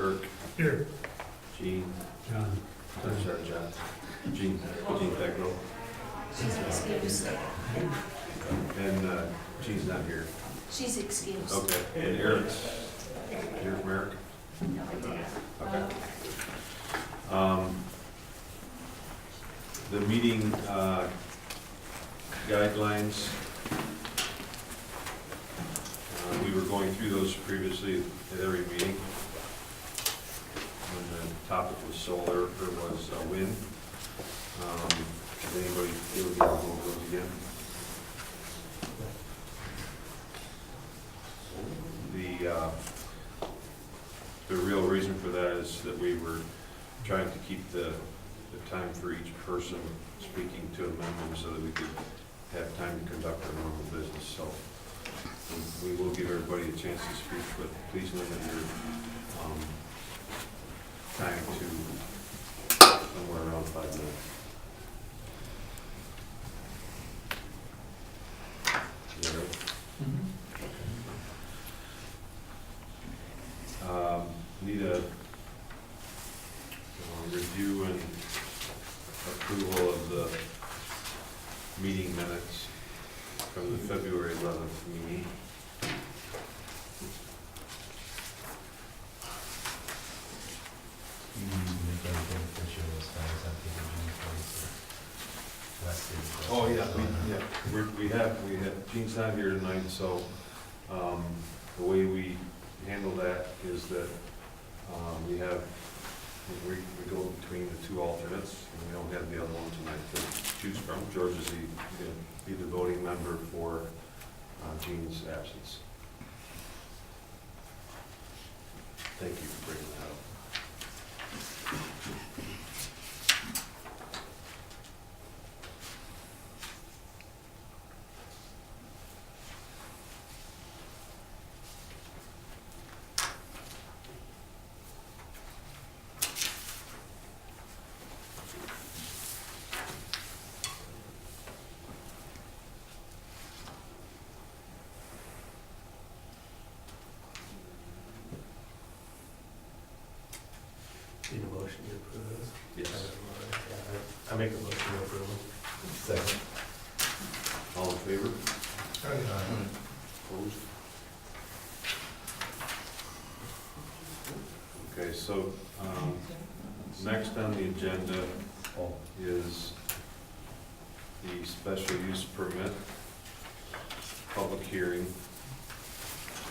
Kirk, Here. Gene, John. sorry, John, Gene Peckrell, She's excused. and Gene's not here. She's excused. Okay, and Eric's here from Eric? No, I didn't. Okay. The meeting guidelines, we were going through those previously at every meeting. When the topic was solar, or was wind. Does anybody feel we need to go over those again? The real reason for that is that we were trying to keep the time for each person speaking to a member so that we could have time to conduct our normal business. So we will give everybody a chance to speak, but please limit your time to somewhere around 5 minutes. Is that right? Need a review and approval of the meeting minutes from the February 11th meeting. Oh, yeah, we have, Gene's not here tonight, so, the way we handle that is that, we go between the two alternates, and we don't have the other one tonight to choose from. George is the voting member for, Gene's absence. Thank you for bringing that up. Need a motion to approve this? Yes. I make a motion to approve. Second. All in favor? Opposed? Okay, so, next on the agenda is the special use permit, public hearing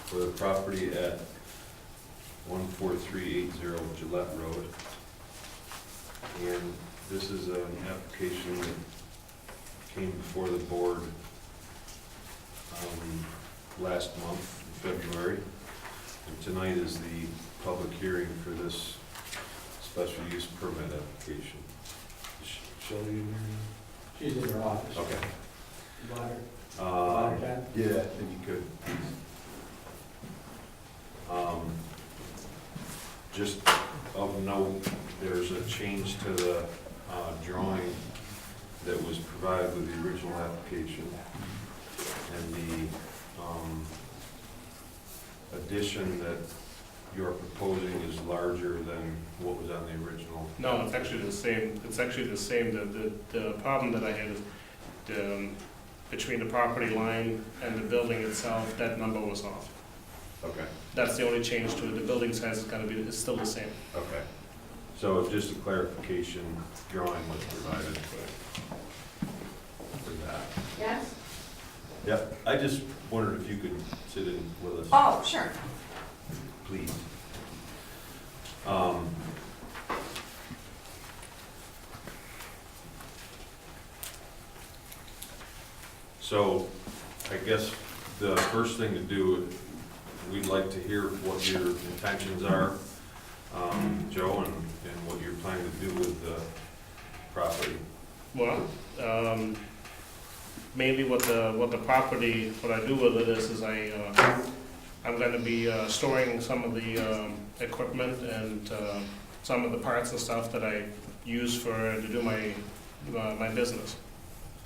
for the property at 14380 Gillette Road. And this is an application that came before the board last month, in February. And tonight is the public hearing for this special use permit application. Shelley in here? She's in her office. Okay. Water tap? Yeah, if you could, please. Just of note, there's a change to the drawing that was provided with the original application. And the addition that you're proposing is larger than what was on the original. No, it's actually the same. It's actually the same. The problem that I had is between the property line and the building itself, that number was off. Okay, That's the only change to it. The building size is gonna be, it's still the same. okay. So just a clarification, drawing was provided for that. Yes? Yep, I just wondered if you could sit in with us, Oh, sure. please. So, I guess the first thing to do, we'd like to hear what your intentions are, Joe, and what you're planning to do with the property. Well, mainly what I do with it is I'm gonna be storing some of the equipment and some of the parts and stuff that I use to do my business.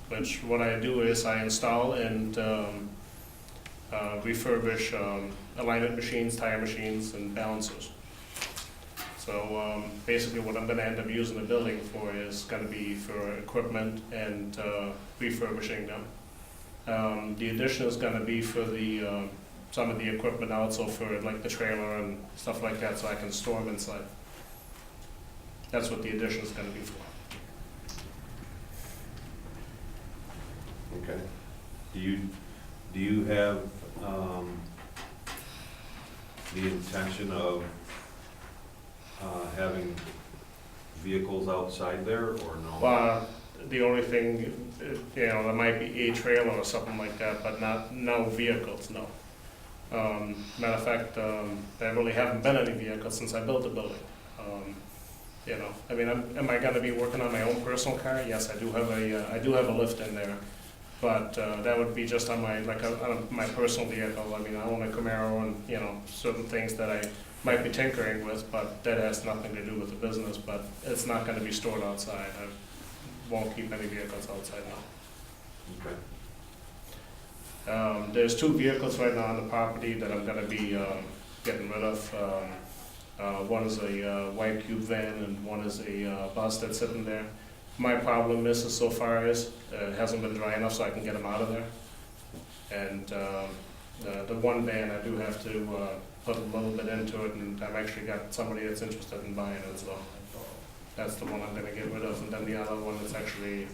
Which what I do is I install and refurbish alignment machines, tire machines, and balancers. So basically what I'm gonna end up using the building for is gonna be for equipment and refurbishing them. The addition is gonna be for the, some of the equipment also for like the trailer and stuff like that, so I can store them inside. That's what the addition is gonna be for. Okay. Do you have, the intention of, having vehicles outside there, or no? The only thing, you know, there might be a trailer or something like that, but no vehicles, no. Matter of fact, there really haven't been any vehicles since I built the building. You know, I mean, am I gonna be working on my own personal car? Yes, I do have a lift in there, but that would be just on my, like, on my personal vehicle. I mean, I own a Camaro and, you know, certain things that I might be tinkering with, but that has nothing to do with the business, but it's not gonna be stored outside. I won't keep any vehicles outside now. Okay. There's 2 vehicles right now on the property that I'm gonna be getting rid of. One is a white cube van and one is a bus that's sitting there. My problem is so far is it hasn't been dry enough so I can get them out of there. And the one van, I do have to put a little bit into it, and I've actually got somebody that's interested in buying it, so that's the one I'm gonna get rid of. And then the other one is actually,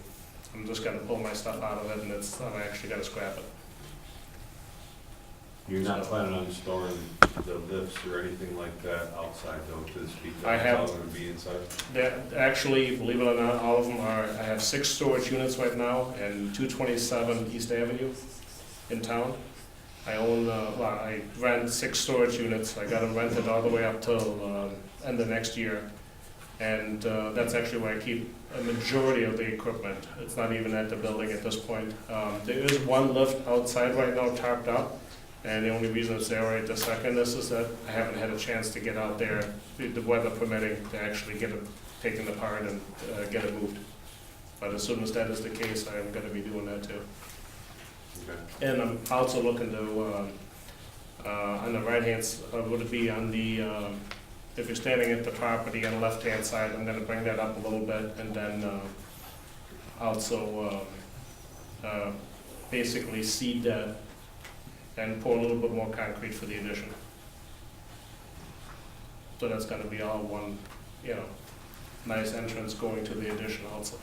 I'm just gonna pull my stuff out of it, and I'm actually gonna scrap it. You're not planning on storing the lifts or anything like that outside though, to speak of? I have- It's all gonna be inside? Actually, believe it or not, all of them are, I have 6 storage units right now and 227 East Avenue in town. I own, I rent 6 storage units. I got them rented all the way up till end of next year. And that's actually where I keep a majority of the equipment. It's not even at the building at this point. There is one lift outside right now tarped up. And the only reason it's there right this second is that I haven't had a chance to get out there, the weather permitting, to actually get it taken apart and get it moved. But as soon as that is the case, I'm gonna be doing that too. Okay. And I'm also looking to, on the right-hand, would it be on the, if you're standing at the property on the left-hand side, I'm gonna bring that up a little bit, and then also basically seed that and pour a little bit more concrete for the addition. So that's gonna be all one, you know, nice entrance going to the addition also.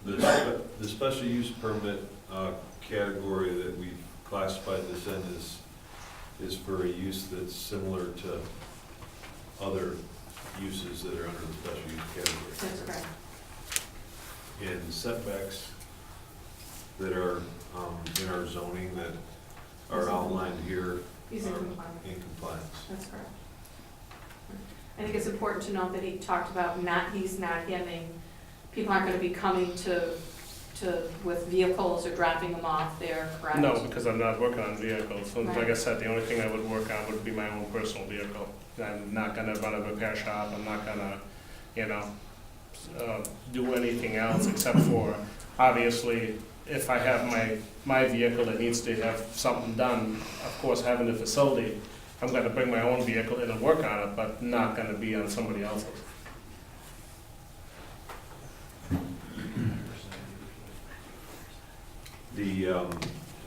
The special use permit category that we've classified this in is for a use that's similar to other uses that are under the special use category. That's correct. In setbacks that are in our zoning that are outlined here He's in are compliance. in compliance. That's correct. I think it's important to note that he talked about he's not having, people aren't gonna be coming with vehicles or dropping them off there, correct? No, because I'm not working on vehicles. So like I Right. said, the only thing I would work on would be my own personal vehicle. I'm not gonna run a repair shop, I'm not gonna, you know, do anything else except for, obviously, if I have my vehicle that needs to have something done, of course, having the facility, I'm gonna bring my own vehicle in and work on it, but not gonna be on somebody else's.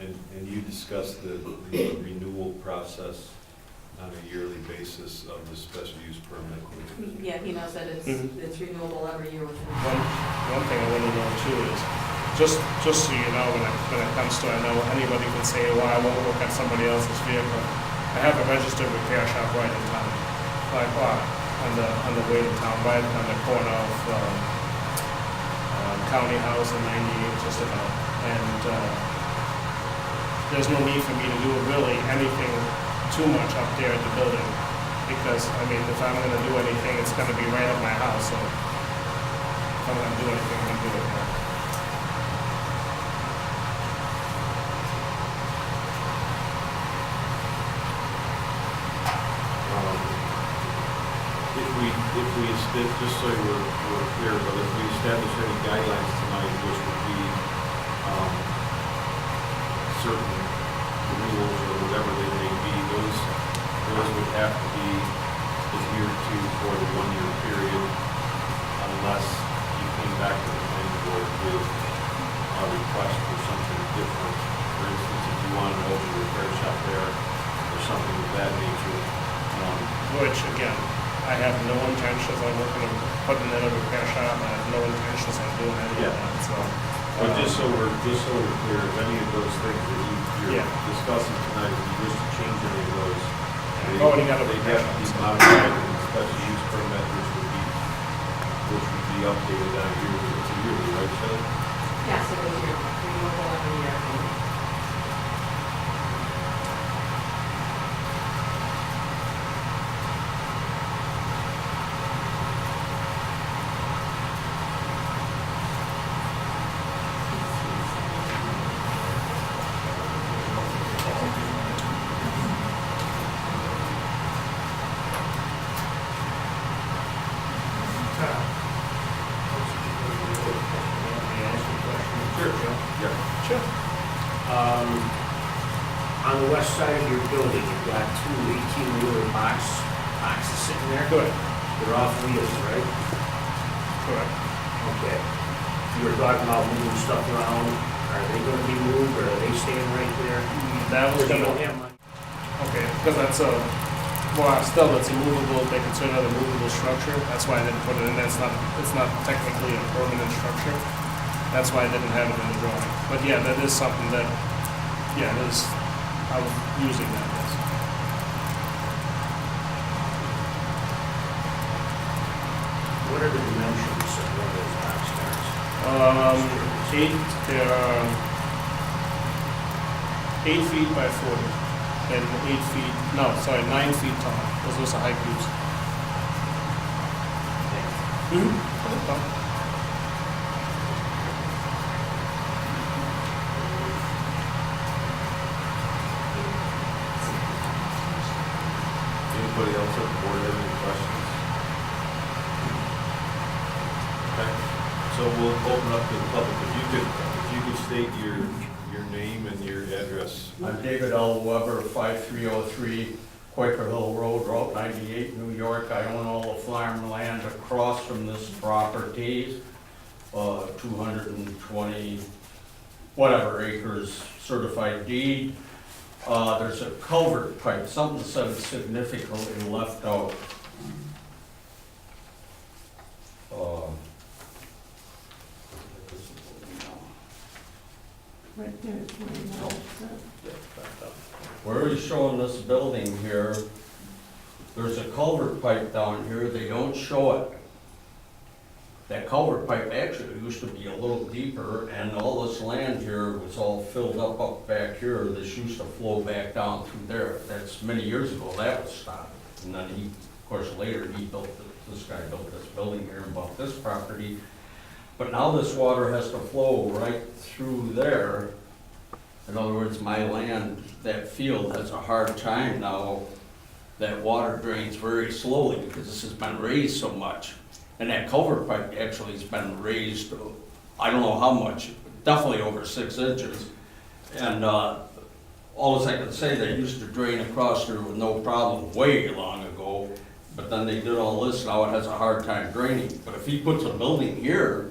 And you discussed the renewal process on a yearly basis of the special use permit. Yeah, he knows that Mhm. it's renewable every year within. One thing I want to know too is, just so you know, when it comes to, I know anybody can say, well, I won't work on somebody else's vehicle. I have a registered repair shop right in town, like, on the way to town, right on the corner of County House and 98, just about. And there's no need for me to do really anything too much up there at the building, because, I mean, if I'm gonna do anything, it's gonna be right at my house, so if I'm gonna do anything, I'm gonna do it there. Just so we're clear, but if we establish any guidelines tonight, which would be certain renewals or whatever they may be, those would have to be adhered to for the 1-year period unless you came back to the planning board with a request for something different. For instance, if you wanted to open a repair shop there or something of that nature. Which, again, I have no intentions on putting in a repair shop, I have no intentions on doing any of that, so. But just so we're clear, if any of those things that you're Yeah. discussing tonight, if you wish to change any of those, I've already got a they repair have to be shop. modified in the special use permit, which would be updated on a yearly, it's a yearly, right, Shelley? Yes, it is your renewable every year. Yeah. Sure. On the west side of your building, you've got two 18-wheeler boxes sitting there. Good, They're off wheels, right? correct. Okay. You were talking about moving stuff around. Are they gonna be moved, or are they staying right there? That was Or do you gonna, don't have much? okay, because that's a, well, still, it's a movable, they consider it a movable structure, that's why I didn't put it in, it's not technically a permanent structure. That's why I didn't have it in the drawing. But yeah, that is something that, yeah, it is, I was using that, yes. What are the dimensions of one of those boxcars? 8 feet by 40, and 8 feet, no, sorry, 9 feet tall. Those are high cubes. Anybody else on the board have any questions? Okay, so we'll open up to the public. If you could state your name and your address. I'm David L. Weber, 5303 Quaker Hill Road, Route 98, New York. I own all the farmland across from this property, 220 whatever acres certified deed. There's a culvert pipe, something said significantly left out. Right there is where you know. Where he's showing this building here, there's a culvert pipe down here, they don't show it. That culvert pipe actually used to be a little deeper, and all this land here was all filled up back here. This used to flow back down through there. That's many years ago, that was stopped. And then he, of course, later, this guy built this building here and bought this property. But now this water has to flow right through there. In other words, my land, that field has a hard time now. That water drains very slowly because this has been raised so much. And that culvert pipe actually has been raised, I don't know how much, definitely over 6 inches. And all I can say, they used to drain across there with no problem way long ago. But then they did all this, now it has a hard time draining. But if he puts a building here,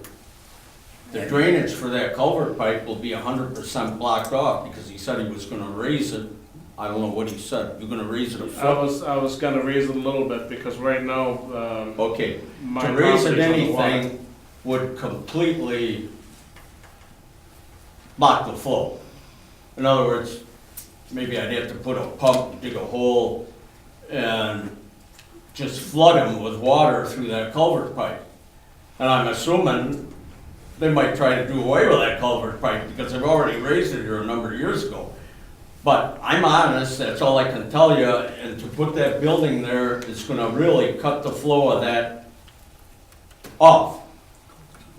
the drainage for that culvert pipe will be 100% blocked off, because he said he was gonna raise it. I don't know what he said, you're gonna raise it a foot? I was gonna raise it a little bit, because right now, Okay, my to raise it property's on the water. anything would completely block the flow. In other words, maybe I'd have to put a pump, dig a hole, and just flood him with water through that culvert pipe. And I'm assuming they might try to do away with that culvert pipe, because they've already raised it here a number of years ago. But I'm honest, that's all I can tell you, and to put that building there is gonna really cut the flow of that off.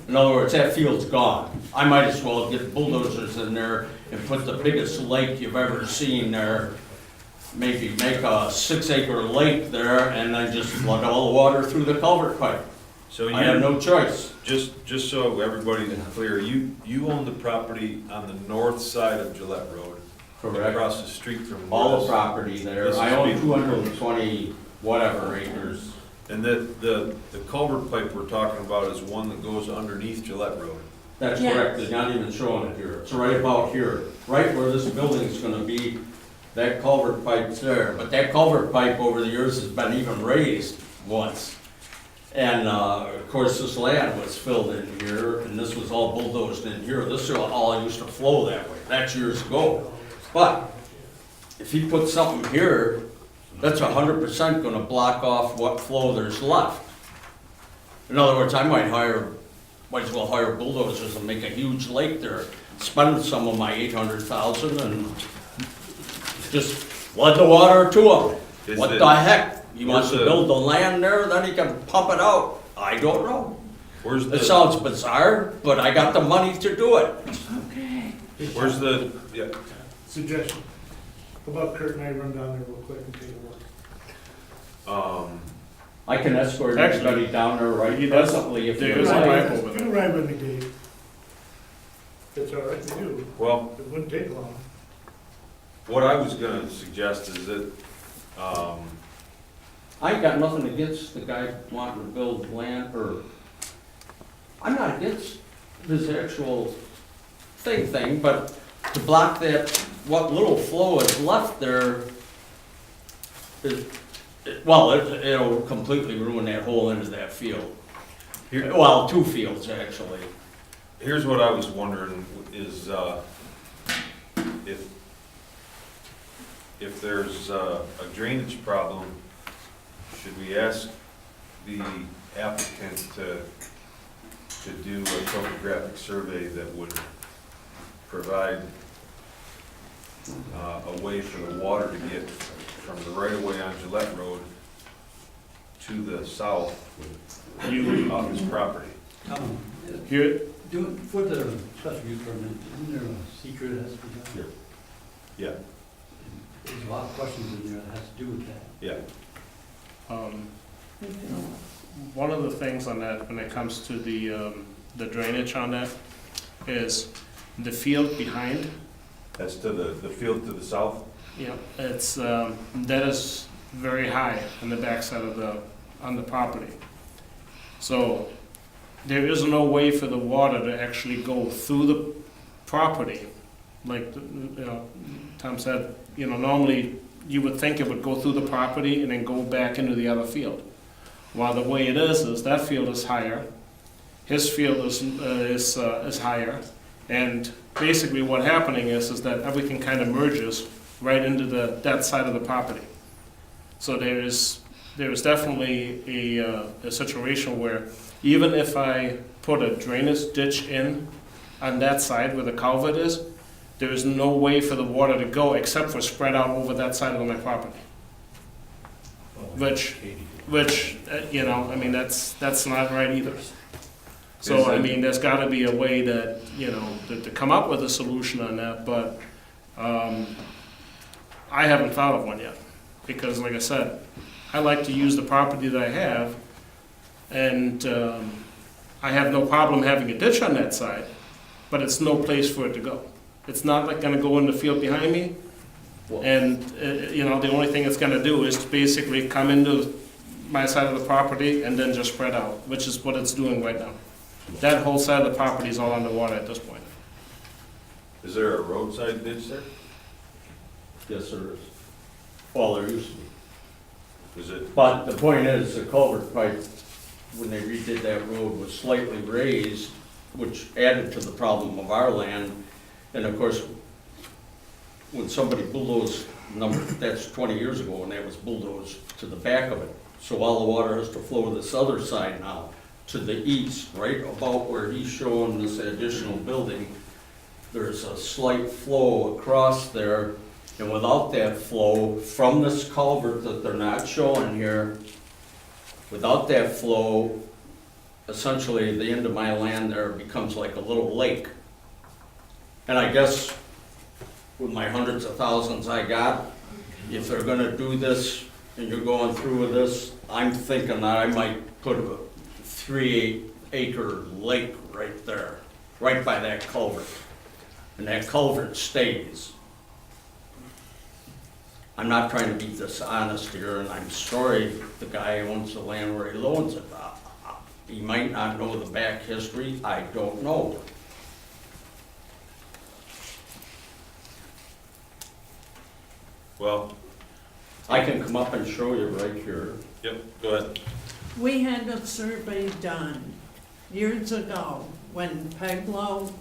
In other words, that field's gone. I might as well get bulldozers in there and put the biggest lake you've ever seen there. Maybe make a 6-acre lake there and then just flood all the water through the culvert pipe. So I have no choice. just so everybody's clear, you own the property on the north side of Gillette Road. correct? across the street from All the this. property there. This is I own big. 220 whatever acres. And the culvert pipe we're talking about is one that goes underneath Gillette Road. That's Yeah. correct, they're not even showing it here. It's right about here, right where this building's gonna be. That culvert pipe's there, but that culvert pipe over the years has been even raised once. And, of course, this land was filled in here, and this was all bulldozed in here. This all used to flow that way. That's years ago. But if he puts something here, that's 100% gonna block off what flow there's left. In other words, I might as well hire bulldozers and make a huge lake there, spend some of my 800,000 and just flood the water to him. Is What it- the heck? He wants to where's the- build the land there, then he can pump it out. I don't know. Where's It the, sounds bizarre, but I got the money to do it. where's the, yeah, Suggestion. How about Kurt and I run down there real quick and take a look? I can escort Actually, everybody down there right he does- presently if there you is a like. pipe over You there. can ride with me, Dave. It's all right to do. well, It wouldn't take long. what I was gonna suggest is that, I ain't got nothing against the guy wanting to build land, or, I'm not against this actual thing, but to block that, what little flow is left there, it'll completely ruin that whole end of that field. here, Well, two fields, actually. here's what I was wondering is, if there's a drainage problem, should we ask the applicant to do a topographic survey that would provide a way for the water to get from the right of way on Gillette Road to the south off his property? Here, For the special use permit, isn't there a secret that has to be done? Yeah, There's a lot of questions in there that has to do with that. yeah. One of the things on that, when it comes to the drainage on that, is the field behind. That's to the field to the south? Yeah, it's, that is very high on the backside on the property. So there is no way for the water to actually go through the property. Like, Tom said, normally you would think it would go through the property and then go back into the other field. While the way it is that field is higher, his field is higher, and basically what happening is that everything kind of merges right into that side of the property. So there is definitely a situation where even if I put a drainage ditch in on that side where the culvert is, there is no way for the water to go except for spread out over that side of my property. Which, that's not right either. So, there's gotta be a way that, to come up with a solution on that, but, I haven't thought of one yet. Because like I said, I like to use the property that I have, and, I have no problem having a ditch on that side, but it's no place for it to go. It's not like gonna go in the field behind me, and, the only thing it's gonna do is basically come into my side of the property and then just spread out, which is what it's doing right now. That whole side of the property is all underwater at this point. Is there a roadside ditch there? Yes, there is. Well, there used to be. Is it, But the point is, the culvert pipe, when they redid that road, was slightly raised, which added to the problem of our land. And of course, when somebody bulldozed, that's 20 years ago, and that was bulldozed to the back of it. So all the water has to flow to this other side now, to the east, right about where he's showing this additional building. There's a slight flow across there, and without that flow from this culvert that they're not showing here, without that flow, essentially the end of my land there becomes like a little lake. And I guess with my hundreds of thousands I got, if they're gonna do this and you're going through with this, I'm thinking that I might put a 3-acre lake right there, right by that culvert. And that culvert stays. I'm not trying to be dishonest here, and I'm sorry the guy owns the land where he owns it. He might not know the back history, I don't know. Well, I can come up and show you right here. yep, go ahead. We had a survey done years ago when Peglo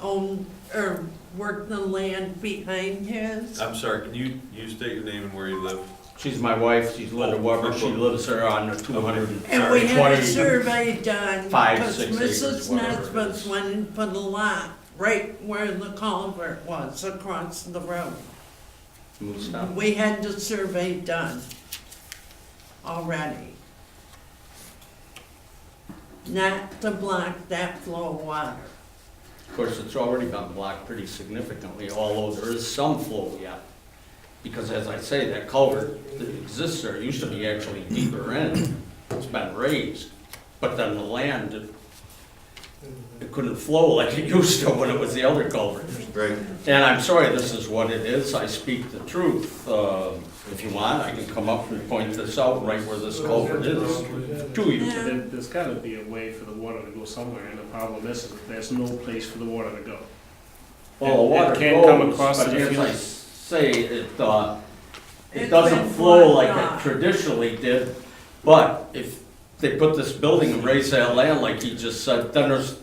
owned, or worked the land behind his. I'm sorry, can you state your name and where you live? She's my wife, she's Linda Weber, she lives there on the 200. And we had a 20 survey done Five, because 6 acres, Mrs. whatever it Nesbit is. went and put a lot right where the culvert was across the road. Smooth stuff. We had the survey done already. Not to block that flow of water. Of course, it's already been blocked pretty significantly, although there is some flow yet. Because as I say, that culvert that exists there used to be actually deeper in. It's been raised. But then the land, it couldn't flow like it used to when it was the other culvert. Right. And I'm sorry, this is what it is. I speak the truth. If you want, I can come up and point this out right where this culvert is to you. Yeah. There's gotta be a way for the water to go somewhere, and the problem is that there's no place for the water to go. Well, the water It can't come goes, across but the as I field. say, it It's doesn't been flow like blocked it off. traditionally did. But if they put this building and raise that land like he just said, then there's,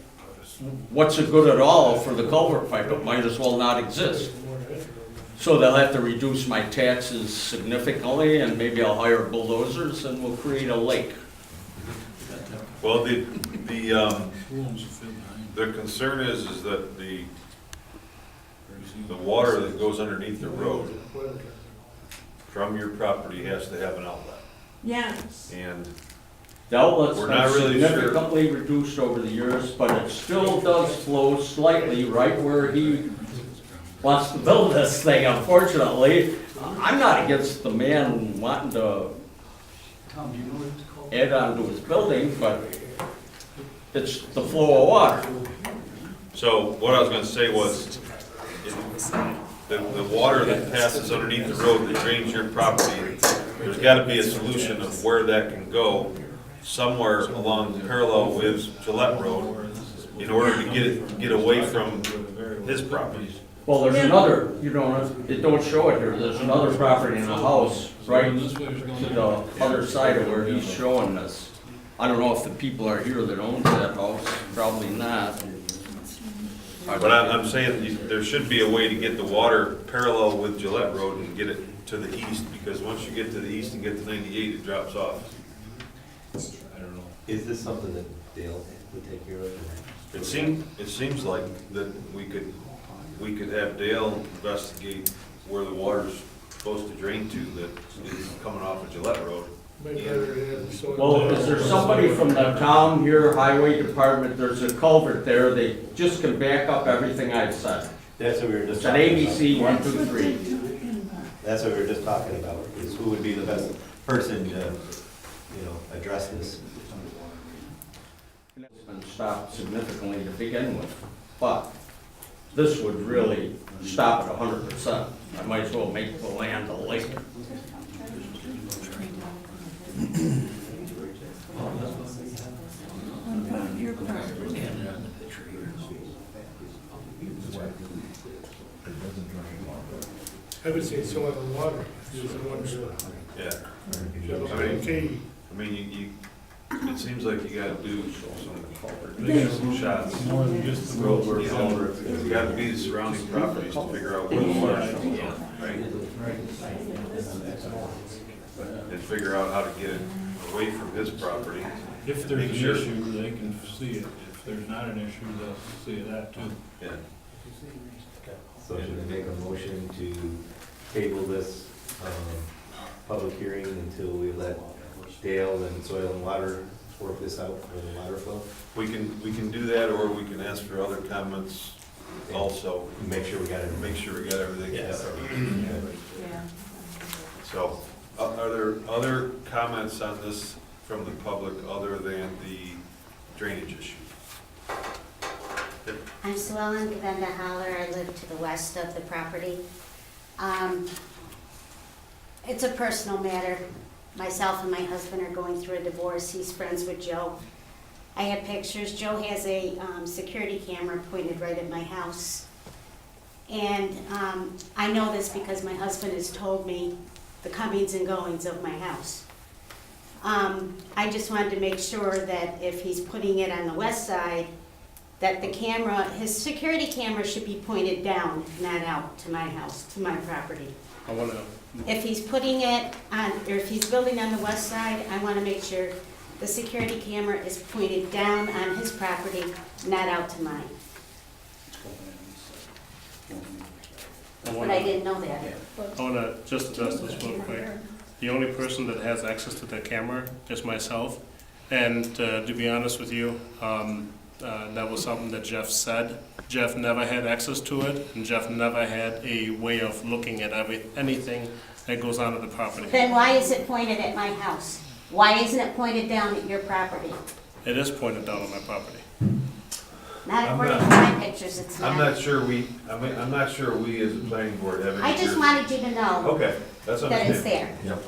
what's it good at all for the culvert pipe? It might as well not exist. So they'll have to reduce my taxes significantly, and maybe I'll hire bulldozers and we'll create a lake. Well, the concern is that the water that goes underneath the road from your property has to have an outlet. Yes. And The outlet's We're been not really sure. significantly reduced over the years, but it still does flow slightly right where he wants to build this thing, unfortunately. I'm not against the man wanting to Tom, do you know what it's called? add on to his building, but it's the flow of water. so what I was gonna say was, the water that passes underneath the road that drains your property, there's gotta be a solution of where that can go somewhere along parallel with Gillette Road in order to get away from his property. Well, there's Yeah. another, it don't show it here, there's another property in the house right to the other side of where he's showing this. I don't know if the people are here that owns that house, probably not. But I'm saying there should be a way to get the water parallel with Gillette Road and get it to the east, because once you get to the east and get to 98, it drops off. I don't know. Is this something that Dale would take care of? It seems like that we could have Dale investigate where the water's supposed to drain to that is coming off of Gillette Road. Well, is there somebody from the town here, highway department, there's a culvert there, they just can back up everything I've said. That's what we were just It's an talking about. ABC 1, 2, 3. That's what we were just talking about, is who would be the best person to, address this. It's been stopped significantly to begin with, but this would really stop it 100%. I might as well make the land a lake. About your property. I would say so on the water, using one river. Yeah. Okay, I mean, it seems like you gotta do some shots. More than just the road where it's over. It's gotta be the surrounding properties to figure out where the water's coming from, right? And figure out how to get it away from his property. If there's Make an sure- issue, they can see it. If there's not an issue, they'll see that too. Yeah. So should we make a motion to table this, public hearing until we let Dale and Soil and Water work this out for the water flow? We can do that, or we can ask for other comments also, Make sure we got it. make sure we got everything. Yes. Yeah. So, are there other comments on this from the public other than the drainage issue? I'm Sue Ellen Gavenda Holler. I live to the west of the property. It's a personal matter. Myself and my husband are going through a divorce. He's friends with Joe. I have pictures. Joe has a security camera pointed right at my house. And I know this because my husband has told me the comings and goings of my house. I just wanted to make sure that if he's putting it on the west side, that the camera, his security camera should be pointed down, not out to my house, to my property. I wanna, If he's putting it on, or if he's building on the west side, I want to make sure the security camera is pointed down on his property, not out to mine. But I didn't know that. I wanna just address this real quick. The only person that has access to that camera is myself. And to be honest with you, that was something that Jeff said. Jeff never had access to it, and Jeff never had a way of looking at anything that goes onto the property. Then why is it pointed at my house? Why isn't it pointed down at your property? It is pointed down on my property. Not I'm according to not- my pictures, it's I'm not. not sure I'm not sure we as a planning board have any. I just wanted you to know Okay, that's that it's understandable. there. Yep.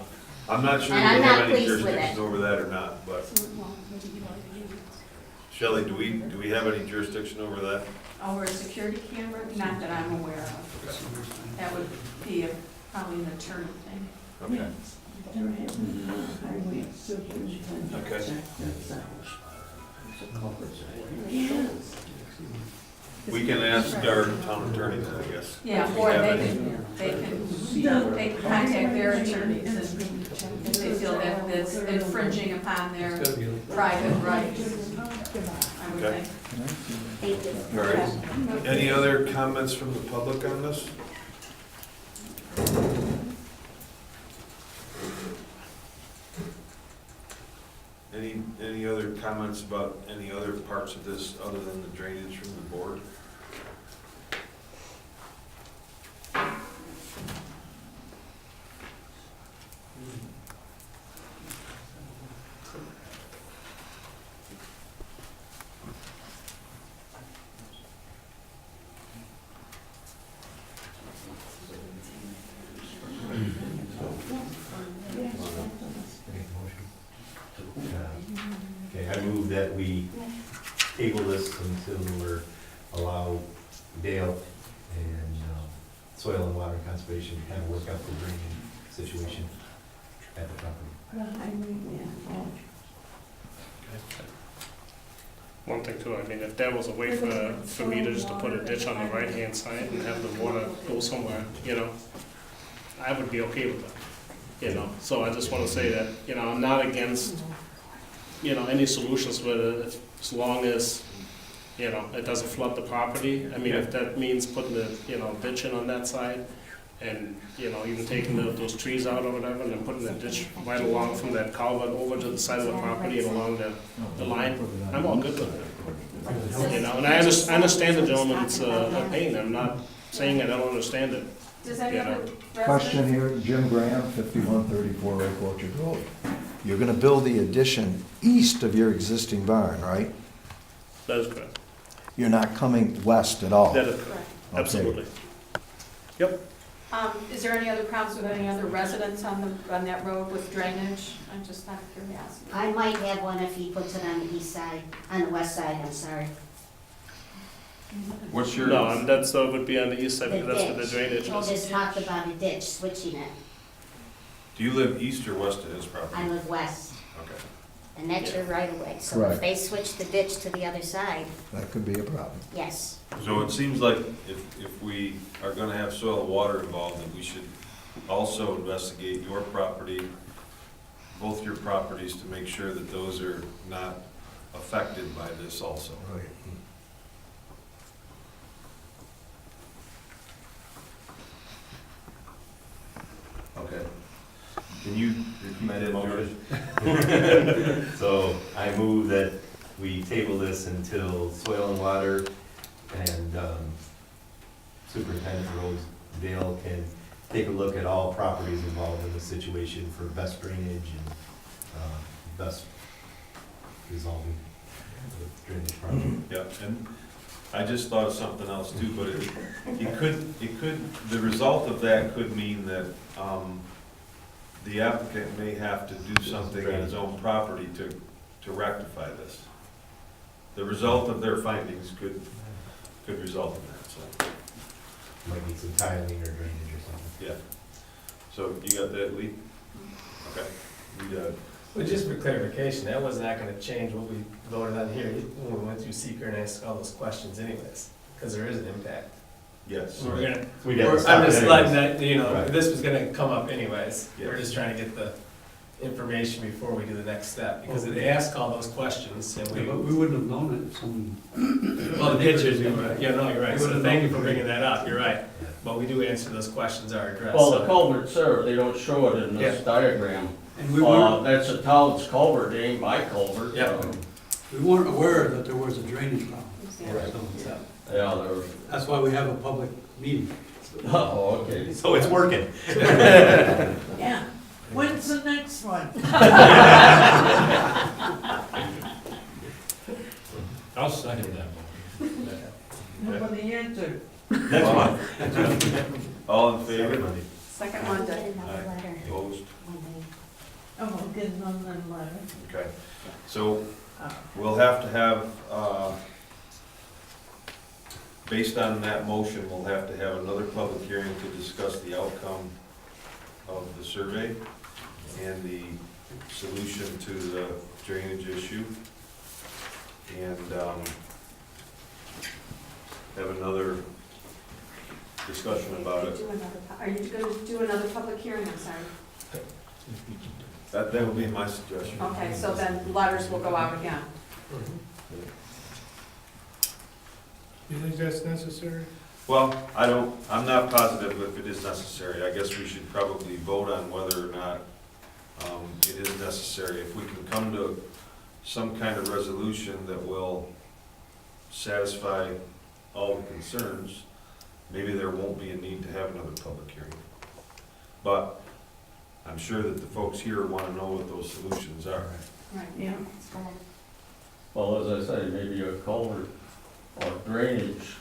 I'm not sure we And I'm have not any pleased with jurisdiction it. over that or not, but Shelley, do we have any jurisdiction over that? Over a security camera, not that I'm aware of. That would be probably an attorney thing. Okay. Okay. We can ask our town attorney then, I guess. Yeah, If we or have they any. they can contact their attorneys and if they feel that it's infringing upon their private rights, I would Okay. think. Thank you. All right. Any other comments from the public on this? Any other comments about any other parts of this other than the drainage from the board? Okay, I move that we table this until we're allow Dale and Soil and Water Conservation to kind of work out the drainage situation at the property. One thing too, I mean, if there was a way for me to just to put a ditch on the right-hand side and have the water go somewhere, I would be okay with that, So I just wanna say that, I'm not against, any solutions with it, as long as, it doesn't flood the property. I mean, if that means putting a, ditch in on that side, and, even taking those trees out or whatever, and then putting a ditch right along from that culvert over to the side of the property and along the line, I'm all good with it. And I understand the gentleman's pain, I'm not saying I don't understand it. Does any other Question resident? here, Jim Graham, 5134 Lake Orchard Road. You're gonna build the addition east of your existing barn, right? That is correct. You're not coming west at all? That is correct, absolutely. Yep. Is there any other problems with any other residents on that road with drainage? I'm just out of curiosity. I might have one if he puts it on the east side, on the west side, I'm sorry. What's your? No, and that's, would be on the east side, The because that's where the ditch. drainage Joe is. just talked about a ditch, switching it. Do you live east or west of his I property? live west, Okay. and that's your right of way. So Right. if they switch the ditch to the other side, That could be a problem. yes. So it seems like if we are gonna have soil and water involved, that we should also investigate your property, both your properties, to make sure that those are not affected by this also. Right. Okay. Can you repeat that motion? So I move that we table this until Soil and Water and Superintendent Rosedale can take a look at all properties involved in the situation for best drainage and best resolving the drainage problem. Yeah, and I just thought of something else too, but it could, the result of that could mean that, the applicant may have to do something on his own property to rectify this. The result of their findings could result in that, so, Might need some tiling or drainage or something. yeah. So you got that, Lee? Okay, you got it. Well, just for clarification, that was not gonna change what we voted on here when we went through seeker and asked all those questions anyways, because there is an impact. Yes. We're gonna, We'd have to stop I'm it just anyways. letting that, you know, Right. this was gonna come up anyways. We're Yes. just trying to get the information before we do the next step, because they ask all those questions and Yeah, but we, we wouldn't have known it if someone. well, the pictures, yeah, no, you're right, We so would've thank you known. for bringing that up, you're right. But we do answer those questions are addressed. Well, so- the culvert's there, they don't show it in this diagram. And we weren't, That's the town's culvert, it ain't my culvert. Yep. we weren't aware that there was a drainage problem. Right. So Yeah, there was, that's why we have a public meeting. oh, okay. So it's working. Yeah. When's the next one? I'll second that. Nobody answered. Next month. All in favor? Second I'll Monday. get another letter Opposed? Monday. Oh, we'll get another letter. Okay, so we'll have to have, based on that motion, we'll have to have another public hearing to discuss the outcome of the survey and the solution to the drainage issue. And have another discussion about it. Are you gonna do another public hearing, I'm sorry? That would be my suggestion. Okay, so then letters will go out again. You think that's necessary? Well, I'm not positive if it is necessary. I guess we should probably vote on whether or not it is necessary. If we can come to some kind of resolution that will satisfy all the concerns, maybe there won't be a need to have another public hearing. But I'm sure that the folks here want to know what those solutions are. Right. Yeah. It's fine. Well, as I say, maybe a culvert or drainage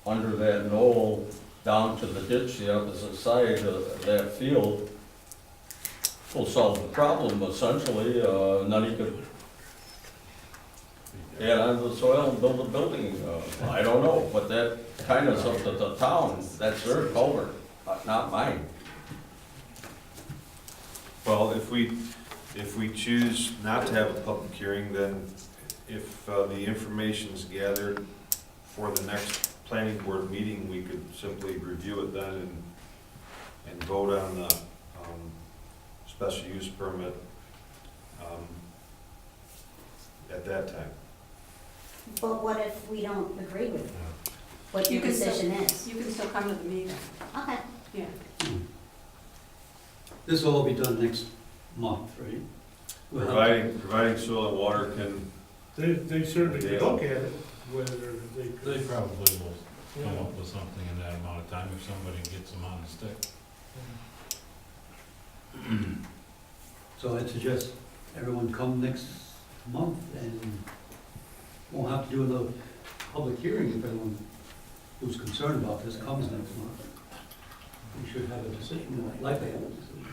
under that knoll down to the ditch, the opposite side of that field will solve the problem essentially, and then he could add onto the soil and build a building. I don't know, but that kind of up to the town, that's their culvert, not mine. Well, if we choose not to have a public hearing, then if the information's gathered for the next planning board meeting, we could simply review it then and vote on the special use permit at that time. But what if we don't agree with what You your can still- decision is? You can still come to the meeting, Okay. yeah. This will all be done next month, right? We'll have- Providing soil and water can, They certainly could look at it, whether they could. They probably will come up with something in that amount of time if somebody gets them on the stick. So I'd suggest everyone come next month and won't have to do another public hearing if everyone who's concerned about this comes next month. We should have a decision, likely have a decision.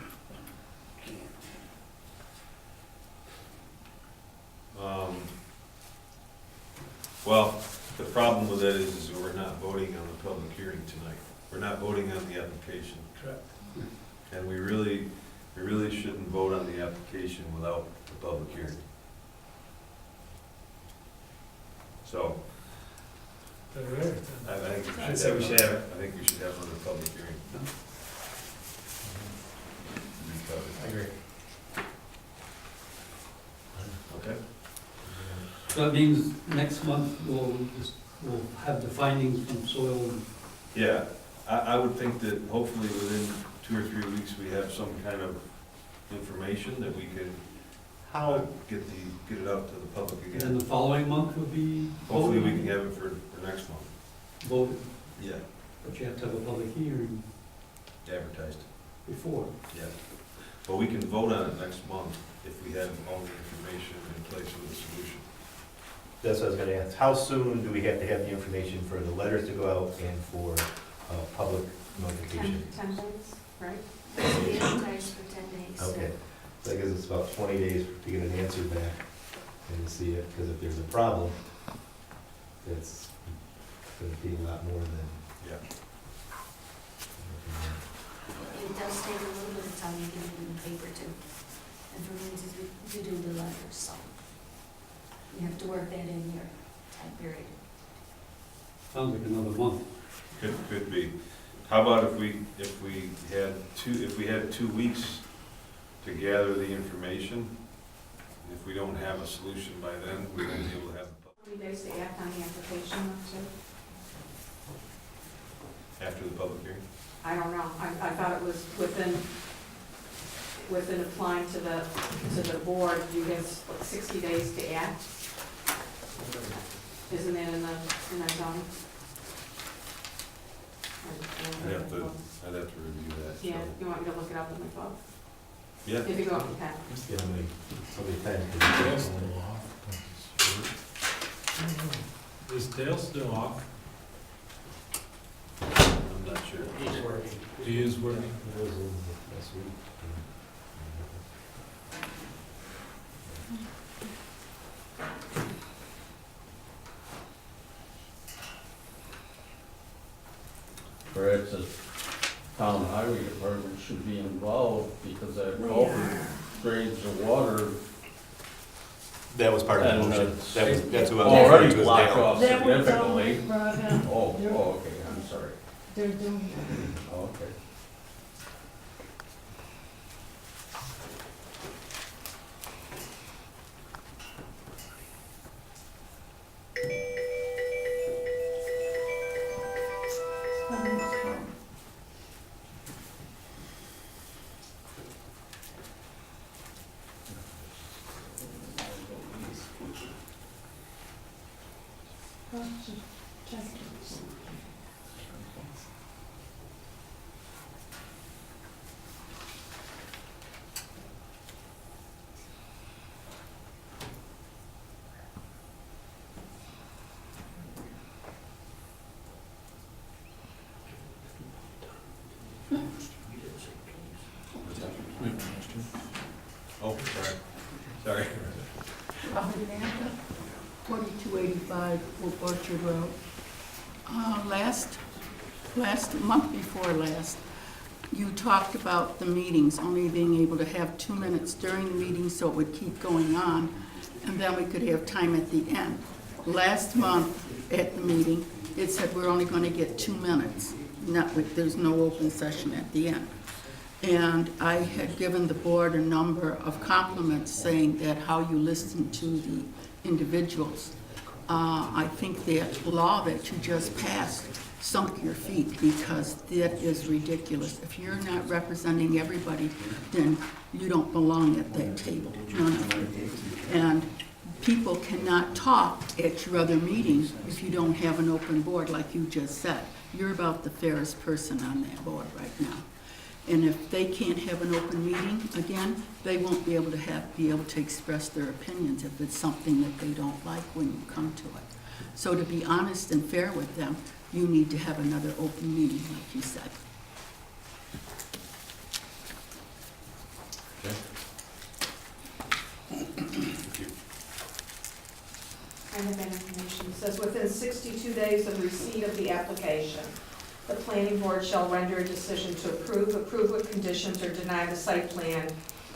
well, the problem with that is we're not voting on the public hearing tonight. We're not voting on the application. Correct. And we really shouldn't vote on the application without the public hearing. So, All right. I think I'd say we should have it. I think we should have another public hearing. I agree. Okay? So that means next month we'll have the findings from soil and Yeah, I would think that hopefully within 2 or 3 weeks, we have some kind of information that we could get it out to the public then again. the following month would be. Hopefully, we voted. can have it for next month. Voted, Yeah. but you have to have a public hearing Advertised. before. Yeah. But we can vote on it next month if we have all the information in place with the solution. That's what I was gonna ask. How soon do we have to have the information for the letters to go out and for public notification? 10 days? right? It's advertised for 10 days. so- Okay, so I guess it's about 20 days to get an answer back and see it, because if there's a problem, it's gonna be a lot more than. Yeah. It does take a little bit of time to get it in the paper too, and for me to do the letters, so you have to work that in your time period. Sounds like another month. Could be. How about if we had 2 weeks to gather the information? If we don't have a solution by then, we won't be able to have the How many days to act on the application, after the public hearing. I don't know, I thought it was within applying to the board, you get 60 days to act? Isn't it in that zone? I'd have to review that. so. Yeah, you want me to look it up in my book? Yeah. If you go, okay. Yeah, how many times Dale's can still off. Is Dale still off? I'm not sure. He's working. He is working. It was in last week. Perhaps the town highway department should be involved because that culvert drains the water. That was part of the And, motion. That's who I was already referring to as blocked Dale. off That was significantly. all brought up. Oh, okay, I'm sorry. They're doing Okay. it. Oh, sorry. 4285 Old Orchard Road. Last month before last, you talked about the meetings, only being able to have 2 minutes during the meeting so it would keep going on, and then we could have time at the end. Last month at the meeting, it said we're only going to get 2 minutes, there's no open session at the end. And I had given the board a number of compliments saying that how you listen to the individuals. I think that law that you just passed sunk your feet because that is ridiculous. If you're not representing everybody, then you don't belong at that table, none of you. And people cannot talk at your other meetings if you don't have an open board, like you just said. You're about the fairest person on that board right now. And if they can't have an open meeting, again, they won't be able to express their opinions if it's something that they don't like when you come to it. So to be honest and fair with them, you need to have another open meeting, like you said. I have that information. It says, within 62 days of receipt of the application, the planning board shall render a decision to approve with conditions, or deny the site plan,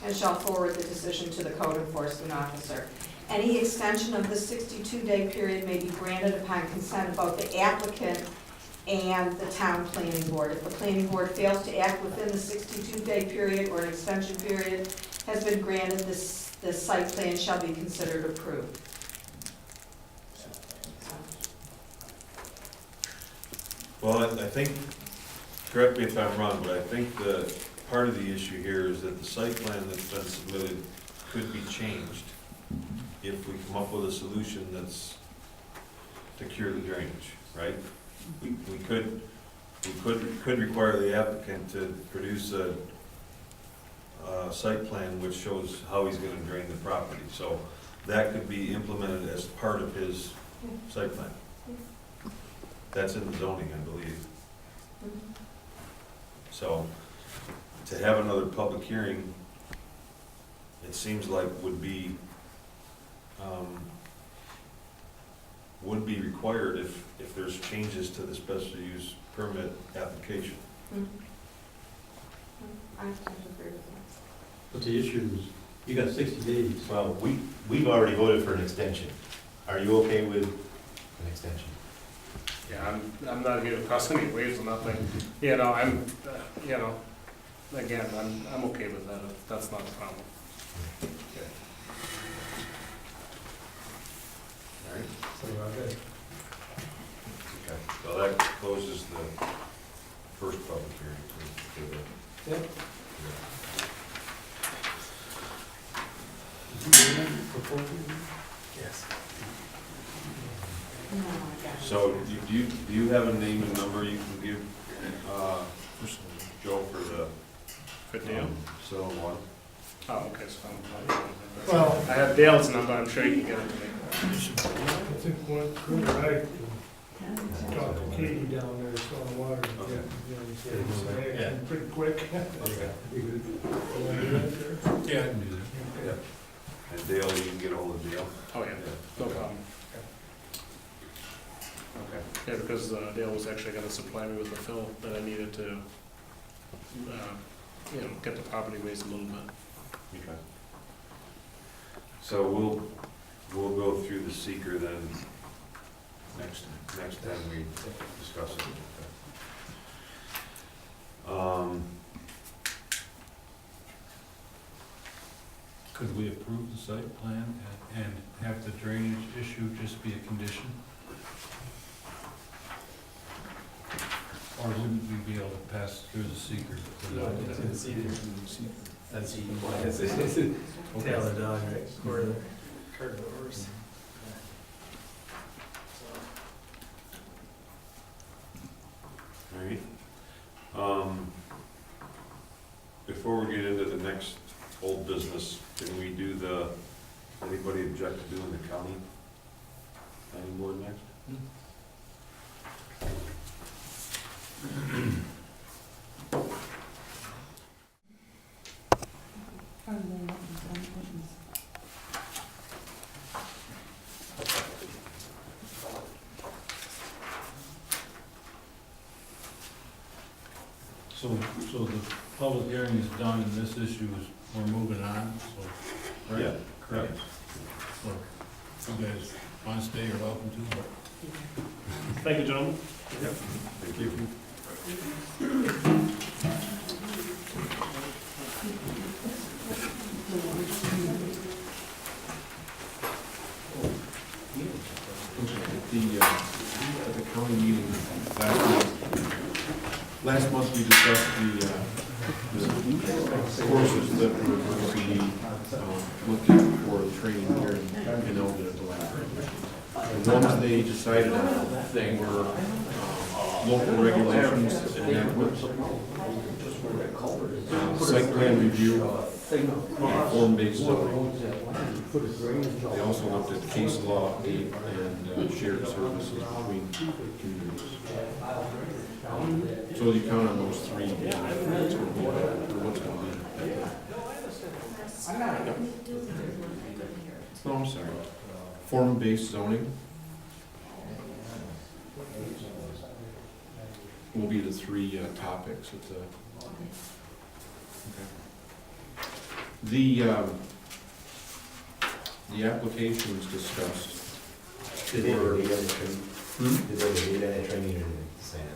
and shall forward the decision to the code enforcement officer. Any extension of the 62-day period may be granted upon consent of both the applicant and the town planning board. If the planning board fails to act within the 62-day period or an extension period has been granted, the site plan shall be considered approved. Well, I think, correct me if I'm wrong, but I think the, part of the issue here is that the site plan that's been submitted could be changed if we come up with a solution that's to cure the drainage, right? We could require the applicant to produce a site plan which shows how he's gonna drain the property. So that could be implemented as part of his site plan. That's in the zoning, I believe. So, to have another public hearing, it seems like would be required if there's changes to the special use permit application. I tend to agree with that. But the issue is, you got 60 days. Well, we've already voted for an extension. Are you okay with an extension? Yeah, I'm not here to cross any waves or nothing. You know, you know, again, I'm okay with that. That's not a problem. All right, So we're good. okay, so that closes the first public hearing. Yep. Yes. No, I got it. So do you have a name and number you can give Joe for the For Dale? so one? Oh, okay, so Well- I have Dale's number, I'm sure you can get it to me. I think when I talked to Katie down there, saw the water. Okay. Yeah, pretty quick. Okay. Yeah, I can do that. Yeah. And Dale, you can get hold of Dale? Oh, yeah, no problem. Okay. Yeah, because Dale was actually gonna supply me with the fill that I needed to, you know, get the property raised a little bit. Okay. So we'll go through the seeker then next time we discuss it. Could we approve the site plan and have the drainage issue just be a condition? Or wouldn't we be able to pass through the seeker without that? That's tail of the dog, right? Or the cart of the horse. All right. Before we get into the next old business, can we do anybody object to doing the county planning board next? So the public hearing is done and this issue is, we're moving on, so, right? Yeah. Correct. So, you guys want to stay, you're welcome to. Thank you, gentlemen. Thank you. At the county meeting last month we discussed the courses that were going to be looked at for training here in Eldon at the library. The ones they decided on were local regulations enactment, site plan review, and form-based zoning. They also looked at case law and shared services between communities. So you count on those three, what's going to be. No, I'm sorry. Form-based zoning will be the three topics. It's the applications discussed. Did they have a training? Did they have a training or did they say that?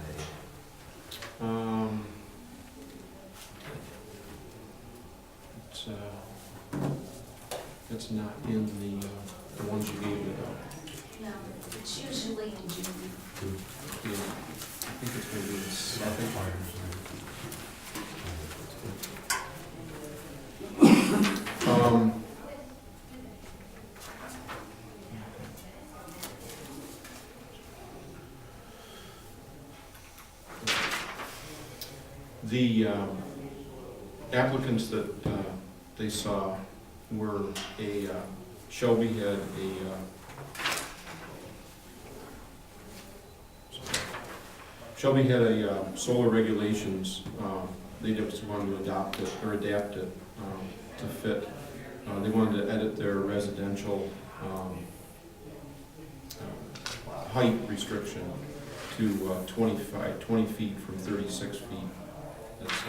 It's not in the ones you gave me though. No, it's usually in June. Yeah, I think it's gonna be the second part. The applicants that they saw were Shelby had a solar regulations they just wanted to adopt it, or adapt it, to fit. They wanted to edit their residential, height restriction to 20 feet from 36 feet. That's,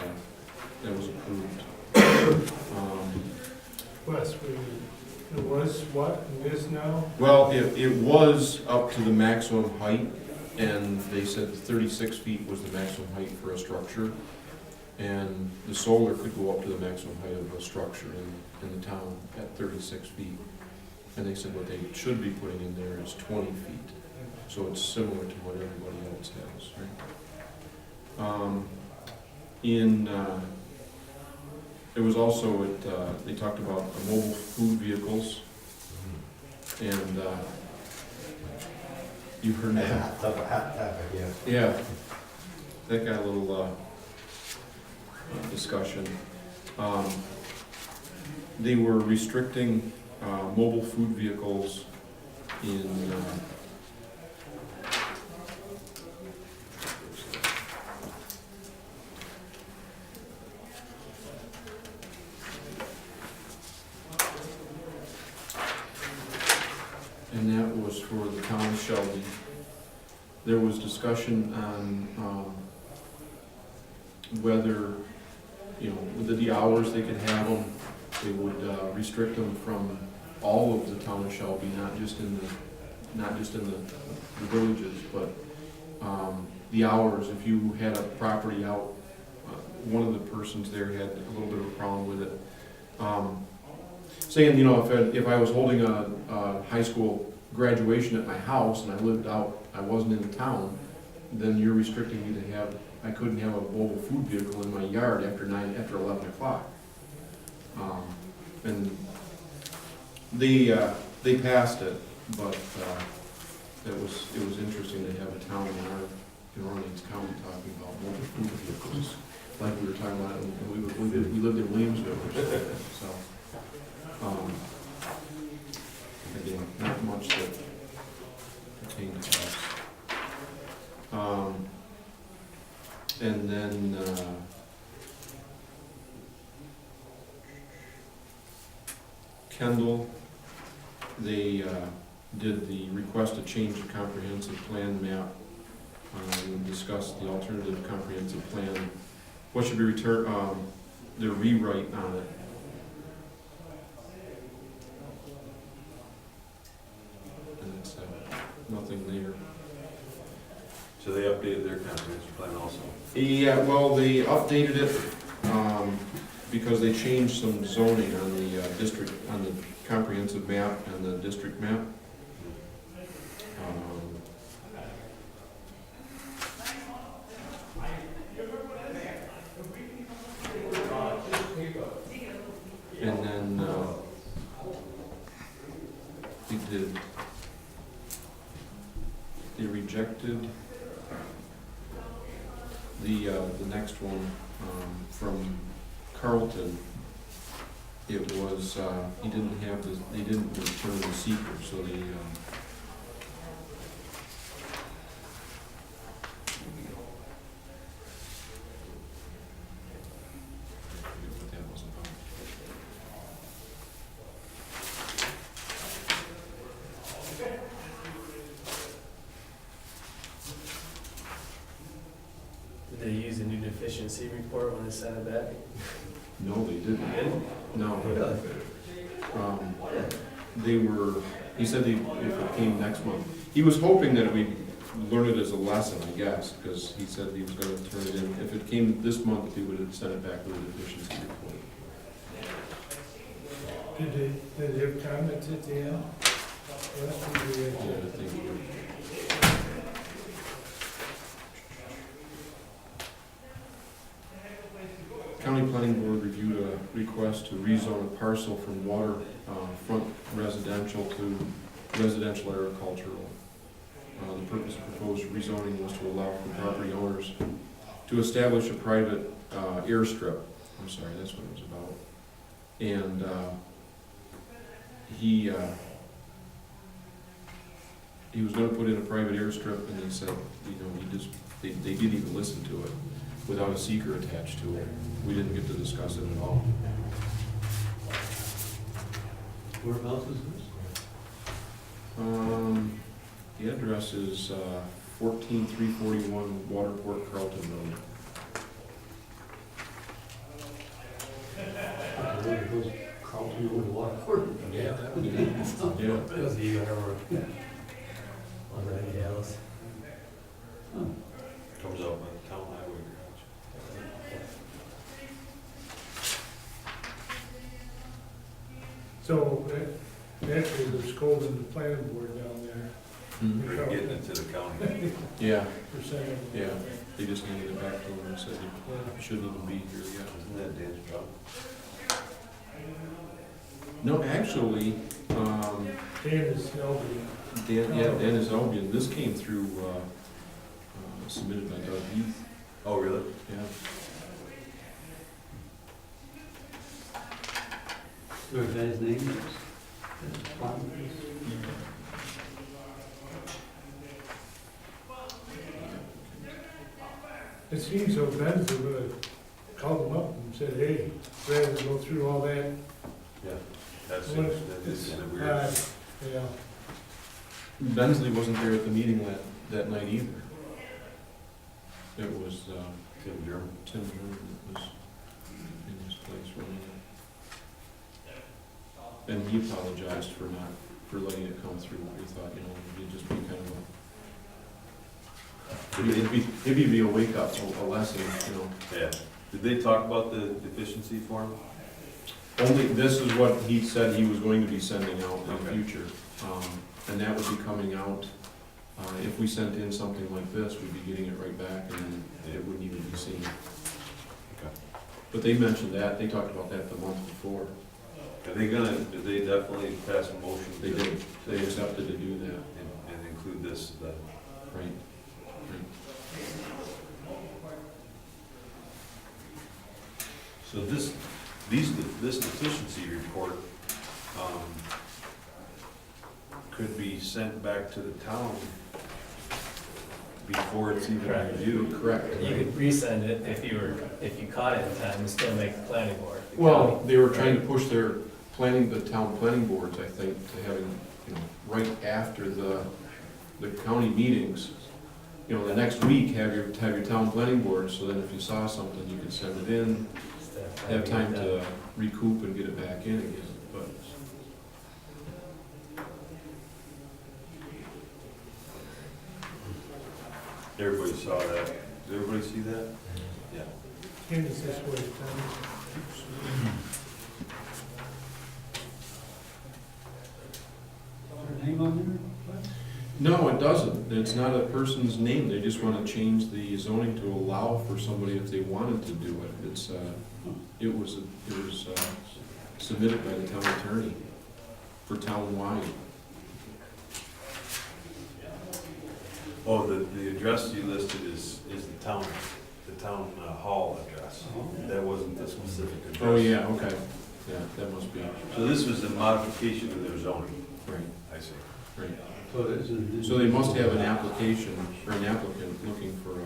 that was approved. Wes, it was what, it is now? Well, it was up to the maximum height, and they said 36 feet was the maximum height for a structure. And the solar could go up to the maximum height of a structure in the town at 36 feet. And they said what they should be putting in there is 20 feet. So it's similar to what everybody else has, right? It was also, they talked about mobile food vehicles. And you heard that? Hot topic, yeah. Yeah. That got a little discussion. They were restricting mobile food vehicles in and that was for the town of Shelby. There was discussion on whether, with the hours they could have them, they would restrict them from all of the town of Shelby, not just in the villages, but the hours. If you had a property out, one of the persons there had a little bit of a problem with it. Saying, if I was holding a high school graduation at my house and I lived out, I wasn't in town, then you're restricting me to have, I couldn't have a mobile food vehicle in my yard after 11 o'clock. And they passed it, but it was interesting to have a town in Orleans County talking about mobile food vehicles, like we were talking about, and we lived in Williamsville or something, so. Again, not much that pertained to us. And then, Kendall, they did the request to change the comprehensive plan map, and discussed the alternative comprehensive plan. What should be returned, the rewrite on it. And it's nothing there. So they updated their comprehensive plan also? Yeah, well, they updated it because they changed some zoning on the district, on the comprehensive map and the district map. And then they rejected the next one from Carlton. It was, he didn't have the, they didn't return the seeker, so they, what that was about. Did they use a new deficiency report when they sent it back? No, they didn't. No. Really? They were, he said if it came next month. He was hoping that we'd learn it as a lesson, I guess, because he said he was gonna turn it in. If it came this month, he would have sent it back with a deficiency report. Did they have comments at the end? Yeah, I think we were. County Planning Board reviewed a request to rezone a parcel from water front residential to residential agricultural. The purpose of proposed rezoning was to allow for property owners to establish a private airstrip. I'm sorry, that's what it was about. And he was gonna put in a private airstrip, and they said, they didn't even listen to it. without a seeker attached to it. We didn't get to discuss it at all. Whereabouts is this? The address is 14341 Waterport, Carlton Road. Carlton Road, Waterport. Yeah. Yeah. Because you remember on the Dallas. Comes out by the town highway garage. So, actually, they're scolding the planning board down there. We're getting it to the county. Yeah, For saying. yeah. They just handed it back to him and said he shouldn't even be here yet. Isn't that Dan's job? No, actually, Dan is Shelby. Dan is Albion. This came through, submitted by Doug Heath. Oh, really? Yeah. Where's that his name? It seems so Ben's would have called him up and said, hey, rather than go through all that. Yeah. That's What- it. That is weird. Yeah. Bensley wasn't there at the meeting that night either. It was, Tim German. Tim German that was in his place running it. And he apologized for letting it come through. He thought, it'd just be kind of it'd be a wake up, a lesson, Yeah. Did they talk about the deficiency form? Only, this is what he said he was going to be sending out in the Okay. future. And that would be coming out, if we sent in something like this, we'd be getting it right back and then it wouldn't even be seen. Okay. But they mentioned that, they talked about that the month before. Are they did they definitely pass a motion? They did, they accepted to do that. And include this, that? Right. So this deficiency report, could be sent back to the town before it's even Correct. reviewed. Correct. You could resend it if you caught it in time and still make the planning board. The Well, county. they were trying to push the town planning boards, I think, to having, right after the county meetings, the next week, have your town planning board, so then if you saw something, you could send it in, have time to recoup and get it back in again, but. Everybody saw that. Did everybody see that? Yeah. Candace, this way, Her name on there? No, it doesn't. It's not a person's name. They just want to change the zoning to allow for somebody if they wanted to do it. It was submitted by the town attorney for town-wide. Oh, the address you listed is the town hall address. That wasn't the specific address. Oh, yeah, okay. Yeah, that must be. So this was a modification of their zoning. Right. I see. Right. So it is. So they must have an application, or an applicant looking for a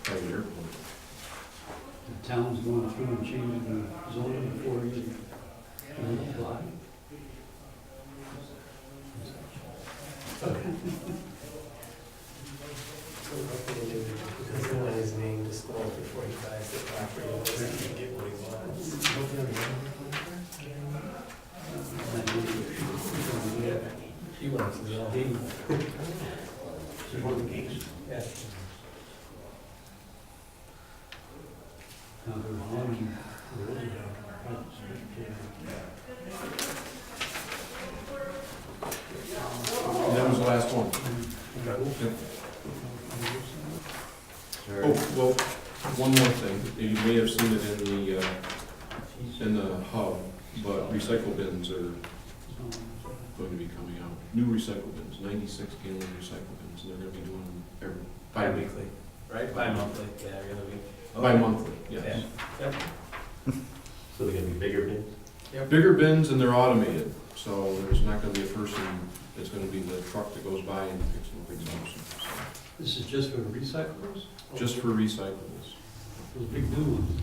private airport. The town's going through and changing the zoning before you apply. Doesn't want his name disclosed before he buys the property, unless he can get what he wants. He wants the LD. She won the case. Yeah. Now, there's one. And that was the last one. Sure. Oh, well, one more thing. You may have seen it in the hub, but recycle bins are going to be coming out. New recycle bins, 96-gallon recycle bins, and they're gonna be doing them Bi-weekly, right? Bi-monthly, yeah, we're gonna be. bi-monthly, yes. Yep. So they're gonna be bigger bins? Bigger bins and they're automated, so there's not gonna be a person, it's gonna be the truck that goes by and picks them up. This is just for the recyclers? just for recyclables. Those big new ones?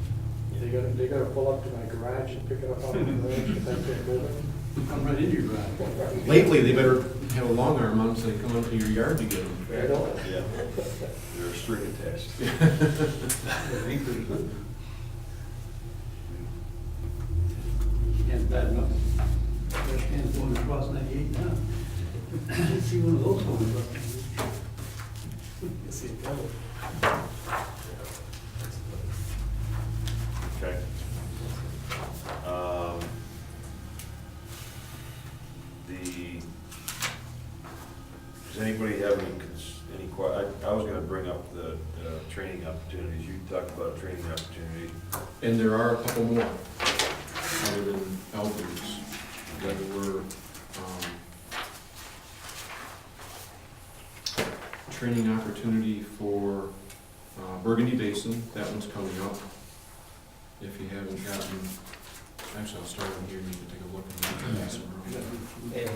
They gotta pull up to my garage and pick it up out of the garage if I can't move it. Come right into your garage. Lately, they better have a long arm on so they come up to your yard to get them. I don't. Yeah. They're string attached. Can't bad enough. Fresh cans going across 98 now. I see one of those going across. You see it coming. Okay. Does anybody have I was gonna bring up the training opportunities. You talked about a training opportunity. And there are a couple more, other than elders, that were, training opportunity for Burgundy Basin, that one's coming up. If you haven't gotten, actually, I'll start in here, you can take a look. Yeah.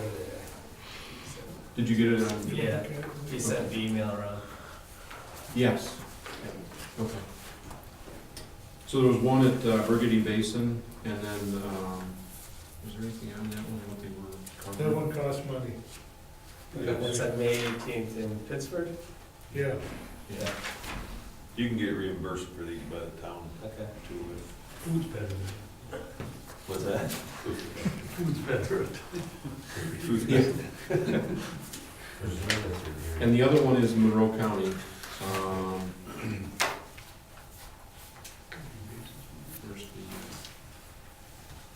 Did you get it on? Yeah, he sent the email around. Yes. Okay. So there was one at Burgundy Basin, and then, was there anything on that one, what they were covering? That one costs money. That's at May 18th in Pittsburgh? Yeah. Yeah. You can get reimbursed for these by the town Okay. too. Food's better than What's that? Food's better. And the other one is Monroe County.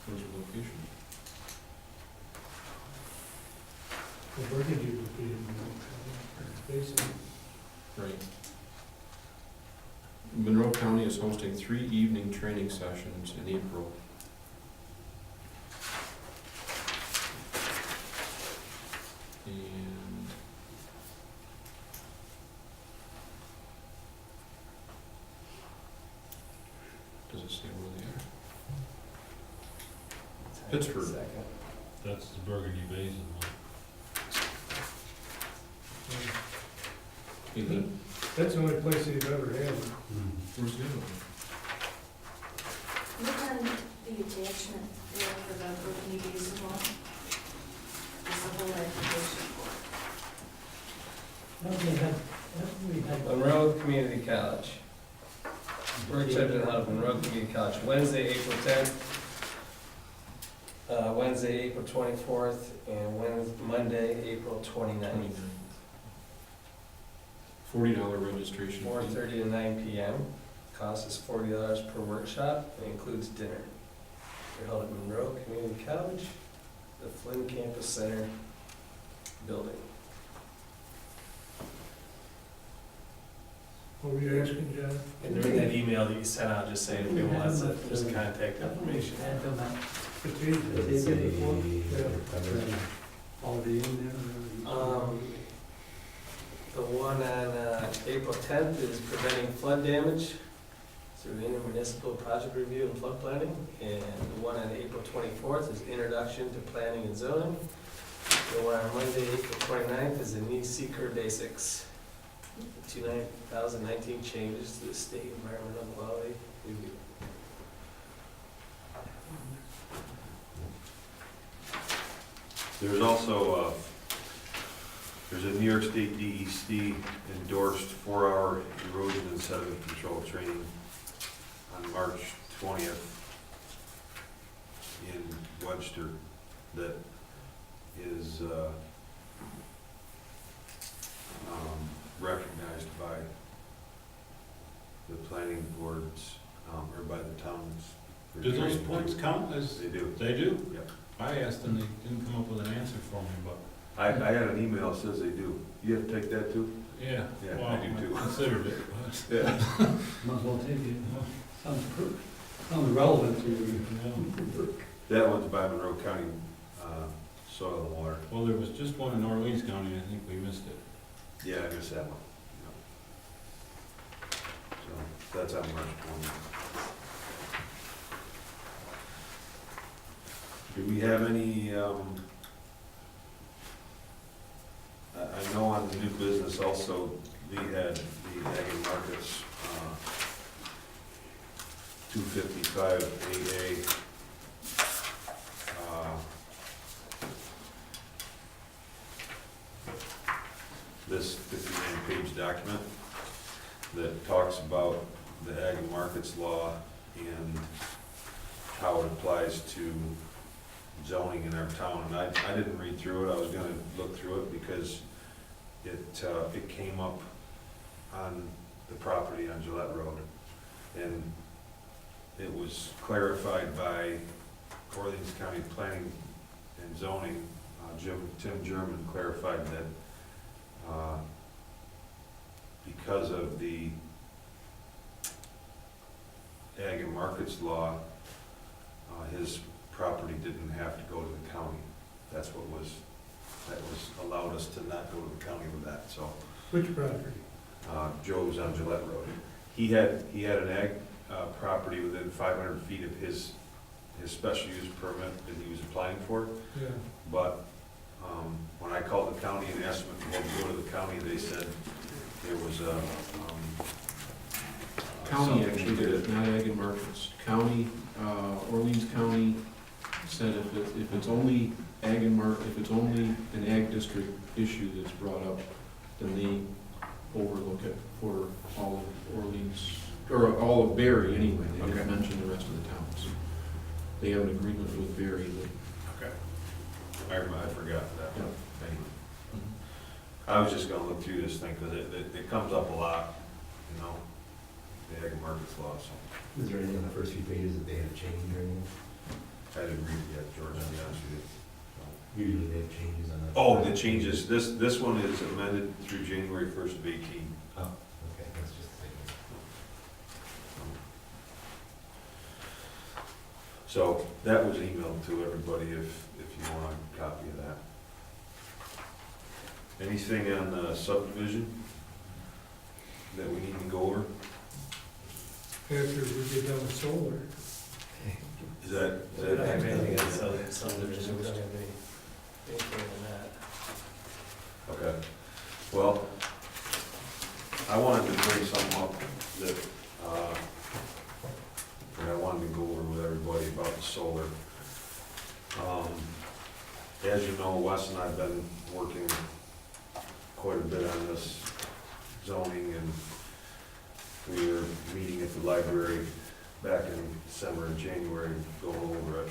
Where's the location? The Burgundy would be in the basin. Right. Monroe County is hosting 3 evening training sessions in April. And does it say where they are? Pittsburgh. Second. That's the Burgundy Basin one. That's the only place they've ever had. Where's the other one? Look on the attachment there for the Burgundy Basin one. There's a whole application for it. Monroe Community College. Workshop in out of Monroe Community College, Wednesday, April 10th, Wednesday, April 24th, and Monday, April 29th. $40 registration fee. 4:30 to 9 p.m. Cost is $40 per workshop and includes dinner. They're held at Monroe Community College, the Flynn Campus Center building. What were you asking, John? And during that email that you sent out, just saying if you want just contact information. Already in there? The one on April 10th is preventing flood damage through intermunicipal project review and flood planning. And the one on April 24th is introduction to planning and zoning. The one on Monday, April 29th is the NEED Seeker Basics. 2019 changes to the state environmental quality review. There's also, there's a New York State DEC endorsed 4-hour erosion and sediment control training on March 20th in Webster that is recognized by the planning boards, or by the towns. Do those points count as? They do. They do? Yep. I asked them, they didn't come up with an answer for me, but. I had an email that says they do. You have to take that too? Yeah. Yeah, Well, I do too. considered it, but. Yeah. Might as well take it. Sounds relevant to you. That one's by Monroe County Soil and Water. Well, there was just one in Orleans County, I think we missed it. Yeah, I missed that one. So that's on March 20th. Do we have any, I know on the new business also, we had the Ag and Markets, 255 AA. This 59-page document that talks about the Ag and Markets law and how it applies to zoning in our town. And I didn't read through it, I was gonna look through it because it came up on the property on Gillette Road. And it was clarified by Orleans County Planning and Zoning. Tim German clarified that because of the Ag and Markets law, his property didn't have to go to the county. That was allowed us to not go to the county with that, so. Which property? Joe's on Gillette Road. He had an ag property within 500 feet of his special use permit that he was applying for. Yeah. But when I called the county and asked them if they had to go to the county, they said there was a County actually did it, not Ag and Markets. County, Orleans County said if it's only Ag and if it's only an ag district issue that's brought up, then they overlook it for all of Orleans, or all of Berry anyway. They didn't mention the rest of the towns. They have an agreement with Berry that. Okay. I forgot that. Yeah. Anyway. I was just gonna look through this thing, because it comes up a lot, you know, the Ag and Markets law, so. Is there anything on the first few pages that they have changed or anything? I didn't read it yet, George, I'll be honest with you. Usually they have changes on that. Oh, the changes, this one is amended through January 1st of 18. Oh, okay, that's just the thing. So that was emailed to everybody if you want a copy of that. Anything on subdivision that we need to go over? After we get done with solar. Is that? We don't have anything on subdivision, we don't have anything on that. Okay. Well, I wanted to bring something up that I wanted to go over with everybody about the solar. As you know, Wes and I have been working quite a bit on this zoning, and we were meeting at the library back in December and January, going over it.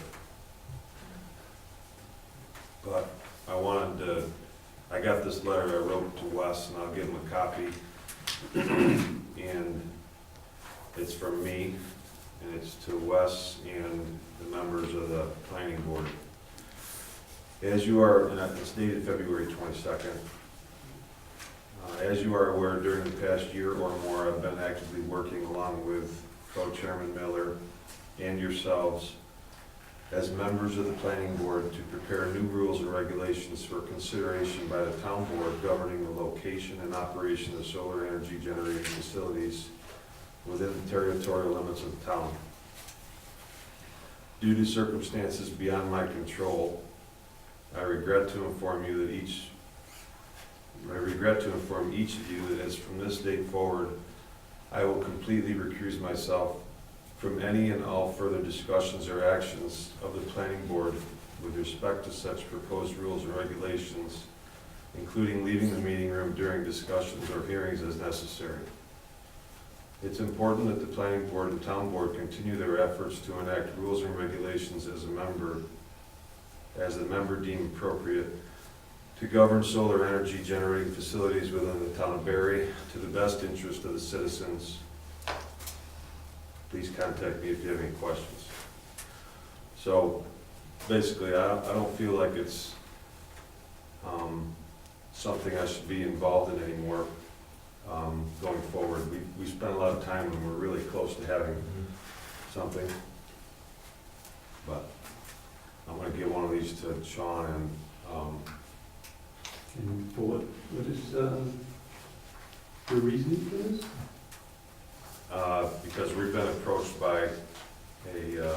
But I got this letter I wrote to Wes, and I'll give him a copy. And it's from me, and it's to Wes and the members of the planning board. As you are, and it's dated February 22nd, as you are aware, during the past year or more, I've been actively working along with Co-Chairman Miller and yourselves as members of the planning board to prepare new rules and regulations for consideration by the town board governing the location and operation of solar energy generating facilities within the territorial limits of the town. Due to circumstances beyond my control, I regret to inform each of you that as from this date forward, I will completely recuse myself from any and all further discussions or actions of the planning board with respect to such proposed rules and regulations, including leaving the meeting room during discussions or hearings as necessary. It's important that the planning board and town board continue their efforts to enact rules and regulations as the member deemed appropriate to govern solar energy generating facilities within the town of Berry to the best interest of the citizens. Please contact me if you have any questions. So basically, I don't feel like it's something I should be involved in anymore going forward. We spent a lot of time and we're really close to having something. But I'm going to give one of these to Sean and for what is the reasoning for this? because we've been approached by a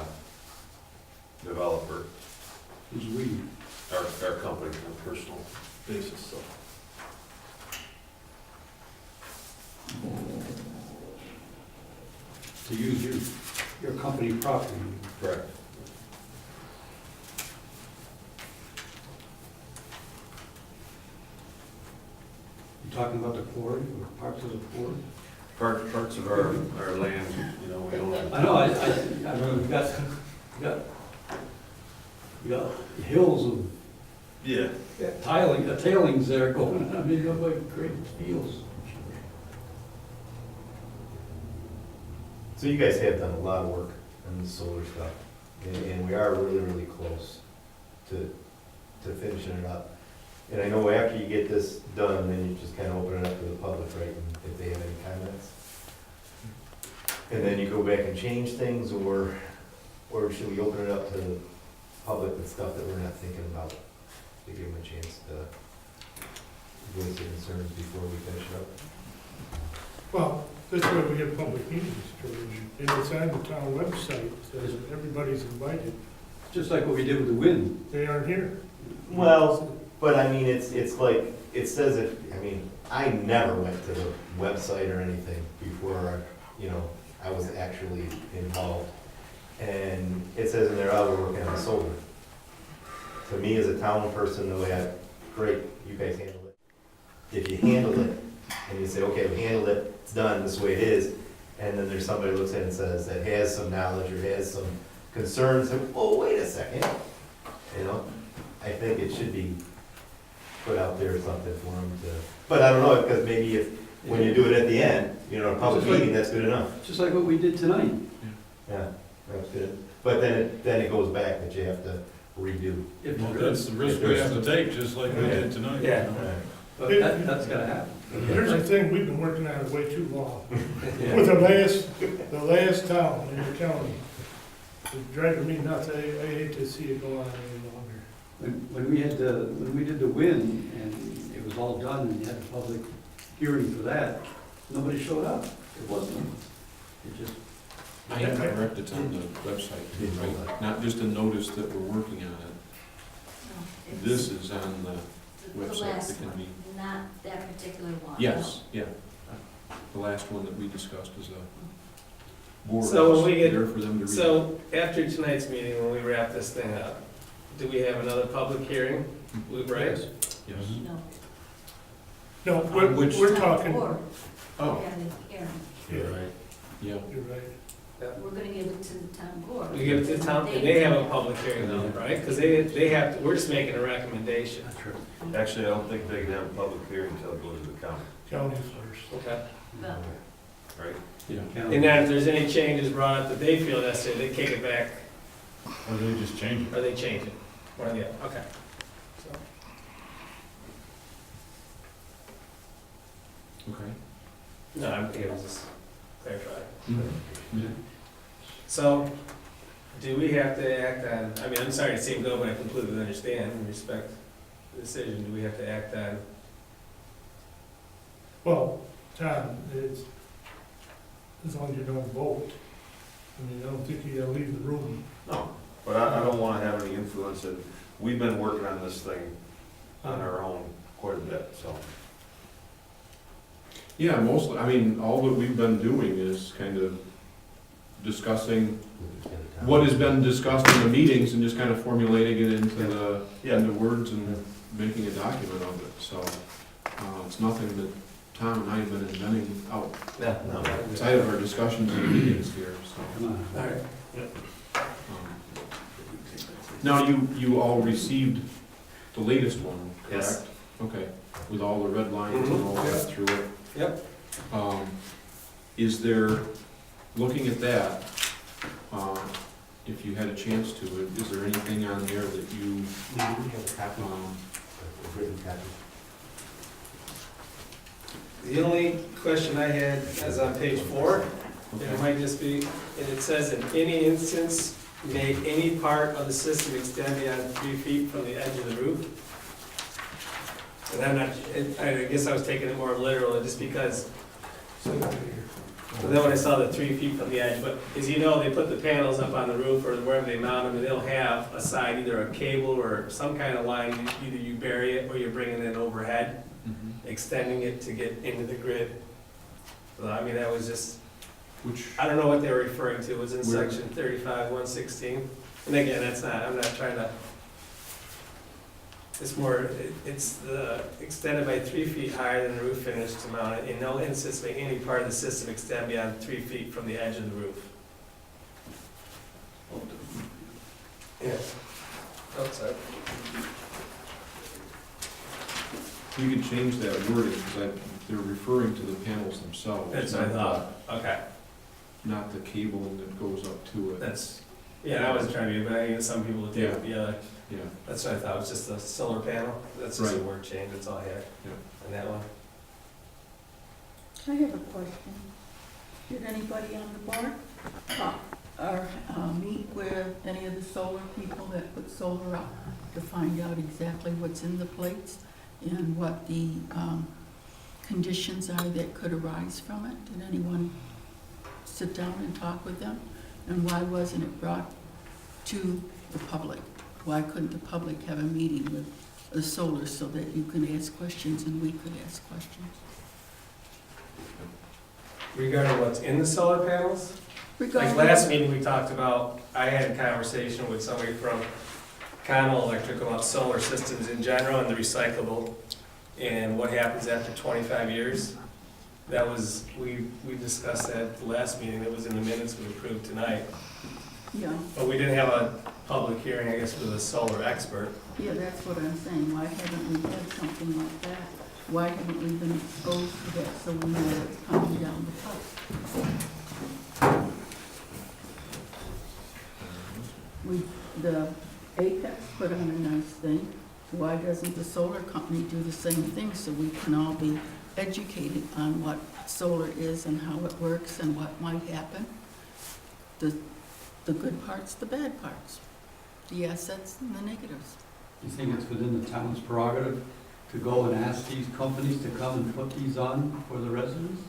developer, Who's we? our company on a personal basis, so. to use your company property. Correct. You talking about the quarry, or parts of the quarry? Parts of our land, you know, we don't. I know, I remember we got hills of Yeah. tailings there going, I mean, nobody great fields. So you guys have done a lot of work on the solar stuff, and we are really, really close to finishing it up. And I know after you get this done, then you just kind of open it up to the public, right, and if they have any comments. And then you go back and change things, or should we open it up to the public with stuff that we're not thinking about? To give them a chance to voice their concerns before we finish it up? Well, that's why we have public meetings, George. And it's on the town website, says everybody's invited. Just like what we did with the wind. They aren't here. Well, but I mean, it's like, it says it, I mean, I never went to the website or anything before, you know, I was actually involved. And it says in there, oh, we're working on solar. To me, as a town person, though, yeah, great, you guys handle it. If you handle it, and you say, okay, we handled it, it's done, this is the way it is, and then there's somebody who looks at it and says, that has some knowledge or has some concerns, and, oh, wait a second, you know, I think it should be put out there or something for them to, but I don't know, because maybe if, when you do it at the end, you know, a public Just like- meeting, that's good enough. Just like what we did tonight. Yeah, that's good. But then it goes back that you have to redo. Well, that's the risk we have to take, just like we did tonight. Yeah. But that's gotta happen. Here's the thing, we've been working on it way too long. With the last town in the county. It's driving me nuts. I hate to see it go on any longer. When we did the wind, and it was all done, and you had a public hearing for that, nobody showed up. It wasn't, it just, I have corrected on the website too, right? Not just a notice that we're working on it. No, it's This is on the the website last that can one, be. not that particular one. Yes, yeah. The last one that we discussed is a board. So when we get- There for them to read. So after tonight's meeting, when we wrap this thing up, do we have another public hearing? Right? Yes. No. No, On which- we're talking, Or, Oh, yeah, the hearing. you're right. Yeah. you're right. We're gonna give it to the town board. We give it to the town, and they have a public hearing though, right? Because they have, we're just making a recommendation. that's true. Actually, I don't think they can have a public hearing until it goes to the county, County first. Okay. Well, right? Yeah. And then if there's any changes brought up that they feel necessary, they kick it back, Or they just change it. or they change it. One or the other, okay. So, Okay. no, it was just clarify. Mhm. So, do we have to act on, I mean, I'm sorry to see it go, but I completely understand and respect the decision. Do we have to act on? Well, Tom, it's, as long as you don't vote. I mean, I don't think you gotta leave the room. No, but I don't wanna have any influence, and we've been working on this thing on our own quite a bit, so. Yeah, mostly, I mean, all that we've been doing is kind of discussing what has been discussed in the meetings and just kind of formulating it into words and making a document of it, so. It's nothing that Tom and I have been inventing outside of our discussions and meetings here, so. Come on. All right. Now, you all received the latest one, correct? Yes. Okay, with all the red lines and all that through it? Yep. Is there, looking at that, if you had a chance to, is there anything on there that you, Written copy. The only question I had is on page 4, and it might just be, and it says, in any instance, may any part of the system extend beyond 3 feet from the edge of the roof? And I'm not, I guess I was taking it more literal, just because, but then when I saw the 3 feet from the edge, but as you know, they put the panels up on the roof or wherever they mount them, and they'll have a side, either a cable or some kind of line, either you bury it or you're bringing it overhead, extending it to get into the grid. So, I mean, that was just, Which, I don't know what they were referring to, it was in Where? section 35-116. And again, I'm not trying to, it's more, it's the extended by 3 feet higher than the roof finish to mount it. In no instance may any part of the system extend beyond 3 feet from the edge of the roof. Yeah. Oh, sorry. you can change that wording, because they're referring to the panels themselves. That's what I thought, okay. Not the cabling that goes up to it. That's, yeah, I wasn't trying to be, but I mean, some people would think, yeah, Yeah, that's what I thought, it was just a solar panel. That's just a Right. word change, that's all I had yeah. on that one. I have a question. Did anybody on the board meet with any of the solar people that put solar up to find out exactly what's in the plates and what the conditions are that could arise from it? Did anyone sit down and talk with them? And why wasn't it brought to the public? Why couldn't the public have a meeting with the solar so that you can ask questions and we could ask questions? Regarding what's in the solar panels? Like last meeting, we talked about, I had a conversation with somebody from Connell Electric about solar systems in general and the recyclable, and what happens after 25 years. That was, we discussed that at the last meeting, that was in the minutes we approved tonight. Yeah, But we didn't have a public hearing, I guess, with a solar expert. yeah, that's what I'm saying. Why haven't we had something like that? Why haven't we been exposed to that so we know what's coming down the pipe? The Apex put on a nice thing. Why doesn't the solar company do the same thing so we can all be educated on what solar is and how it works and what might happen? The good parts, the bad parts, the assets and the negatives. You think it's within the town's prerogative to go and ask these companies to come and put these on for the residents?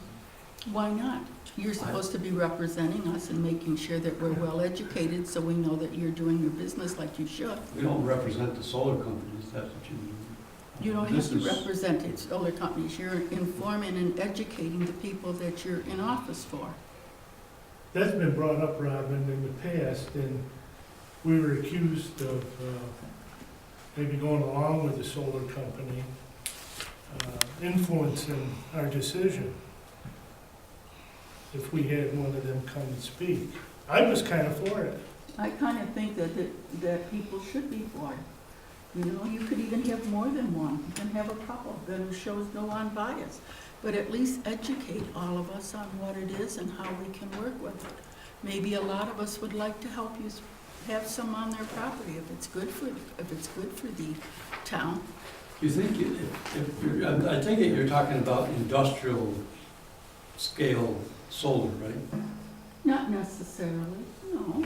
Why not? You're supposed to be representing us and making sure that we're well educated so we know that you're doing your business like you should. We don't represent the solar companies, that's what you mean. You don't have This to is- represent it, solar companies. You're informing and educating the people that you're in office for. That's been brought up, Robin, in the past, and we were accused of maybe going along with the solar company, influencing our decision if we had one of them come and speak. I was kind of for it. I kind of think that people should be for it. You know, you could even have more than one. You can have a couple, then it shows no unbiased. But at least educate all of us on what it is and how we can work with it. Maybe a lot of us would like to help you have some on their property if it's good for the town. You think, I take it you're talking about industrial scale solar, right? Not necessarily, no.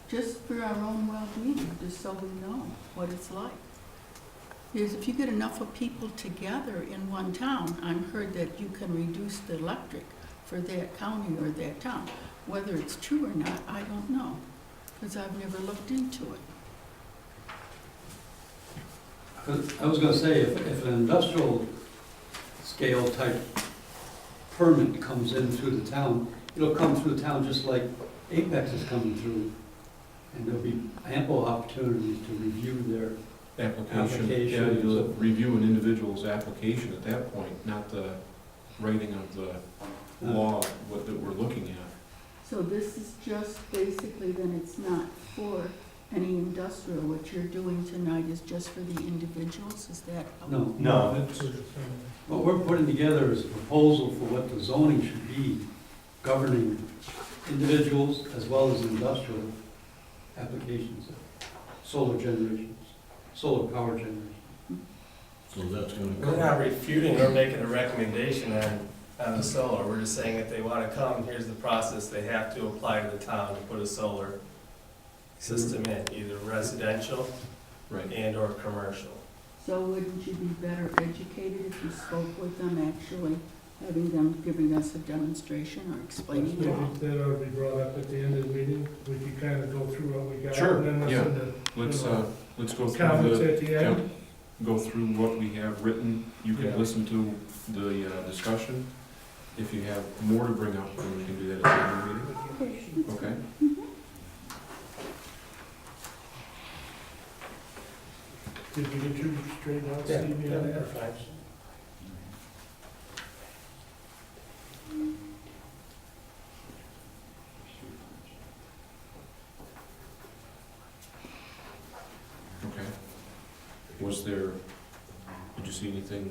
Just for our own well-being, just so we know what it's like. Because if you get enough of people together in one town, I've heard that you can reduce the electric for that county or that town. Whether it's true or not, I don't know, because I've never looked into it. 'Cause I was gonna say, if an industrial scale type permit comes in through the town, it'll come through the town just like Apex is coming through. And there'll be ample opportunities to review their Application, yeah, Application. you'll review an individual's application at that point, not the writing of the law, what that we're looking at. So this is just basically, then it's not for any industrial. What you're doing tonight is just for the individuals, is that? No. No. That's What we're putting together is a proposal for what the zoning should be governing individuals as well as industrial applications, solar generations, solar power generation. So that's gonna We're not refuting or making a recommendation on the solar, we're just saying if they wanna come, here's the process, they have to apply to the town to put a solar system in, either residential Right. and or commercial. So wouldn't you be better educated if you spoke with them, actually having them giving us a demonstration or explaining it all? That ought to be brought up at the end of the meeting. We can kind of go through what we got. Sure, And then yeah. listen Let's, to let's go comments through at the end. go through what we have written. You Yeah. can listen to the discussion, if you have more to bring up, then we can do that at the end of the meeting, okay? Did we get you straightened out, Yeah, Stevie, yeah, on that? they're fine. Okay. Was there, did you see anything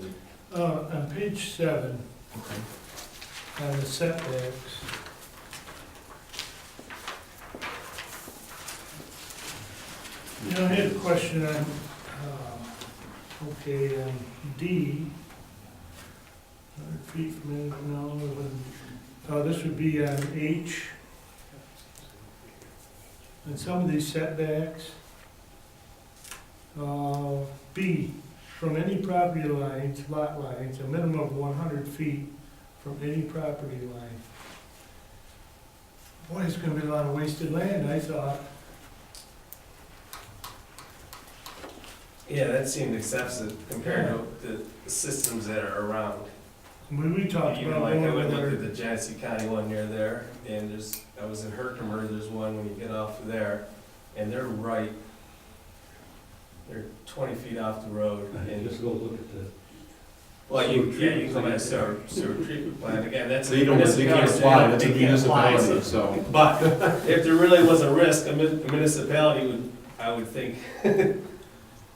that, On page 7, okay, on the setbacks. You know, I had a question on, D, 100 feet from any, this would be on H. And some of these setbacks. B, from any property lines, lot lines, a minimum of 100 feet from any property line. Boy, it's gonna be a lot of wasted land, I thought. Yeah, that seemed excessive compared to the systems that are around. When we talked Even about like I going would with look our, at the Genesee County one near there, and I was in Herkimer, there's one when you get off of there, and they're 20 feet off the road. And Just go look at the. well, you can come at a sewer treatment plant, again, that's. they don't, they can't apply, that's a municipality, so. But if there really was a risk, a municipality would, I would think,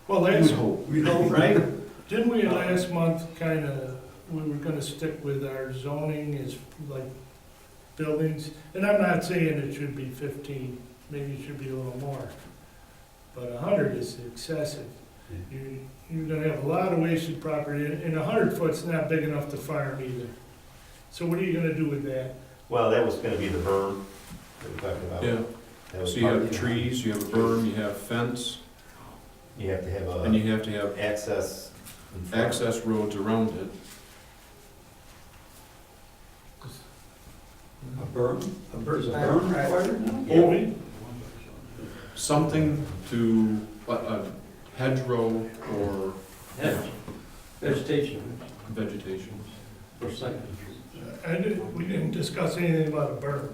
well, We would last, hope. we hope, right? didn't we last month kinda, we were gonna stick with our zoning as like buildings? And I'm not saying it should be 15, maybe it should be a little more. But 100 is excessive. You're gonna have a lot of wasted property, and 100 foot's not big enough to farm either. So what are you gonna do with that? Well, that was gonna be the berm that we talked about. Yeah, That was so you part have of the- trees, you have a berm, you have fence, You have to have and a you have to have access. in front. access roads around it. A berm? Is a berm required now? Or something to, a hedgerow or Vegetation, vegetation. for sight. We didn't discuss anything about a berm.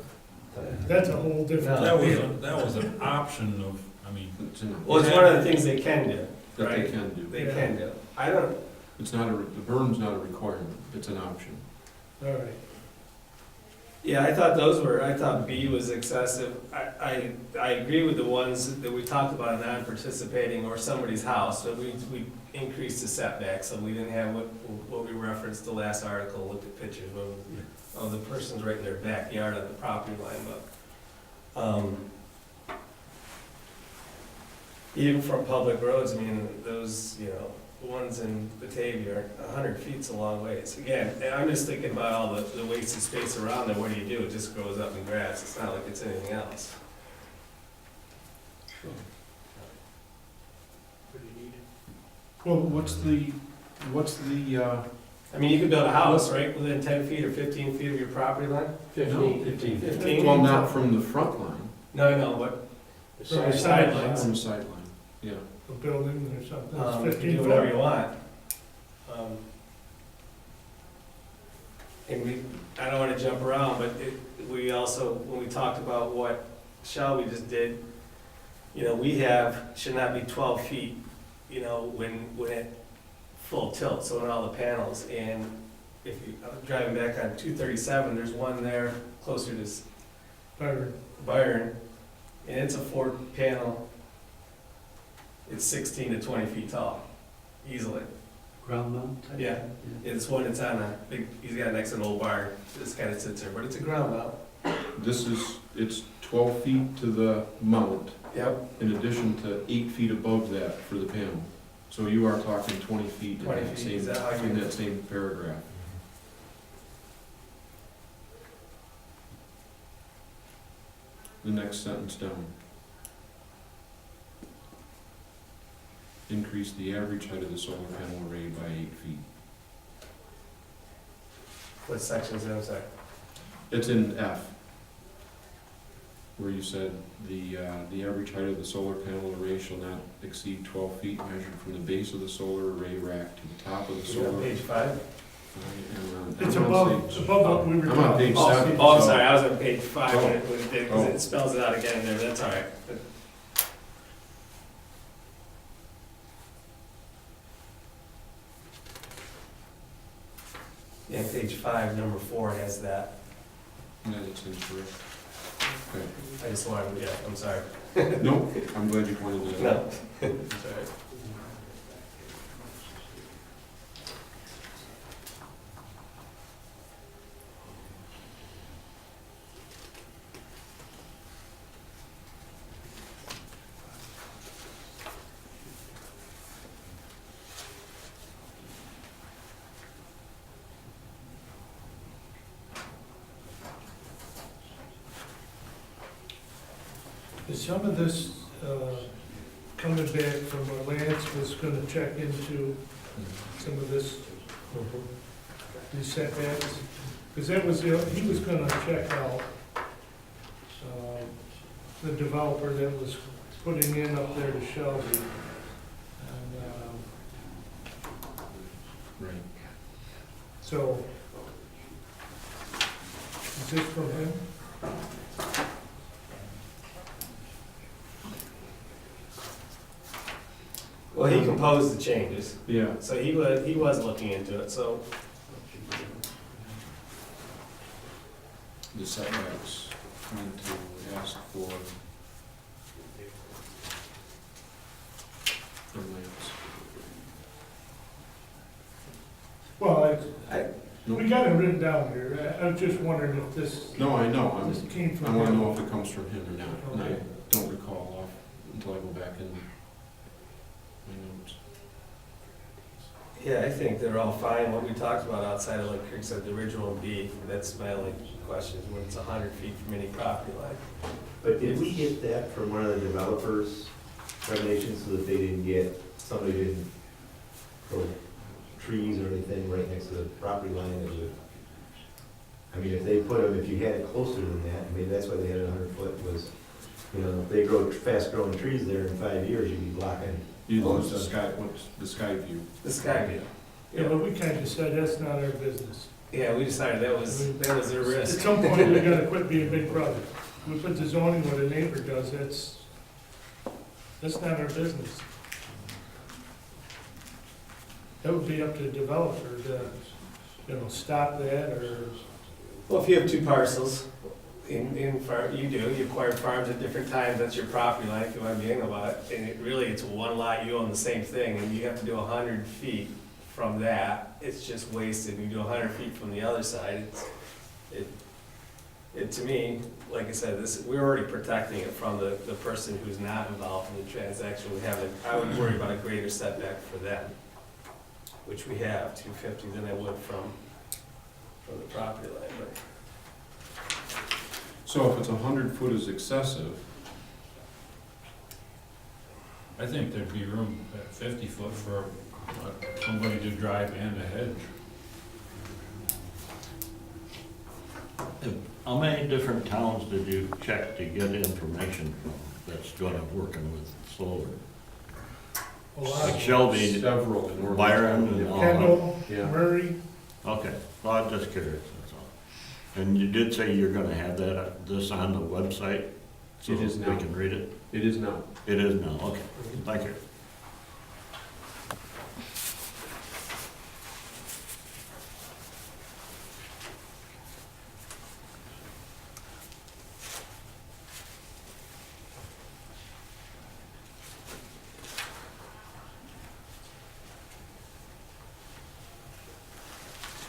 That's a whole different No. deal. That was an option of, I mean, It's in- Well, it's one of the things they can do, That they right? can do. They can do. I don't, It's not the berm's not a requirement, it's an option. All right. yeah, I thought B was excessive. I agree with the ones that we talked about, non-participating or somebody's house, but we increased the setback, so we didn't have what we referenced the last article, looked at pictures of the person's right in their backyard at the property line, but, even from public roads, I mean, those, the ones in Batavia, 100 feet's a long ways. Again, and I'm just thinking about all the wasted space around there, what do? It just grows up in grass, it's not like it's anything else. Well, what's the, I mean, you could build a house, right, within 10 feet or 15 feet of your property line? 15. 15? well, not from the front line, No, but From the sidelines. from the sideline, yeah. A building or something, You it's can 15 do whatever you foot. want. And I don't wanna jump around, but we also, when we talked about what Shelby just did, should not be 12 feet, when at full tilt, so in all the panels. And if I'm driving back on 237, there's one there closer to Byron, and it's a 4-panel. It's 16 to 20 feet tall, easily. Ground mount type? Yeah. It's one that's on a big, he's got next to an old barn, just kind of sits there, but it's a ground mount. It's 12 feet to the mount, Yep. in addition to 8 feet above that for the panel. So you are talking 20 feet in 20 that feet, is same, that how you- in that same paragraph. The next sentence down. Increase the average height of the solar panel array by 8 feet. What section is that, I'm sorry? It's in F, where you said the average height of the solar panel array shall not exceed 12 feet measured from the base of the solar array rack to the top of the You got solar. page 5? It's above what we were I'm on talking page about. 7. Oh, I'm so- sorry, I was on page 5 when Oh. because it spells it out again there, that's all right. Yeah, page 5, number 4 has that. Yeah, that's incorrect. Okay. I just wanted, yeah, I'm sorry. Nope, I'm glad you pointed that out. No, it's all right. Is some of this coming back from where Lance was gonna check into some of this, these setbacks? Because that was, he was gonna check out the developer that was putting in up there to Shelby. And Right. so, is this from him? Well, he composed the changes, Yeah. so he was looking into it, so. The setbacks, trying to ask for Lance. Well, Nope. we got it written down here. I was just wondering if this, No, I know, this came I from wanna him. know if it comes from him or not, and I Okay. don't recall off until I go back in my notes. Yeah, I think they're all fine, what we talked about outside of Lake Creek, said the original B, that's my only question, is when it's 100 feet from any property line. But did we get that from one of the developers' recommendations so that they didn't get, somebody didn't grow trees or anything right next to the property line that would, I mean, if they put them, if you had it closer than that, I mean, that's why they had it 100 foot was, you know, if they grow fast-growing trees there in 5 years, you'd be blocking. You lose the sky, what's the sky view? The sky view. Yeah, but we kind of said that's not our business. Yeah, we decided that was their At risk. some point, we gotta quit being big brother. We put the zoning what a neighbor does, that's not our business. That would be up to the developer to, stop that or, Well, if you have 2 parcels in farm, you acquire farms at different times, that's your property line, if you want to be anal about it. And it's one lot, you own the same thing, and you have to do 100 feet from that, it's just wasted. You do 100 feet from the other side, to me, like I said, we're already protecting it from the person who's not involved in the transaction. I would worry about a greater setback for them, which we have, 250 than I would from the property line, but. So if it's 100 foot is excessive, I think there'd be room at 50 foot for somebody to drive and a hedge. How many different towns did you check to get information from that's gonna working with solar? a lot. Like Shelby, several in Northern Byron, and all that? Kendall, Yeah. Murray, Okay, well, I'm just curious, that's all. And you did say you're gonna have this on the website? So It is we now. can read it? It is now. It is now, okay, thank you.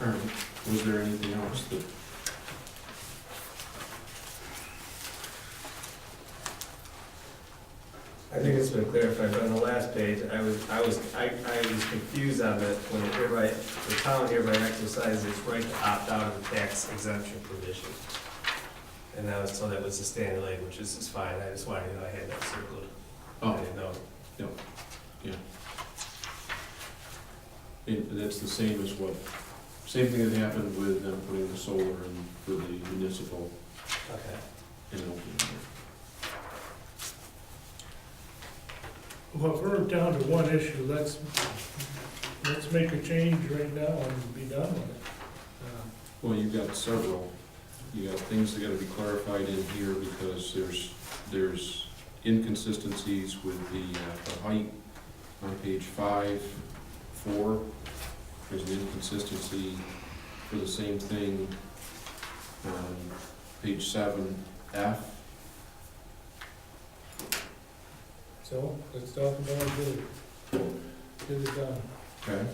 All right, was there anything else that? I think it's been clarified, but on the last page, I was confused on that when the town hereby exercises its right to opt out of the tax exemption provision. And I was told that was the standard language, which is fine, I just wanted to know I had that circled. I didn't know. That's the same as same thing that happened with them putting the solar in for the municipal Okay. and open. well, if we're down to one issue, let's let's make a change right now and be done with it. Well, you've got several, you got things that gotta be clarified in here because there's inconsistencies with the height on page 5, 4. There's an inconsistency for the same thing on page 7F. So, let's talk about it, get it done. Okay.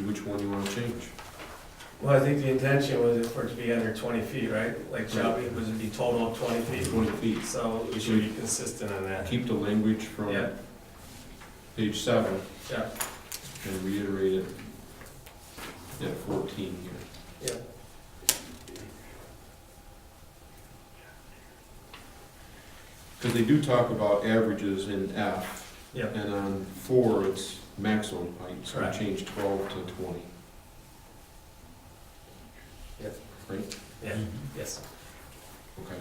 Which one you wanna change? Well, I think the intention was for it to be under 20 feet, right? Like Shelby, was it be total of 20 feet? 20 feet. So we should be consistent on that. Keep the language from Yeah. page 7 Yeah, and reiterate it at 14 here. yeah. Because they do talk about averages in F, Yeah. and on 4, it's maximum height, so we Correct. change 12 to 20. Yep. Right? Yeah, yes. Okay.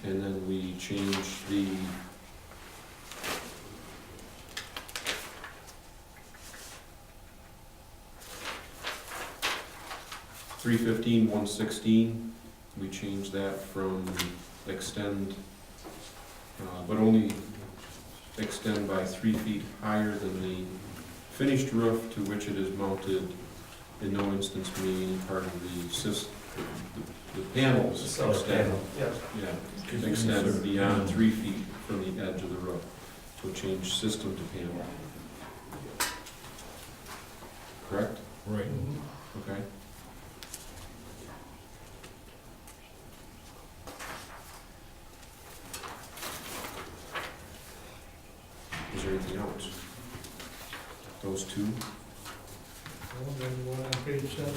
And then we change the (315)(116), we change that from extend, but only extend by 3 feet higher than the finished roof to which it is mounted, in no instance may any part of the panels So, extend. yeah. Yeah, extend beyond 3 feet from the edge of the roof. So change system to panel. Correct? Right. Okay. Is there anything else? Those two? Well, then we're on page 7.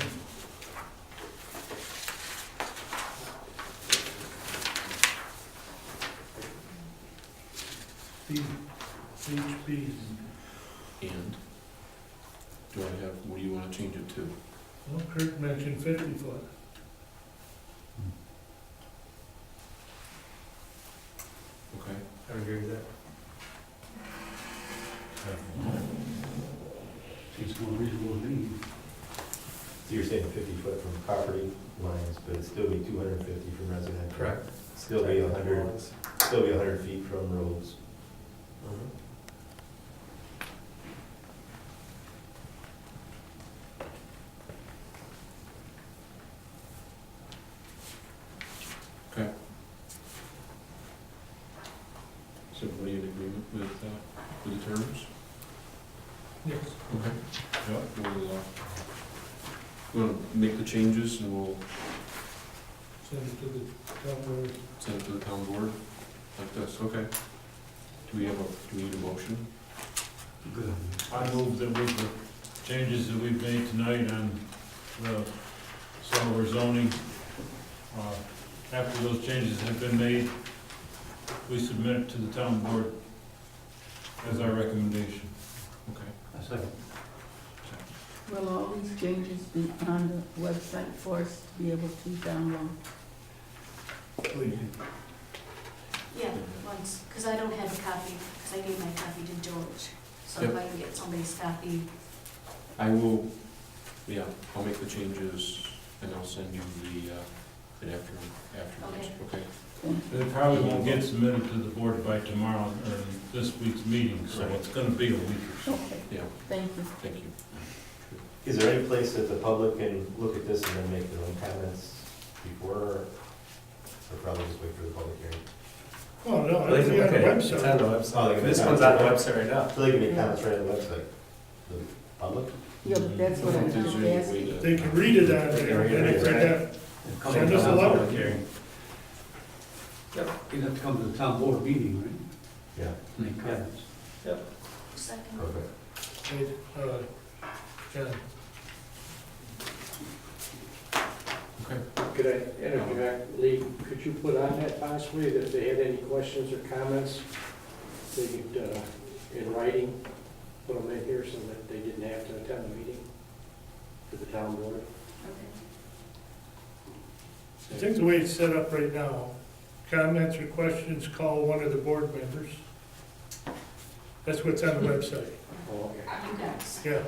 HB. And? Do I have, what do you want to change it to? Well, Kurt mentioned 50 foot. Okay. I agree with that. Seems more reasonable to me. So you're saying 50 foot from property lines, but it'd still be 250 from residential? Correct. Still be 100 feet from roads. Mhm. Okay. Is everybody in agreement with the terms? Yes. Okay. We'll make the changes and we'll Send it to the town board. send it to the town board like this, okay? Do we need a motion? Good. I move that with the changes that we've made tonight on the Sullivan zoning, after those changes have been made, we submit it to the town board as our recommendation. Okay. A second. Will all these changes be on the website for us to be able to download? Yeah, once, because I don't have a copy, because I gave my copy to George. So if I can get somebody's copy, I will, yeah, I'll make the changes and I'll send you it afterwards, okay? It probably won't get submitted to the board by tomorrow, or this week's meeting, so it's gonna be a week or so. Okay, Yeah, thank you. thank you. Is there any place that the public can look at this and then make their own comments before, or probably just wait for the public hearing? Oh, no, They it'll can be on look the at it. It's on website. the Oh, they website. can This make one's on the comments website right now. So they can make comments right on the website? The public? Yeah, but that's what I was Is just there any way asking. to- They can read it on there, and if they got, send us a letter. Public hearing. You'd have to come to the town board meeting, right? Yeah. Make comments. second. Perfect. Hey, John, Could I interject, Lee, could you put on that possibly, that if they had any questions or comments, they could, in writing, put them in here so that they didn't have to attend the meeting to the town board? Okay. I think the way it's set up right now, comments or questions, call one of the board members. That's what's on the website, Oh, okay. You guys. yeah.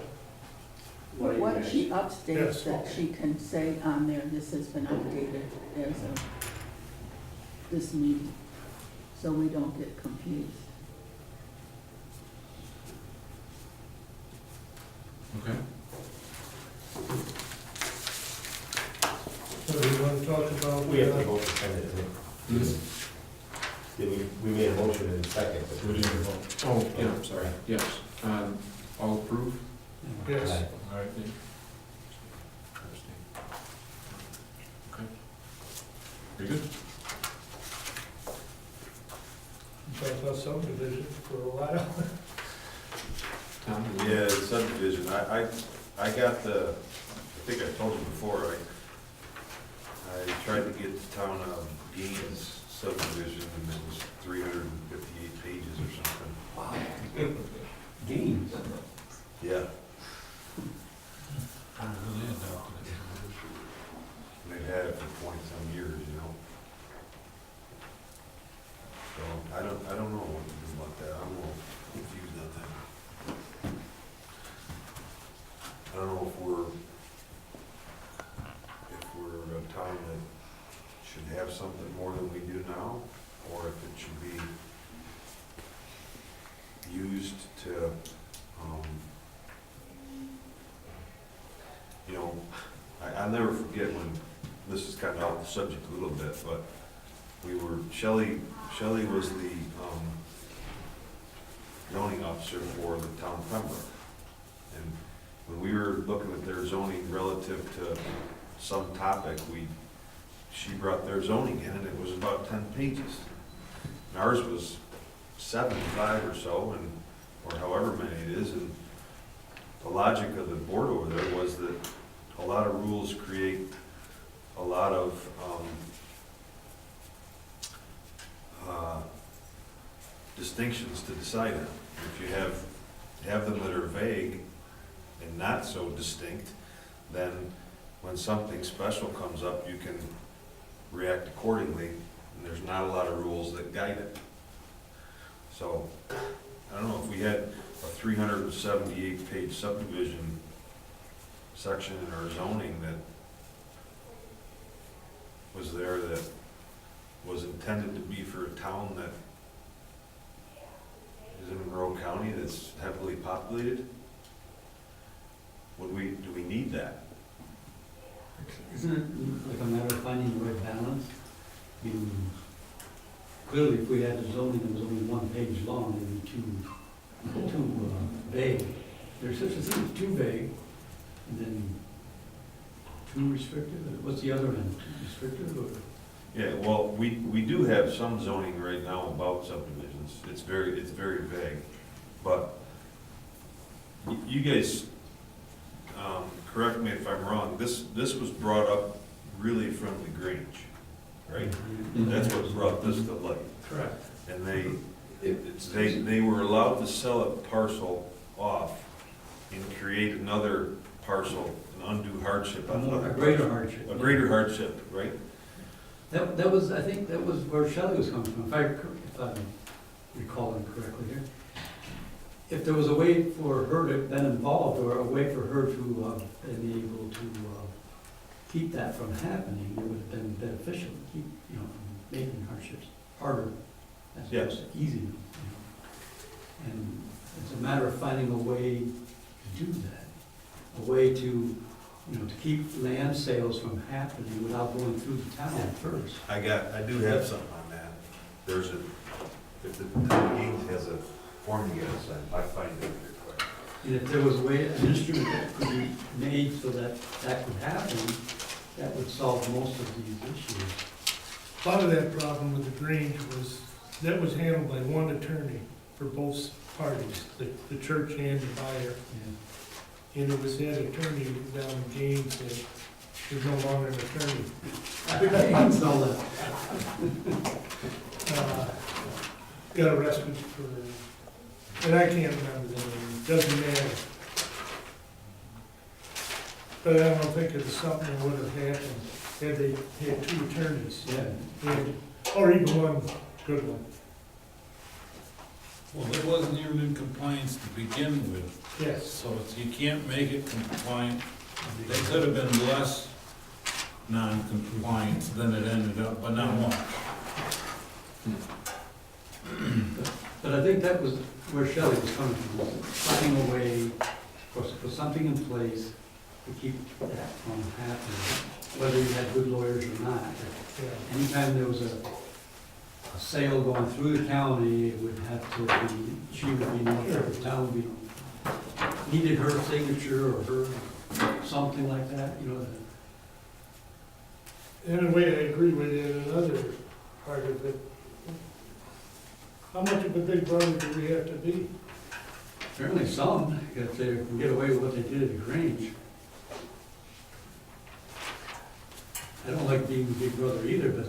What if she Yes. updates that she can say on there, this has been updated as of this meeting, so we don't get confused. Okay. So do you want to talk about? We have to vote to send it, I think. Yeah, we made a motion in a second, but We didn't vote. Oh, yeah, I'm sorry, yes. All approve? Yes. Aye. All right. yeah. Okay. Very good. Talk about subdivision for a while. Tom? Yeah, subdivision, I got the, I think I told you before, I tried to get the town of Gaines subdivision, and it was 358 pages or something. Wow. Games. Yeah. I really adopted it. They've had it for 20-some years, you know? So, I don't know what to do about that, I'm a little confused on that. I don't know if we're a town that should have something more than we do now, or if it should be used to, you know, I'll never forget when, this is kind of off the subject a little bit, but we were, Shelley was the zoning officer for the town of Pembroke. And when we were looking at their zoning relative to some topic, she brought their zoning in, and it was about 10 pages. And ours was 75 or so, and, or however many it is, and the logic of the board over there was that a lot of rules create a lot of distinctions to decide on. If you have them that are vague and not so distinct, then when something special comes up, you can react accordingly, and there's not a lot of rules that guide it. So, I don't know, if we had a 378-page subdivision section in our zoning that was there that was intended to be for a town that is in Monroe County that's heavily populated, do we need that? Isn't it like a matter of finding the right balance? I mean, clearly, if we had a zoning that was only 1 page long, it'd be too vague. There's such a thing as too vague, and then too restrictive. What's the other end? Too restrictive, or? Yeah, well, we do have some zoning right now about subdivisions. It's very vague. But you guys, correct me if I'm wrong, this was brought up really from the Grange, right? That's what brought this to light. Correct. And they were allowed to sell a parcel off and create another parcel, an undue hardship on another. A greater hardship. A greater hardship, right? That was, I think, that was where Shelley was coming from, if I'm recalling correctly here. If there was a way for her to have been involved, or a way for her to be able to keep that from happening, it would have been beneficial to keep, making hardships harder as opposed to easier. And it's a matter of finding a way to do that, a way to keep land sales from happening without going through the town first. I do have something on that. If the town Gaines has a form to get us in, I find it very quick. And if there was a way, an instrument that could be made so that that could happen, that would solve most of these issues. A lot of that problem with the Grange was, that was handled by one attorney for both parties, the church and the buyer. And it was that attorney down in Gaines that is no longer an attorney. I saw that. Got arrested for, and I can't remember the name, doesn't matter. But I don't think it was something that would have happened had they had two attorneys. Yeah. And or even one good one. Well, it wasn't even in compliance to begin with, Yes. so you can't make it compliant. They could have been less non-compliant than it ended up, but not much. But I think that was where Shelley was coming from, finding a way, of course, to put something in place to keep that from happening, whether you had good lawyers or not. Yeah. Anytime there was a sale going through the county, it would have to be, she would be notified, the town would be, needed her signature or her, something like that, you know. In a way, I agree with you in another part of it. How much of a big brother do we have to be? Certainly some, if they can get away with what they did at the Grange. I don't like being the big brother either, but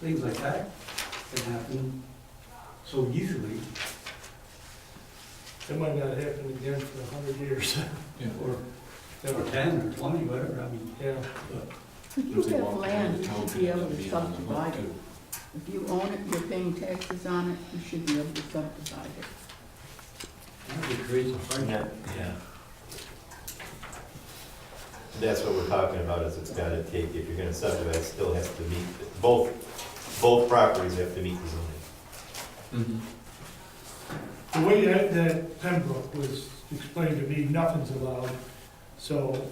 things like that can happen so easily. It might not happen again for 100 years. Or 10 or 20, whatever, I mean. Yeah. If you have land, you should be able to subdivide it. If you own it, you're paying taxes on it, you should be able to subdivide it. It creates a hardship. Yeah. That's what we're talking about, is it's gotta take, if you're gonna subdivide, it still has to meet, both properties have to meet the zoning. The way that Pembroke was explained to me, nothing's allowed, so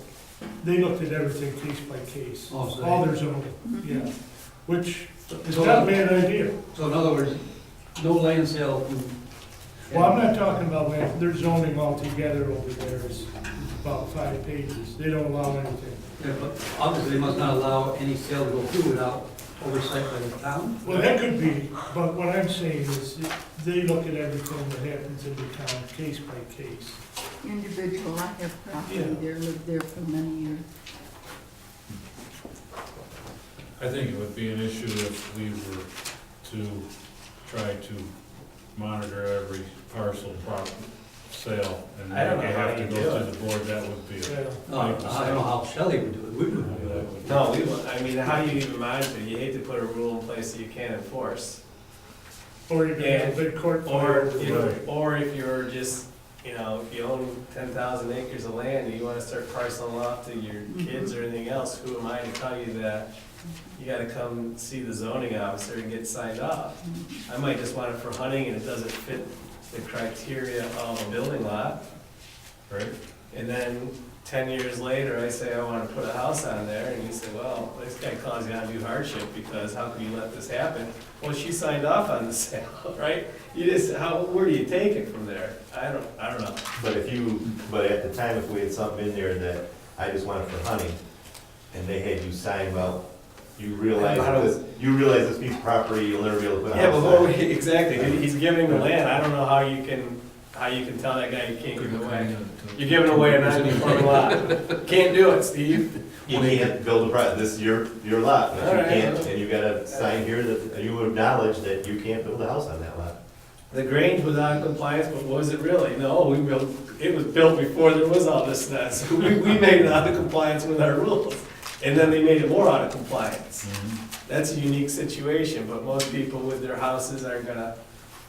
they looked at everything case by case. Oh, so All their zoning, yeah, which is not a bad idea. So in other words, no land sale can. Well, I'm not talking about land, their zoning altogether over there is about 5 pages, they don't allow anything. Yeah, but obviously they must not allow any sale to go through without oversight by the town. Well, that could be, but what I'm saying is, they look at everything that happens in the town, case by case. Individual, I have property Yeah. there, lived there for many years. I think it would be an issue if we were to try to monitor every parcel sale, and I don't we know how have to you go do to it. the board, that would be Yeah. a. I don't know how Shelley would do it, we wouldn't do it. No, I mean, how do you even monitor? You hate to put a rule in place that you can't enforce. Or you can have a big court fire. Or if you're just, you know, if you own 10,000 acres of land and you wanna start parceling off to your kids or anything else, who am I to tell you that you gotta come see the zoning officer and get signed off? I might just want it for hunting and it doesn't fit the criteria of a building lot. Right. And then 10 years later, I say I wanna put a house on there, and you say, well, this guy calls you undue hardship, because how can you let this happen? Well, she signed off on the sale, right? You just, where do you take it from there? I don't know. But at the time, if we had something in there that I just wanted for hunting, and they had you sign, well, you realize this piece of property, you'll never be able to put a Yeah, house but on. exactly, he's giving the land, I don't know how you can tell that guy you can't give it away. You're giving away a non-conforming lot. Can't do it, Steve. You can't build this is your lot, but All you right. can't, and you gotta sign here that you acknowledge that you can't build a house on that lot. The Grange was out of compliance, but was it really? No, it was built before there was all this mess. We made it out of compliance with our rules, and then they made it more out of compliance. That's a unique situation, but most people with their houses are gonna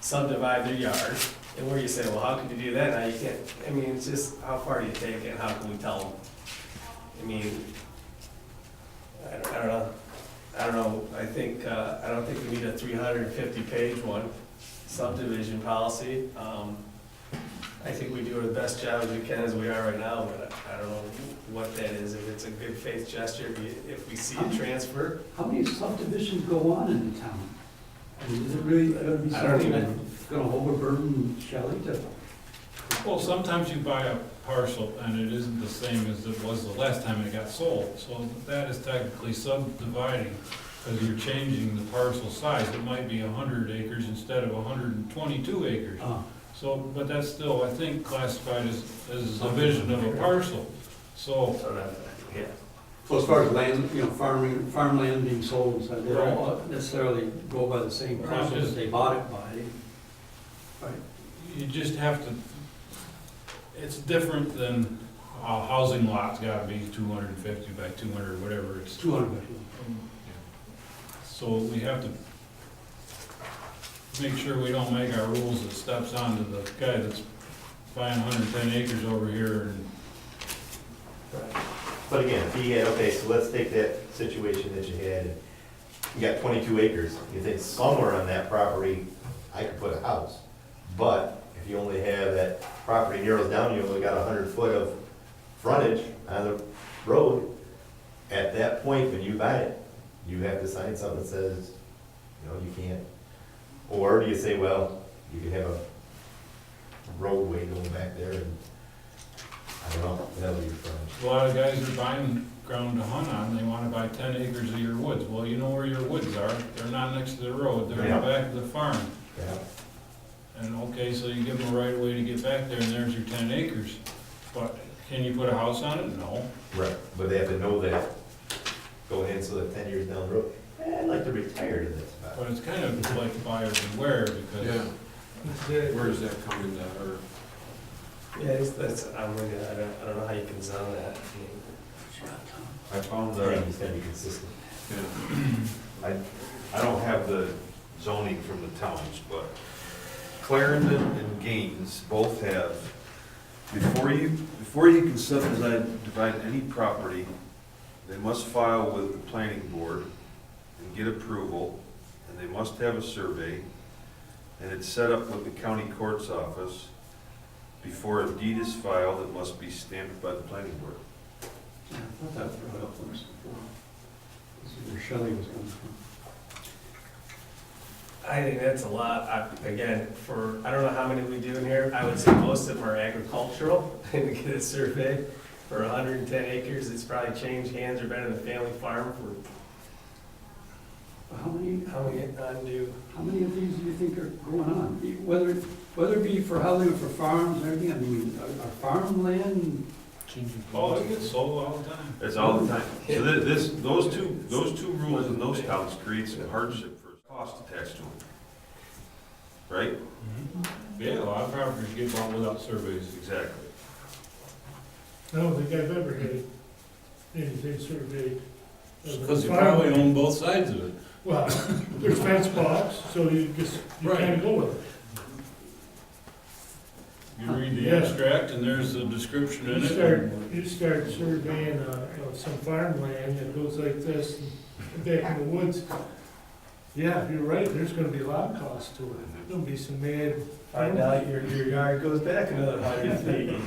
subdivide their yard. And where you say, well, how could you do that? Now you can't, I mean, it's just, how far do you take it, and how can we tell them? I mean, I don't know, I think, I don't think we need a 350-page one, subdivision policy. I think we do the best job as we can as we are right now, but I don't know what that is, if it's a good faith gesture, if we see a transfer. How many subdivisions go on in the town? I mean, is it really gonna be I don't something even- that's gonna overburden Shelley to? Well, sometimes you buy a parcel and it isn't the same as it was the last time it got sold, so that is technically subdividing, because you're changing the parcel size. It might be 100 acres instead of 122 acres. So, but that's still, I think, classified as a division of a parcel, so. Yeah. So as far as land, you know, farmland being sold, so they don't necessarily go by the same parcel that they bought it by. Right. You just have to, it's different than a housing lot's gotta be 250 by 200, whatever it's. 200. So we have to make sure we don't make our rules that steps onto the guy that's buying 110 acres over here and But again, if he had, okay, so let's take that situation that you had, you got 22 acres, you think somewhere on that property, I could put a house. But if you only have that property narrows down, you only got 100 foot of frontage on the road, at that point, when you buy it, you have to sign something that says, you know, you can't. Or do you say, well, you could have a roadway going back there and, I don't know, that'll be your frontage. a lot of guys are buying ground to hunt on, they wanna buy 10 acres of your woods. Well, you know where your woods are, they're not next to the road, they're in Yeah. the back of the farm. Yeah. And okay, so you give them a right of way to get back there, and there's your 10 acres. But can you put a house on it? No. Right, but they have to know that going in, so that 10 years down the road, I'd like to retire to this spot. But it's kind of like buyer beware, because Yeah, where does that come in that, or? Yeah, that's, I'm with you, I don't know how you can zone that. I found I that, think he's gotta be consistent. I don't have the zoning from the towns, but Clarendon and Gaines both have, before you can subdivide any property, they must file with the planning board and get approval, and they must have a survey, and it's set up with the county court's office. Before a deed is filed, it must be stamped by the planning board. Yeah, I thought that was brought up once before. This is where Shelley was coming from. I think that's a lot, again, I don't know how many we do in here, I would say most of them are agricultural, and to get a survey for 110 acres, it's probably changed hands or been in the family farm for, How many undue. How many of these do you think are going on? Whether it be for housing or for farms and everything, I mean, are farmland, oh, it gets sold all the time. It's all the time. So those two rules in those towns create some hardship for cost attached to them. Right? Yeah, a lot of properties get bought without surveys. Exactly. I don't think I've ever had anything surveyed. Because you probably own both sides of it. Well, there's fence box, so you Right. can't go with it. You read the Yeah. abstract, and there's a description in it. You start surveying, some farmland that goes like this, and back in the woods. Yeah, you're right, there's gonna be a lot of cost to it. There'll be some mad. Find out your yard goes back another 100 feet.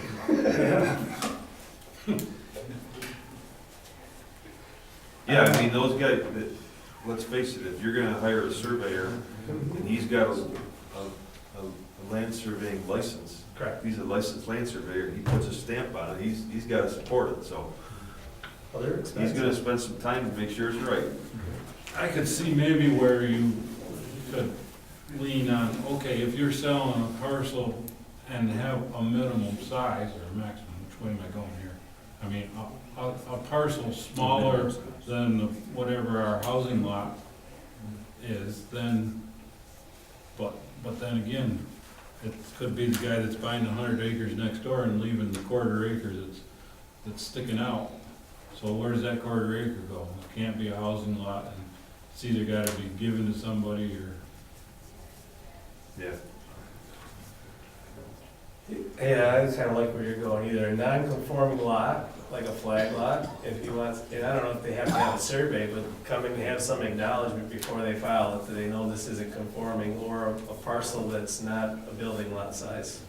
Yeah, I mean, those guys, let's face it, if you're gonna hire a surveyor, and he's got a land surveying license. Correct. He's a licensed land surveyor, he puts a stamp on it, he's gotta support it, so. Well, they're He's expensive. gonna spend some time to make sure it's right. I could see maybe where you could lean on, okay, if you're selling a parcel and have a minimum size or a maximum, which way am I going here? I mean, a parcel smaller than whatever our housing lot is, then, but then again, it could be the guy that's buying 100 acres next door and leaving the quarter acre that's sticking out. So where does that quarter acre go? It can't be a housing lot, and it's either gotta be given to somebody or. Yeah. Yeah, I just kind of like where you're going, either a non-conforming lot, like a flag lot, if he wants, and I don't know if they have to have a survey, but come in and have some acknowledgement before they file it, that they know this isn't conforming, or a parcel that's not a building lot size,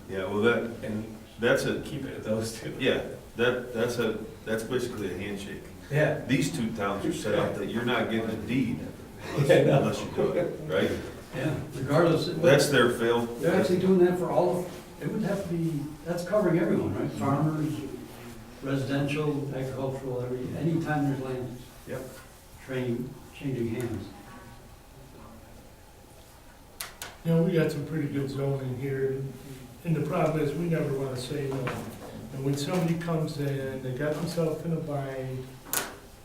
Yeah, well, and that's a, keep it at those two. yeah, that's basically a handshake. Yeah. These two towns are set up that you're not getting a deed Yeah, no. unless you do it, right? yeah, regardless. That's their fail. They're actually doing that for all of, it would have to be, that's covering everyone, right? Farmers, residential, agricultural, anytime there's land. Yep. Changing hands. You know, we got some pretty good zoning here, and the problem is, we never wanna say no. And when somebody comes in, they got themselves in a bind,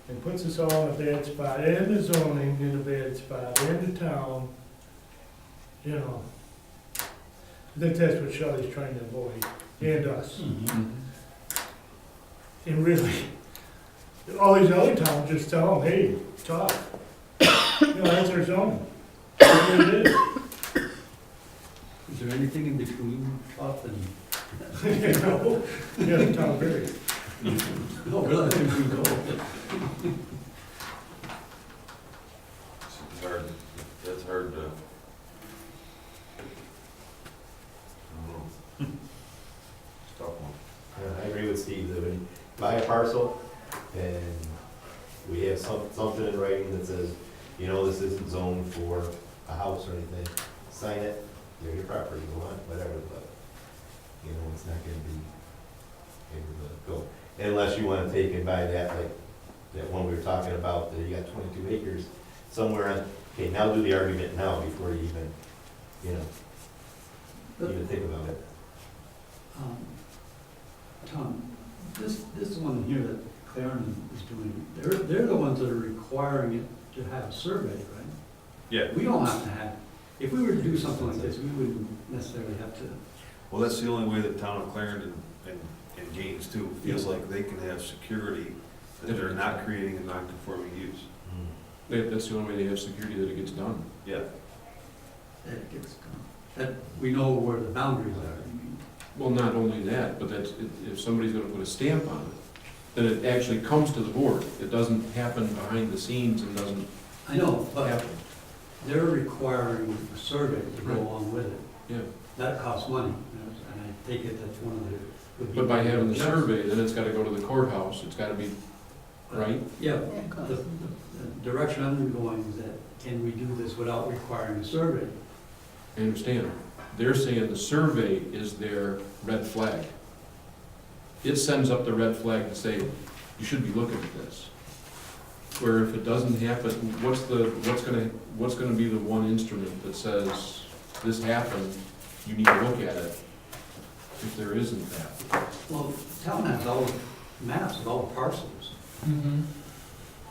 and puts us all in a bad spot, and the zoning in a bad spot, and the town, you know. I think that's what Shelley's trying to avoid, and us. And really, all these other towns just tell them, hey, talk. No, that's our zone. That's what it is. Is there anything in between up and? You know? Yeah, the town berry. No, really, I think we go. It's hard, that's hard to. I don't know. It's a tough one. I agree with Steve, that when you buy a parcel and we have something in writing that says, you know, this isn't zoned for a house or anything, sign it, they're your property, go on, whatever, but, you know, it's not gonna be able to go. Unless you wanna take and buy that, like, that one we were talking about, that you got 22 acres somewhere on, okay, now do the argument now before you even, you know, even think about it. Tom, this one here that Clarendon is doing, they're the ones that are requiring it to have a survey, right? Yeah. We don't have to have, if we were to do something like this, we wouldn't necessarily have to. Well, that's the only way the town of Clarendon and Gaines too feels like they can have security that they're not creating a non-conforming use. That's the only way they have security, that it gets done. Yeah. That it gets done. That we know where the boundaries are. I mean. Well, not only that, but that's, if somebody's gonna put a stamp on it, then it actually comes to the board. It doesn't happen behind the scenes and doesn't I know, but happen. they're requiring a survey to go Right. along with it. Yeah. That costs money, and I take it that's one of the. would be- But by having the survey, then it's gotta go to the courthouse, it's gotta be, right? Yeah, the direction I'm going is that, can we do this without requiring a survey? I understand. They're saying the survey is their red flag. It sends up the red flag to say, you should be looking at this. Where if it doesn't happen, what's gonna be the one instrument that says, this happened, you need to look at it, if there isn't that? Well, town has all the maps of all the parcels. You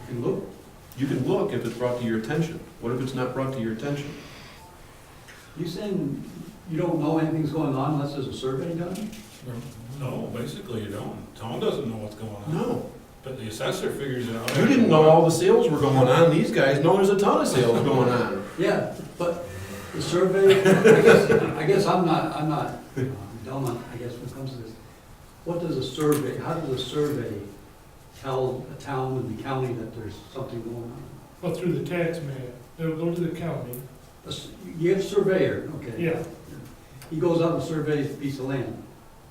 can look. You can look if it's brought to your attention. What if it's not brought to your attention? You saying you don't know anything's going on unless there's a survey done? No, basically you don't. Town doesn't know what's going on. No. But the assessor figures it out. You didn't know all the sales were going on. These guys know there's a ton of sales going on. Yeah, but the survey, I guess I'm not dumb, I guess, when it comes to this. What does a survey, how does a survey tell a town and the county that there's something going on? Well, through the tax map, they'll go to the county. You have a surveyor, okay? Yeah. He goes out and surveys a piece of land.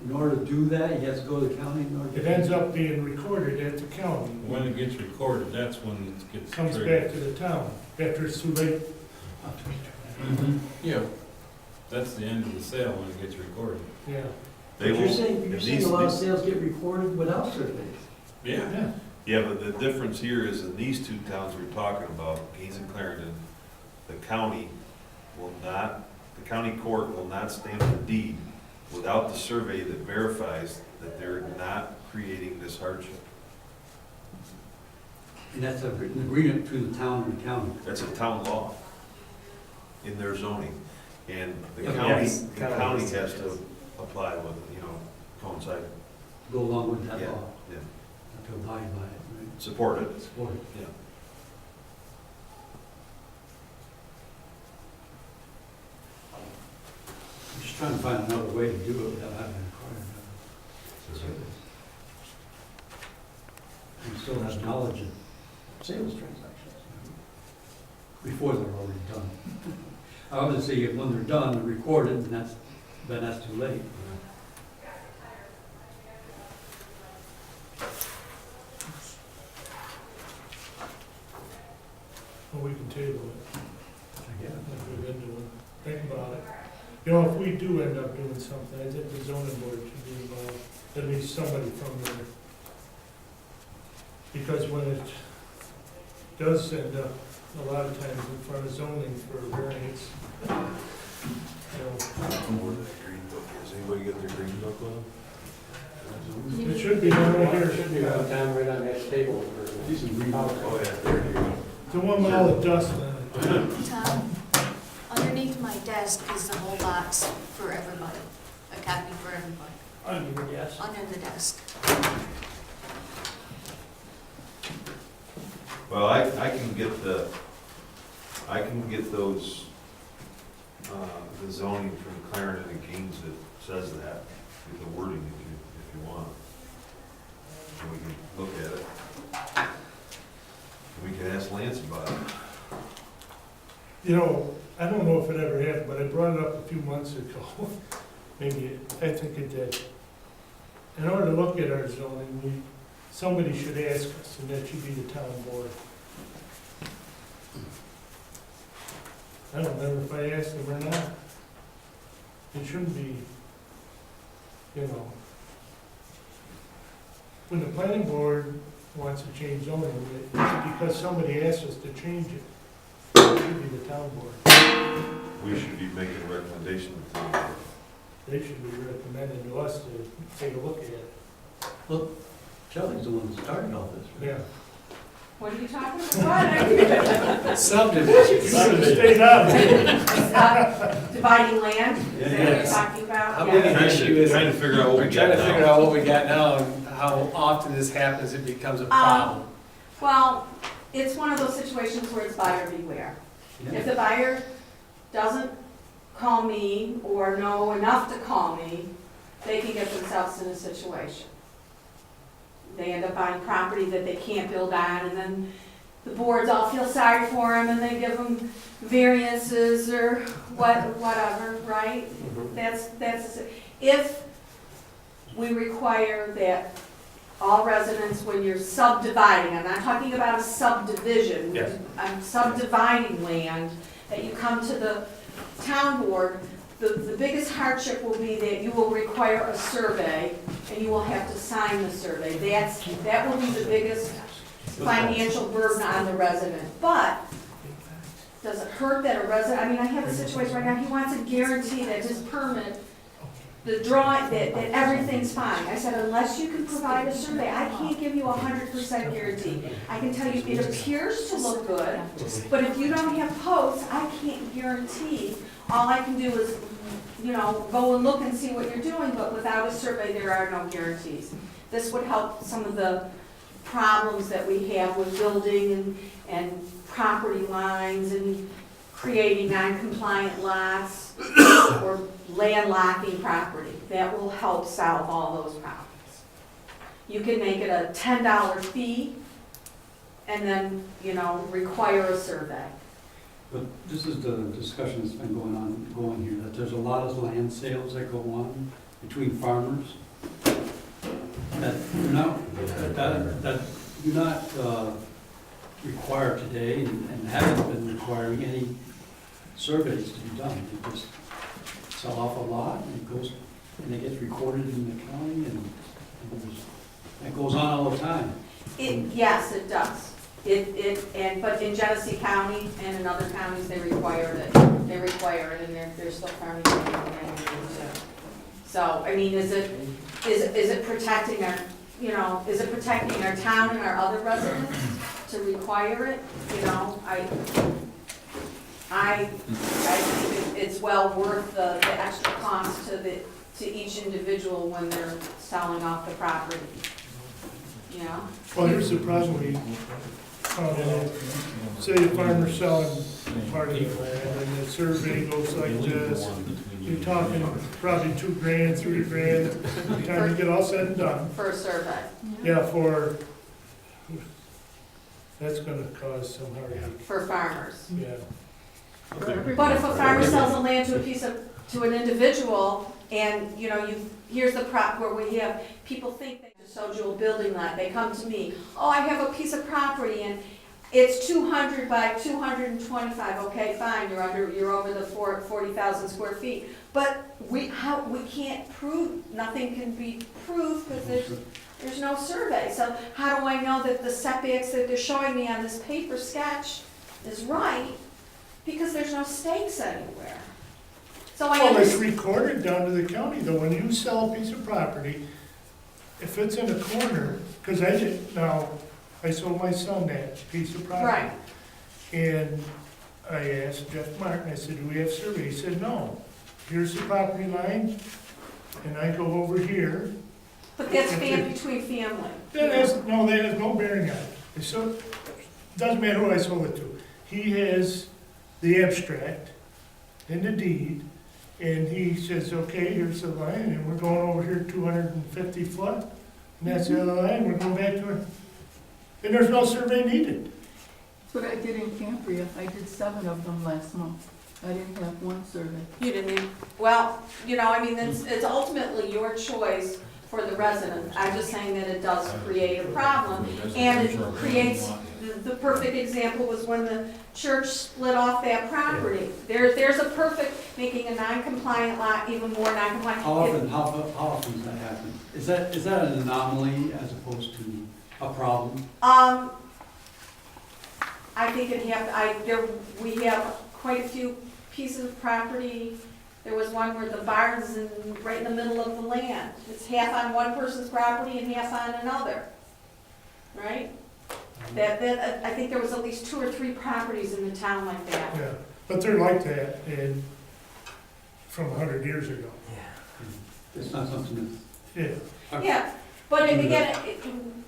In order to do that, he has to go to the county in order to. It ends up being recorded at the county. When it gets recorded, that's when it gets Comes triggered. back to the town after it's too late. Yeah. That's the end of the sale when it gets recorded. Yeah. They But you're won't- saying if a these- lot of sales get recorded without surveys? Yeah. Yeah. Yeah, but the difference here is in these two towns we're talking about, Gaines and Clarendon, the county will not, the county court will not stamp the deed without the survey that verifies that they're not creating this hardship. And that's a written agreement between the town and the county. That's a town law in their zoning. And the Yeah, county, yes. the county has to apply with, coincide, Go along with that Yeah. law, yeah, have to abide by it, right? support it, Support it. yeah. I'm just trying to find another way to do it without having to require surveys. And still have knowledge of sales transactions, before they're already done. Obviously, when they're done, they're recorded, and that's too late. Well, we can table it. Yeah. Like we've been doing. Think about it. You know, if we do end up doing something, I think the zoning board should be involved, at least somebody from there. Because when it does end up, a lot of times in front of zoning for variance, Does anybody get their green book on? it should be right here. Should be on time, right on that table. Oh, yeah, there you go. The one with all the dust on it. Tom, underneath my desk is the whole box for everybody, a copy for everybody, Yes. under the desk. Well, I can get the I can get those, the zoning from Clarendon and Gaines that says that, with the wording if you want. And we can look at it. And we can ask Lance about it. You know, I don't know if it ever happened, but I brought it up a few months ago. Maybe, I think it did. In order to look at our zoning, somebody should ask us, and that should be the town board. I don't remember if I asked them or not. It shouldn't be, you know. When the planning board wants to change zoning, it's because somebody asked us to change it. It should be the town board. We should be making a recommendation to the town board. They should be recommending to us to take a look at it. Look, Kelly's the one that started all this, right? Yeah. What are you talking about? Subdivision. Stay down. Dividing land, is that what you're Yes. talking about? How Yeah. big an issue is Trying to figure out what we We're trying got to figure now. out what we got now and how often this happens, it becomes a problem. Well, it's one of those situations where it's buyer beware. If the buyer doesn't call me or know enough to call me, they can get themselves in a situation. They end up buying property that they can't build on, and then the boards all feel sorry for them, and they give them variances or whatever, right? That's, if we require that all residents, when you're subdividing, I'm not talking about a subdivision. Yes. I'm subdividing land, that you come to the town board, the biggest hardship will be that you will require a survey, and you will have to sign the survey. That will be the biggest financial burden on the resident. But, does it hurt that a resident, I mean, I have a situation right now, he wants a guarantee that his permit, the drawing, that everything's fine. I said, unless you can provide a survey, I can't give you 100% guarantee. I can tell you it appears to look good, but if you don't have posts, I can't guarantee. All I can do is, you know, go and look and see what you're doing, but without a survey, there are no guarantees. This would help some of the problems that we have with building and property lines and creating non-compliant lots or landlocking property. That will help solve all those problems. You can make it a $10 fee and then, you know, require a survey. But this is the discussion that's been going here, that there's a lot of land sales that go on between farmers that you're not required today and haven't been requiring any surveys to be done. They just sell off a lot and it gets recorded in the county and it goes on all the time. Yes, it does. But in Genesee County and in other counties, they require it. They require it, and they're still farming land too. So, I mean, is it protecting our, you know, is it protecting our town and our other residents to require it? You know, I think it's well worth the extra cost to each individual when they're selling off the property. Yeah. Well, here's the problem, say the farmer's selling part of the land, and the survey goes like this, you're talking probably $2,000, $3,000, by the time you get all said and done. For a survey. Yeah, that's gonna cause some heartache, For farmers. yeah. But if a farmer sells the land to an individual, and, you know, here's the where we have, people think they just sold you a building lot, they come to me, oh, I have a piece of property, and it's 200 by 225, okay, fine, you're over the 40,000 square feet. But we can't prove, nothing can be proved, because there's no survey. So how do I know that the setbacks that they're showing me on this paper sketch is right? Because there's no stakes anywhere. So I Well, it's understand. recorded down to the county, though, when you sell a piece of property, if it's in a corner, because I sold my son that piece of property. Right. And I asked Jeff Martin, I said, do we have survey? He said, no. Here's the property line, and I go over here. But that's between family. That has no bearing on it. So, doesn't matter who I sold it to. He has the abstract and the deed, and he says, okay, here's the line, and we're going over here 250 foot, and that's the other line, we're going back to it. And there's no survey needed. That's what I did in Cambria. I did 7 of them last month. I didn't have one survey. You didn't even, well, you know, I mean, it's ultimately your choice for the resident. I'm just saying that it does create a problem, and it creates, the perfect example was when the church split off that property. There's a perfect, making a non-compliant lot even more non-compliant. How often does that happen? Is that an anomaly as opposed to a problem? I think we have quite a few pieces of property. There was one where the barn's right in the middle of the land. It's half on one person's property and half on another, right? I think there was at least 2 or 3 properties in the town like that. Yeah, but they're like that, and from 100 years ago. It's not something Yeah. Yeah, but again,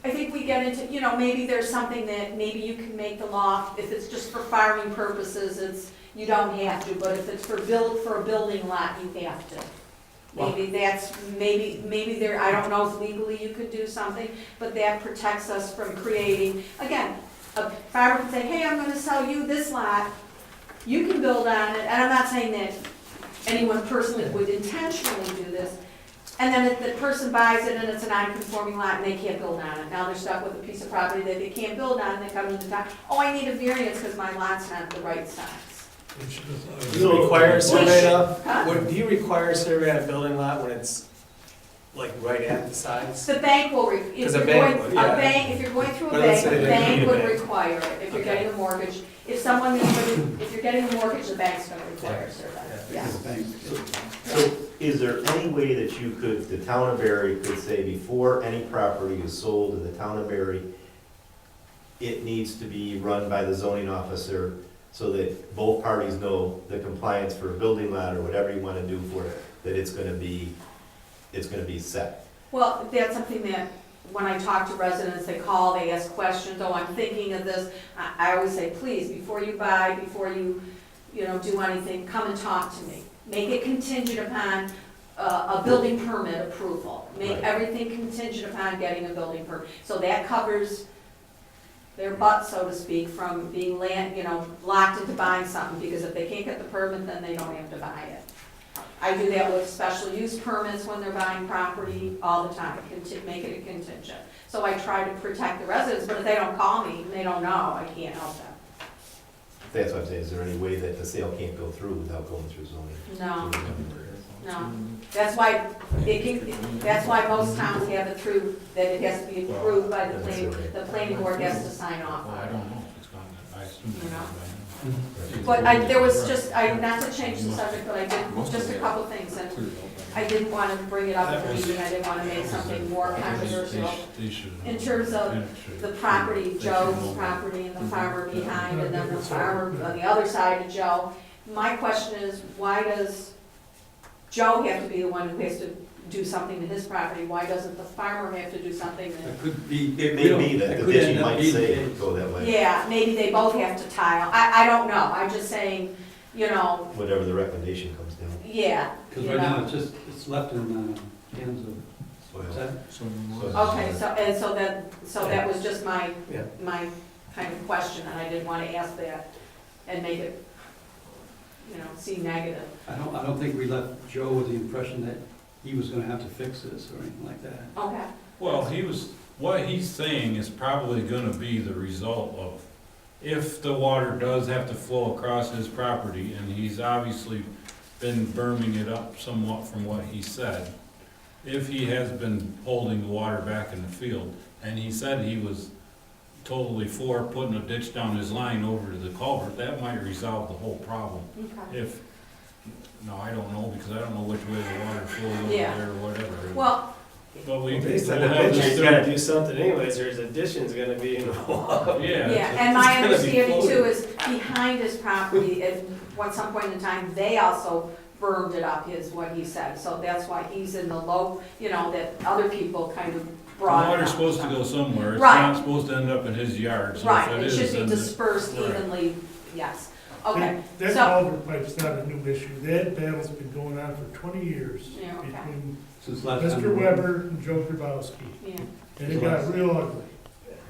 I think we get into, you know, maybe there's something that maybe you can make the law, if it's just for farming purposes, you don't have to, but if it's for a building lot, you have to. Maybe there, I don't know if legally you could do something, but that protects us from creating, again, a farmer can say, hey, I'm gonna sell you this lot, you can build on it, and I'm not saying that any one person would intentionally do this, and then if the person buys it and it's a non-conforming lot and they can't build on it, now they're stuck with a piece of property that they can't build on, and they come into town, oh, I need a variance because my lot's not the right size. Do you require a survey up? Huh? Do you require a survey on a building lot when it's like right at the sides? The bank will, if Because you're a bank going, would, yeah. if you're going through a But let's bank, say the they bank need a would bank. require it, if you're getting a mortgage. If you're getting a mortgage, the bank's gonna require a survey, yeah. So is there any way that you could, the town of Barry could say before any property is sold in the town of Barry, it needs to be run by the zoning officer so that both parties know the compliance for a building lot or whatever you want to do for it, that it's gonna be set? Well, that's something that, when I talk to residents, they call, they ask questions, oh, I'm thinking of this. I always say, please, before you buy, before you do anything, come and talk to me. Make it contingent upon a building permit approval. Make Right. everything contingent upon getting a building permit. So that covers their butt, so to speak, from being locked into buying something, because if they can't get the permit, then they don't have to buy it. I do that with special use permits when they're buying property all the time, make it a contingent. So I try to protect the residents, but if they don't call me, and they don't know, I can't help them. That's what I'm saying, is there any way that the sale can't go through without going through zoning? No, no. That's why most towns have it through, that it has to be approved by the planning board has to sign off Well, on I it. don't know if it's gone, I assume You know? it's But there was just, not to change the subject, but I did, just a couple things, and I didn't want to bring it up at the meeting, I didn't want to make something more controversial. In terms of the property, Joe's property and the farmer behind, and then the farmer on the other side of Joe, my question is, why does Joe have to be the one who has to do something to his property? Why doesn't the farmer have to do something that? It could be. It may be that the ditch might say go that way. Yeah, maybe they both have to tile, I don't know, I'm just saying, Whatever the recommendation comes down. yeah, Because right now, it's left in hands of, what's that? Okay, so that was just my Yeah. kind of question, and I didn't want to ask that and make it, seem negative. I don't think we left Joe with the impression that he was gonna have to fix this or anything like that. Okay. Well, what he's saying is probably gonna be the result of, if the water does have to flow across his property, and he's obviously been berming it up somewhat from what he said, if he has been holding the water back in the field, and he said he was totally for putting a ditch down his line over to the culvert, that might resolve the whole problem. Okay. I don't know, because I don't know which way the water flows over Yeah. there or whatever. Well, But we. Based on we'll the have picture, this he's third- gotta do something anyways, or his addition's gonna be involved. Yeah. yeah, and my It's gonna be understanding too floating. is behind his property, at some point in time, they also burned it up, is what he said. So that's why he's in the low, that other people kind of The brought it up. water's supposed to go somewhere, it's Right. not supposed to end up in his yard, so if Right, it it is, should be then dispersed right. evenly, yes. Okay, That so, culvert pipe's not a new issue. That battle's been going on for 20 years yeah, okay, between Since last time. Mr. Weber and Joe Grabowski. yeah. And it got real ugly.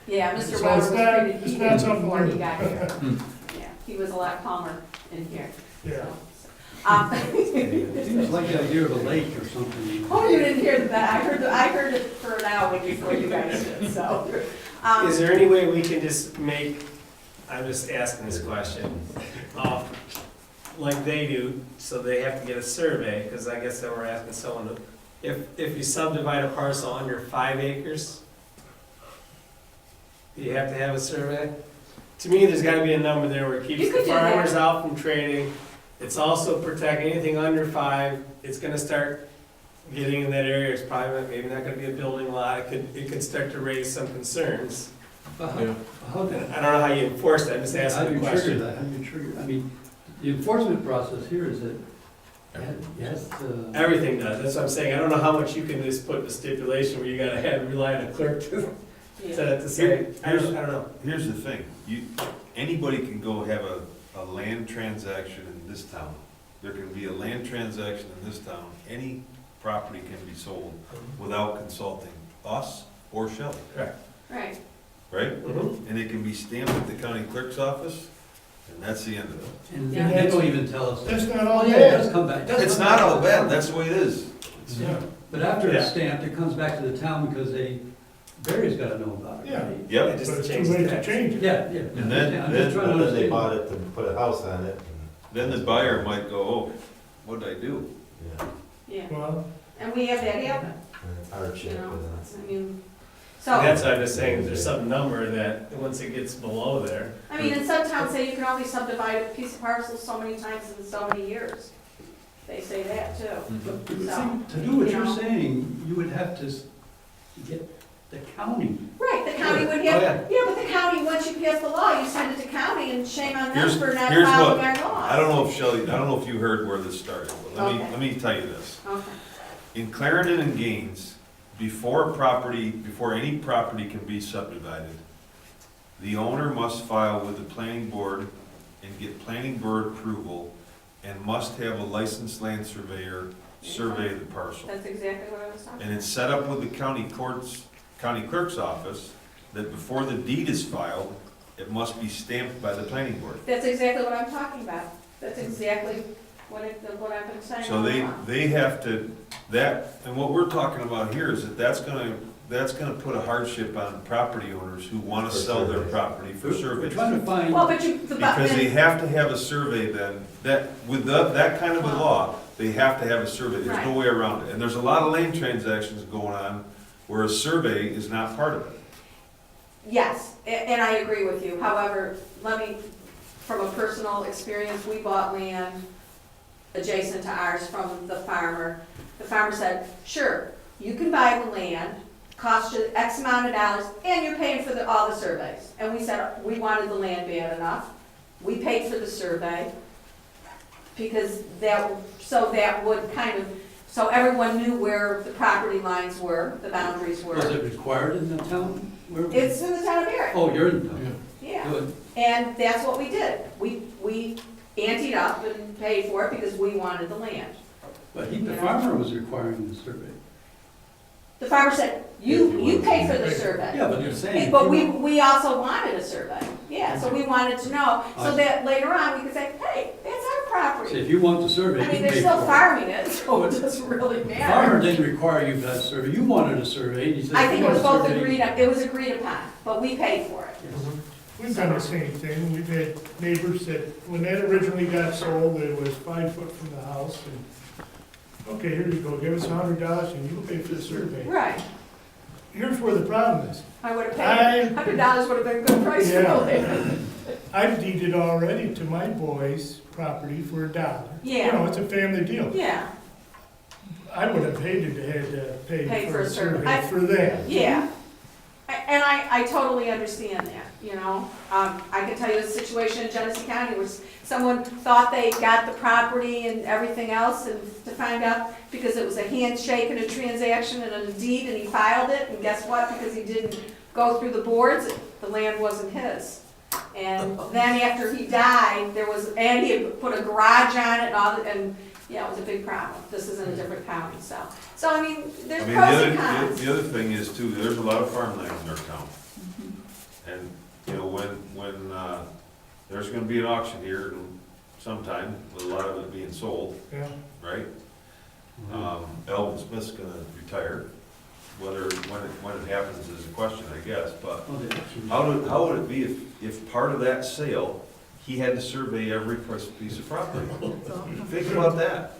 Yeah, Mr. So Weber it's was not- pretty it's heated not something before he new. got here. Yeah, he was a lot calmer in here. Yeah. Seems like the idea of a lake or something. Oh, you didn't hear that, I heard it for an hour before you guys did, so. Is there any way we can just make, I'm just asking this question, like they do, so they have to get a survey, because I guess that we're asking someone to, if you subdivide a parcel under 5 acres, you have to have a survey? To me, there's gotta be a number there where it keeps You could the do that. farmers out from trading. It's also protect anything under 5, it's gonna start getting in that area, it's probably, maybe not gonna be a building lot, it could start to raise some concerns. But Yeah. how, And I don't know how you enforce that, I'm just how do asking you a trigger question. that? How do you trigger, I mean, the enforcement process here is that, yes, Everything does, that's what I'm saying, I don't know how much you can just put in a stipulation where you gotta rely on a clerk to say, I don't know. Here's the thing, anybody can go have a land transaction in this town. There can be a land transaction in this town, any property can be sold without consulting us or Shelley, Correct. Right, right? Mhm. And it can be stamped at the county clerk's office, and that's the end of it. and Yeah. they don't even tell us. That's not all Oh, yeah, it does bad. come back. It does It's come not back to all the bad, town. that's the way it is. Yeah. But after it's Yeah. stamped, it comes back to the town because Barry's gotta know about it, Yeah. right? Yep, It just But it's changes too late to tax. change it. Yeah, yeah. And then- I'm just trying to But then they understand. bought it to put a house on it. then the buyer might go, oh, what'd I do? Yeah, yeah, Well, and we have that happen, and it's you hardship. know, and, I mean, That's so, what I'm just saying, there's some number that, once it gets below there. I mean, in some towns say you can only subdivide a piece of parcel so many times in so many years. They say that too. But see, So, to do what you you're know. saying, you would have to get the county. Right, the county would Oh, have, yeah. yeah, but the county, once you pass the law, you send it to county and shame on them Here's- for not here's following what- our laws. I don't know if Shelley, I don't know if you heard where this started, but Okay. let me tell you this. Okay, In Clarendon and Gaines, before any property can be subdivided, the owner must file with the planning board and get planning board approval and must have a licensed land surveyor survey the parcel. that's exactly what I was talking And about. it's set up with the county clerk's office that before the deed is filed, it must be stamped by the planning board. That's exactly what I'm talking about. That's exactly what I've been saying So all along. they have to, and what we're talking about here is that's gonna put a hardship on property owners who wanna For sell their surveys. property for We're surveys. trying to find. Well, but Because they have to have a survey then, that kind of a law, they have to have a survey, there's no Right. way around it. And there's a lot of land transactions going on where a survey is not part of it. Yes, and I agree with you. However, from a personal experience, we bought land adjacent to ours from the farmer. The farmer said, sure, you can buy the land, cost you X amount of dollars, and you're paying for all the surveys. And we said, we wanted the land bad enough. We paid for the survey, because that would kind of, so everyone knew where the property lines were, the boundaries were. Was it required in the town? Where- It's in the town of Barry. Oh, you're in town. Yeah. Good. And that's what we did. We anteed up and paid for it because we wanted the land. But the farmer was requiring the survey. The farmer said, you pay for the survey. Yeah, but they're saying. But we also wanted a survey. Yeah, so we wanted to know, so that later on we could say, hey, that's our So property. if you want the survey, I you mean, pay they're still for it. farming it, so it doesn't really The farmer matter. didn't require you to have a survey. You wanted a survey, and he said. I if think you it was want a both survey- it was agreed upon, but we paid for it. we've done the same thing. We've had neighbors that, when that originally got sold, it was 5 foot from the house, and, okay, here you go, give us $100 and you pay for the survey. Right. Here's where the problem is. I would have paid, $100 would have been a good price for the Yeah. land. I've deeded already to my boys' property for $1. Yeah. You know, it's a family deal. Yeah, I would have hated to have to Pay pay for for a a survey. survey for that. yeah. And I totally understand that, you know. I can tell you a situation in Genesee County where someone thought they got the property and everything else, and to find out, because it was a handshake and a transaction and a deed, and he filed it, and guess what? Because he didn't go through the boards, the land wasn't his. And then after he died, and he had put a garage on it and all, and, yeah, it was a big problem. This is in a different county, so I mean, there's I mean, pros and cons. the other thing is too, there's a lot of farmland in our town. And, you know, when, there's gonna be an auction here sometime, with a lot of it being sold, Yeah. right? Elvin Smith's gonna retire, when it happens is a question, I guess, but how would it be if part of that sale, he had to survey every piece of property? Think about that,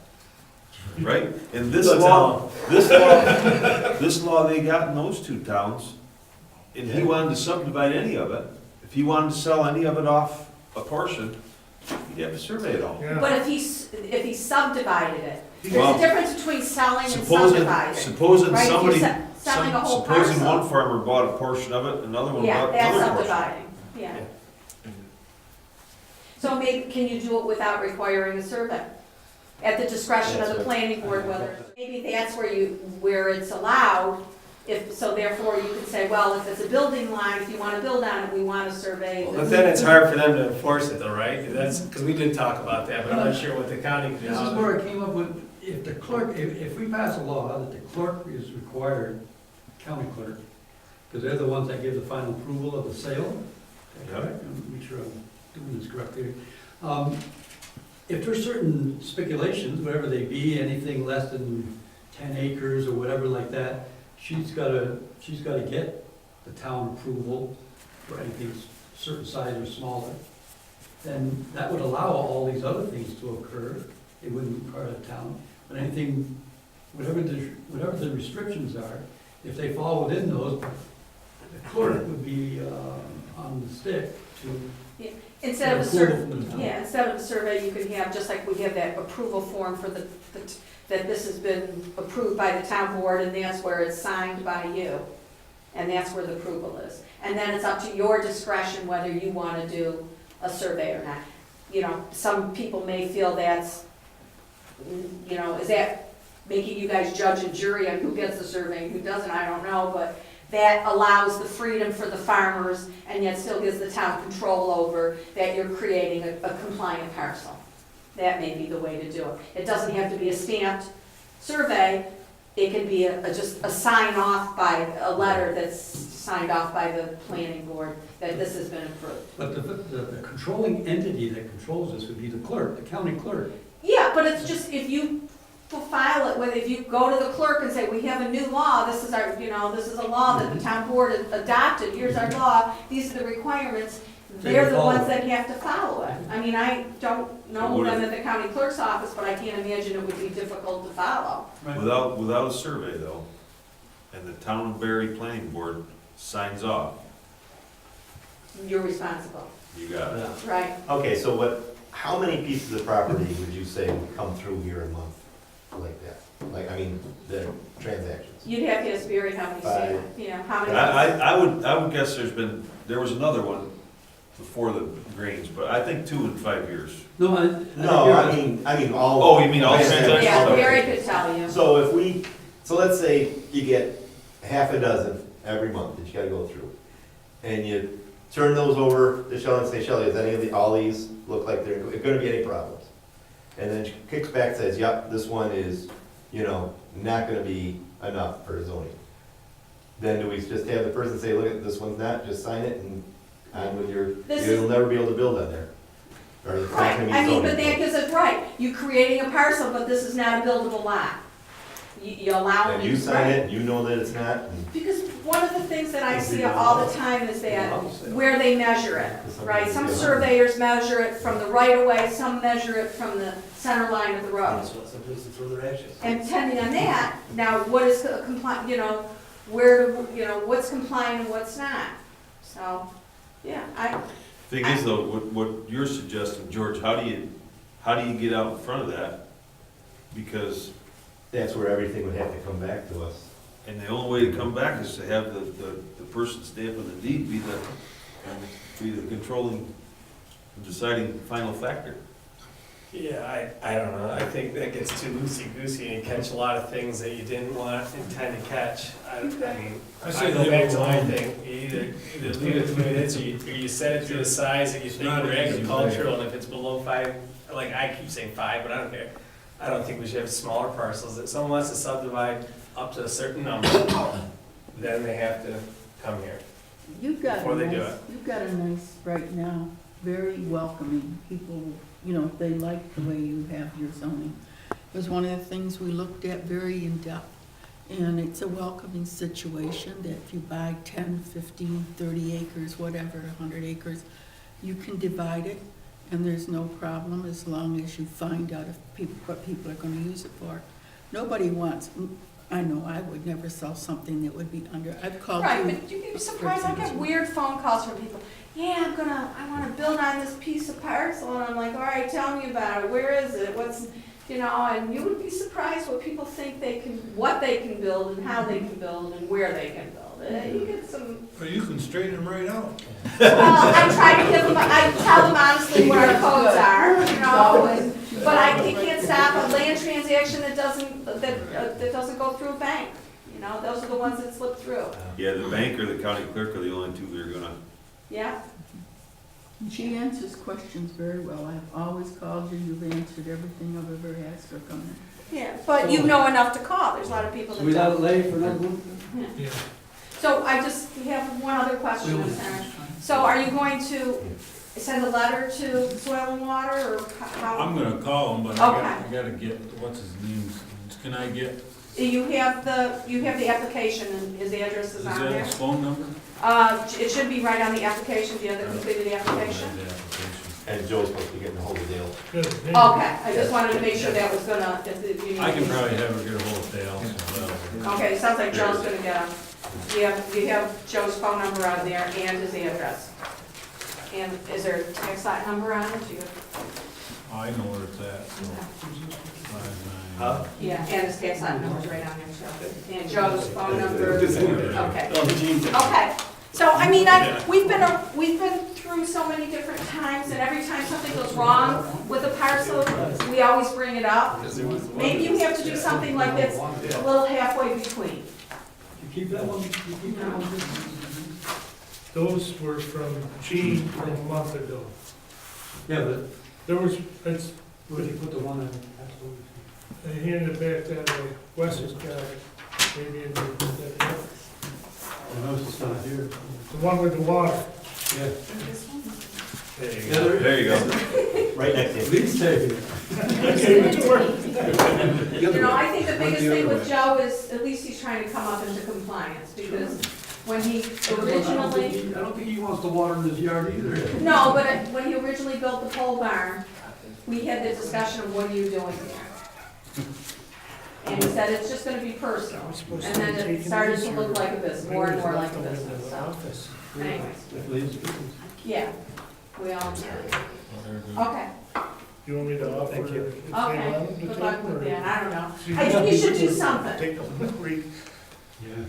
right? And this law, this law they got in those two towns, if he wanted to subdivide any of it, if he wanted to sell any of it off a portion, he'd have to survey it all. Yeah. But if he subdivided it, there's Well, a difference between selling and Supposing subdividing. Right? If you're somebody, selling a whole supposing parcel. one farmer bought a portion of it, another one Yeah, bought that's another portion. subdividing, yeah. So maybe, can you do it without requiring a survey? At the discretion of the planning board, whether, maybe that's where it's allowed, so therefore you could say, well, if it's a building line, if you wanna build on it, we want a survey. But then it's hard for them to enforce it though, right? That's, because we did talk about that, but I'm not sure what the county can do. This is where I came up with, if the clerk, if we pass a law that the clerk is required, county clerk, because they're the ones that give the final approval of the sale, is that correct? Make sure I'm doing this correctly. If there's certain speculations, whatever they be, anything less than 10 acres or whatever like that, she's gotta get the town approval for anything certain size or smaller. Then that would allow all these other things to occur. It wouldn't be part of the town. But anything, whatever the restrictions are, if they fall within those, the clerk would be on the stick to Instead of a get survey, approval from the town. yeah, instead of a survey, you could have, just like we have that approval form for that this has been approved by the town board, and that's where it's signed by you. And that's where the approval is. And then it's up to your discretion whether you wanna do a survey or not. You know, some people may feel that's, you know, is that making you guys judge and jury on who gets the survey and who doesn't, I don't know, but that allows the freedom for the farmers and yet still gives the town control over that you're creating a compliant parcel. That may be the way to do it. It doesn't have to be a stamped survey, it can be just a sign off by, a letter that's signed off by the planning board that this has been approved. But the controlling entity that controls this would be the clerk, the county clerk. Yeah, but it's just, if you file it, if you go to the clerk and say, we have a new law, this is our, you know, this is a law that the town board adopted, here's our law, these are the requirements, they're the ones that have to follow it. I mean, I don't know them at the county clerk's office, but I can't imagine it would be difficult to follow. Without a survey though, and the town of Berry planning board signs off, You're responsible, you got it. right? Okay, so how many pieces of property would you say would come through here a month like that? Like, I mean, the transactions? You'd have to ask Barry how many, Five. you know, how many. I would guess there was another one before the grains, but I think 2 in 5 years. No, I mean all. Oh, you mean all transactions? Yeah, Barry could tell you. So let's say you get half a dozen every month that you gotta go through. And you turn those over to Shelley and say, Shelley, does any of all these look like they're gonna be any problems? And then she kicks back and says, yep, this one is, you know, not gonna be enough for zoning. Then do we just have the person say, look, this one's not, just sign it and on with you'll never be able to build on there. Or it's not Right, gonna be I mean, but zoning. that gives it right. You creating a parcel, but this is not a buildable lot. You allow. And you sign it, you know that it's not, and Because one of the things that I see all the time is that where they measure it, right? Some surveyors measure it from the right of way, some measure it from the center line of the road. Some places throw their ashes. And depending on that, now what is compliant, you know, what's compliant and what's not. So, yeah, Thing is though, what you're suggesting, George, how do you get out in front of that? Because, that's where everything would have to come back to us. and the only way to come back is to have the person stamping the deed be the controlling, deciding final factor. Yeah, I don't know, I think that gets too loosey-goosey and catch a lot of things that you didn't intend to catch. I mean, I say I go leave back it to my alone. thing, you either leave it the way it is, or you set it to a size that you think not we're an easy agricultural, and if it's below 5, like I keep saying 5, but I don't care. I don't think we should have smaller parcels, if someone wants to subdivide up to a certain number, then they have to come here. You've got Before a they do nice, it. you've got a nice, right now, very welcoming. People, you know, they like the way you have your zoning. It was one of the things we looked at very in-depth. And it's a welcoming situation that if you buy 10, 15, 30 acres, whatever, 100 acres, you can divide it, and there's no problem as long as you find out if people, what people are gonna use it for. Nobody wants, I know I would never sell something that would be under, I've called you. Right, but you'd be surprised, I get weird phone calls from people, yeah, I wanna build on this piece of parcel, and I'm like, all right, tell me about it, where is it, what's, you know, and you would be surprised what people think they can, what they can build, and how they can build, and where they can build. You get some, But you can straighten them right out. well, I try to give them, I tell them honestly what our codes are, you know, and, but you can't stop a land transaction that doesn't go through a bank. You know, those are the ones that slip through, Yeah, the bank or the county clerk are the only two that are gonna, yeah? She answers questions very well. I've always called you, you've answered everything I've ever asked her come in. Yeah, but you know enough to call, there's a lot of people that So we let it don't. lay for another one? Yeah. So I just have one other question, Ms. Aaron. So are you going to send a letter to Soil and Water, or how? I'm gonna call him, but I gotta get, what's his name? Can I get, You have the application, and his address is is on that there? his phone number? It should be right on the application, do you have the completed application? The application. And Joe's supposed to be getting a hold of Dale. Good. Okay, I just wanted to make sure that was gonna, if you need. I can probably have her get a hold of Dale as well. Okay, sounds like Joe's gonna get them. You have Joe's phone number on there and his address. And is there a tax lot number on it? Do you- I know where it's at, so. Huh? Yeah, and his tax lot number's right on there, too. And Joe's phone number, okay. Oh, Gene's- Okay, so, I mean, we've been through so many different times, and every time something goes wrong with a parcel, we always bring it up. Maybe you have to do something like this, a little halfway between. You keep that one, you keep that one. Those were from Gene from a month ago. Yeah, but There was, it's, where did you put the one in? I handed it back that way, Wes has got it, maybe in the I noticed it's not here. one with the water. Yeah. There you Yeah, go. there you go. Right next to him. Please take it. I gave it to her. You know, I think the biggest the thing other with Joe is, at least he's trying to come up into compliance, because when he originally, I don't think he wants the water in his yard either. no, but when he originally built the pole barn, we had the discussion of what are you doing there? And he said, it's just gonna be personal, and then it started to look like a business, more and more like a business, so, anyways, yeah, we all, okay, You want me to offer? Thank you. if they okay, want to good take luck them, with or- that, I don't know. I think you should do something. Take them, read. Yeah.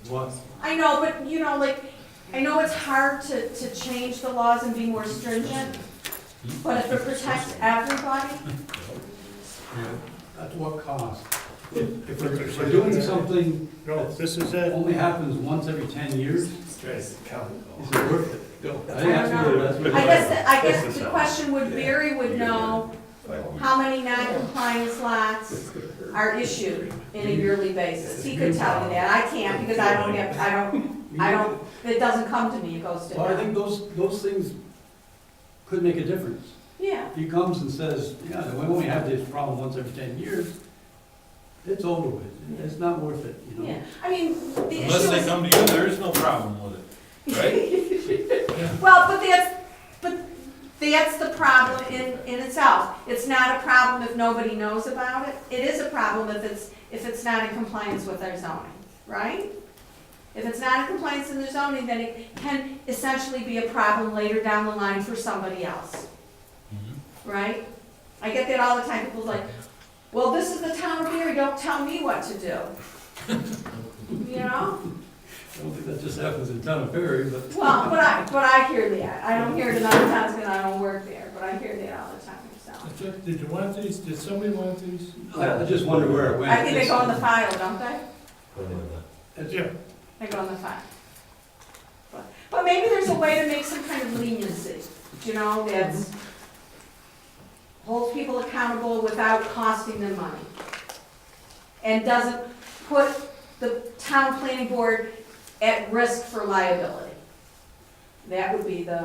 What? I know, but you know, like, I know it's hard to change the laws and be more stringent, but if it protects everybody, At what cost? If we're doing something No, this is it. only happens once every 10 years, is Guys, count. it worth it? I think I that's don't what, know. that's what. I guess the question would, Barry would know how many non-compliance lots are issued in a yearly basis. He could tell you that, I can't, because I don't, it doesn't come to me, it goes to Well, I think him. those things could make a difference. Yeah, If he comes and says, yeah, we only have this problem once every 10 years, it's over with. It's not worth it, you know? yeah, I mean, the issue Unless they is. come to you, there is no problem with it, right? Well, but that's the problem in itself. It's not a problem if nobody knows about it. It is a problem if it's not in compliance with our zoning, right? If it's not in compliance in the zoning, then it can essentially be a problem later down the line for somebody else, right? I get that all the time. People's like, well, this is the town of Erie, don't tell me what to do. You know? I don't think that just happens in town of Perry, but. Well, but I hear that. I don't hear it in other towns because I don't work there, but I hear that that all the time, so. Did you want these, did somebody want these? I just wonder where it went. I think they go in the file, don't they? Yeah. They go in the file. But maybe there's a way to make some kind of leniency, you know, that's holds people accountable without costing them money. And doesn't put the town planning board at risk for liability. That would be the,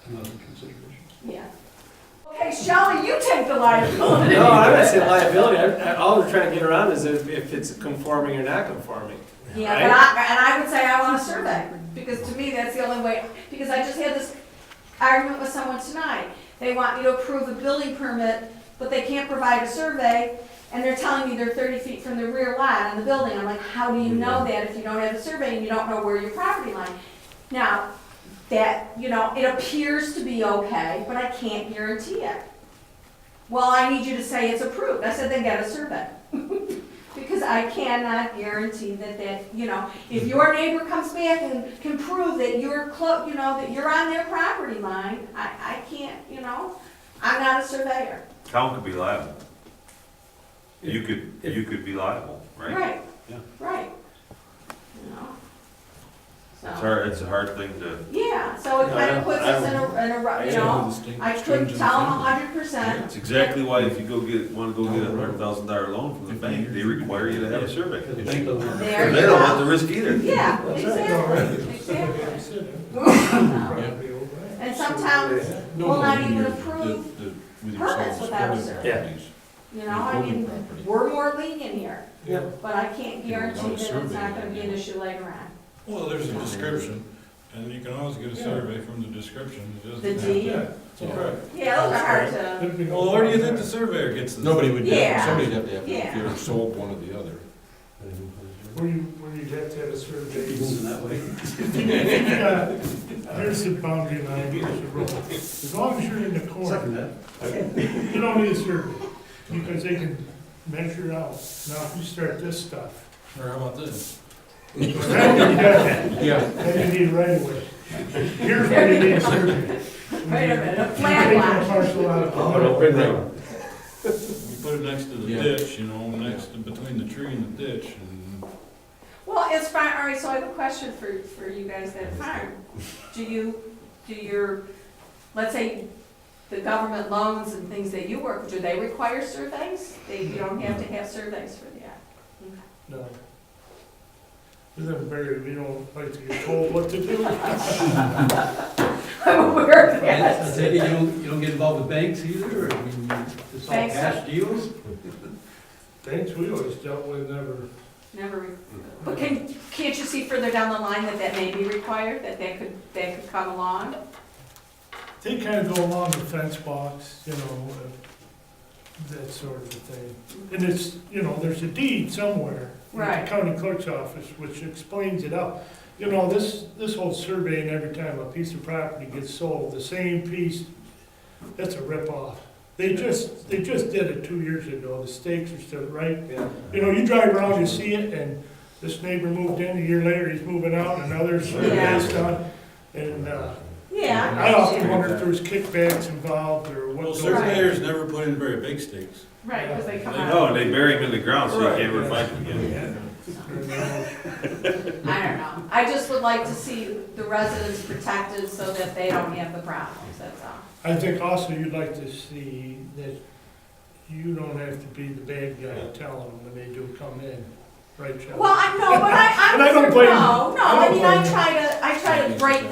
Another consideration. yeah. Okay, Shelley, you take the liability. No, I'm not saying liability, all we're trying to get around is if it's conforming or not conforming. Yeah, Right? but I would say I want a survey, because to me, that's the only way, because I just had this argument with someone tonight. They want me to approve a building permit, but they can't provide a survey, and they're telling me they're 30 feet from the rear lot on the building. I'm like, how do you know that if you don't have a survey and you don't know where your property line? Now, that, you know, it appears to be okay, but I can't guarantee it. Well, I need you to say it's approved. I said, then get a survey. Because I cannot guarantee that, you know, if your neighbor comes back and can prove that you're you know, that you're on their property line, I can't, you know, I'm not a surveyor. Town could be liable. You could be liable, right? Right, Yeah. right. You know, It's a hard thing to, yeah, so it kind of puts us in a, you know, I couldn't tell them 100%. it's exactly why if you wanna go get a $100,000 loan from the bank, they require you to have a survey. There They you don't want go. the risk either. Yeah, exactly. And some towns will not even approve permits without a survey. You know, I mean, we're more lenient here, Yeah. but I can't guarantee that it's not gonna be an issue later on. Well, there's a description, and you can always get a survey from the description. It doesn't The have to- deed? Yeah, correct. Yeah, those are hard to, Well, where do you think the surveyor gets this? Nobody would, Yeah. somebody'd have to have, Yeah. if you're sold one or the other. Where you'd have to have a survey. Moving that way. Here's the boundary line, here's the road. As long as you're in the corner, Second that. you don't need a survey, because they can measure out. Now, if you start this stuff, Or how about this? then you need right away. Here's where you need a survey. wait a minute, a You flag take lot. a parcel out of the Oh, middle. You put it next to the Yeah. ditch, you know, between the tree and the ditch, and Well, it's fine, all right, so I have a question for you guys that farm. Do your, let's say, the government loans and things that you work, do they require surveys? You don't have to have surveys for that? No. We don't like to get told what to do. I'm aware of I that. take it you don't get involved with banks either, or I mean, it's all Banks cash deals? Things we always dealt with Never, but can't you see further down the line that may be required, that could come along? They kind of go along the fence box, you know, that sort of a thing. And it's, you know, there's a deed somewhere in Right. the county clerk's office which explains it out. You know, this whole survey, and every time a piece of property gets sold, the same piece, that's a ripoff. They just did it 2 years ago, the stakes are still right. Yeah. You know, you drive around, you see it, and this neighbor moved in, a year later, he's moving out, and another survey's done. And, Yeah. I often wonder if there's kickbacks involved, or well, what goes on. surveyors never put in very big stakes. Right, because they come out. No, and they bury them in the ground so you can't ever find them again. I don't know. I just would like to see the residents protected so that they don't have the problems, that's all. I think also you'd like to see that you don't have to be the bad guy telling them when they do come in, right, Chuck? Well, I know, but And I don't blame you. no, I I don't mean, blame I try to break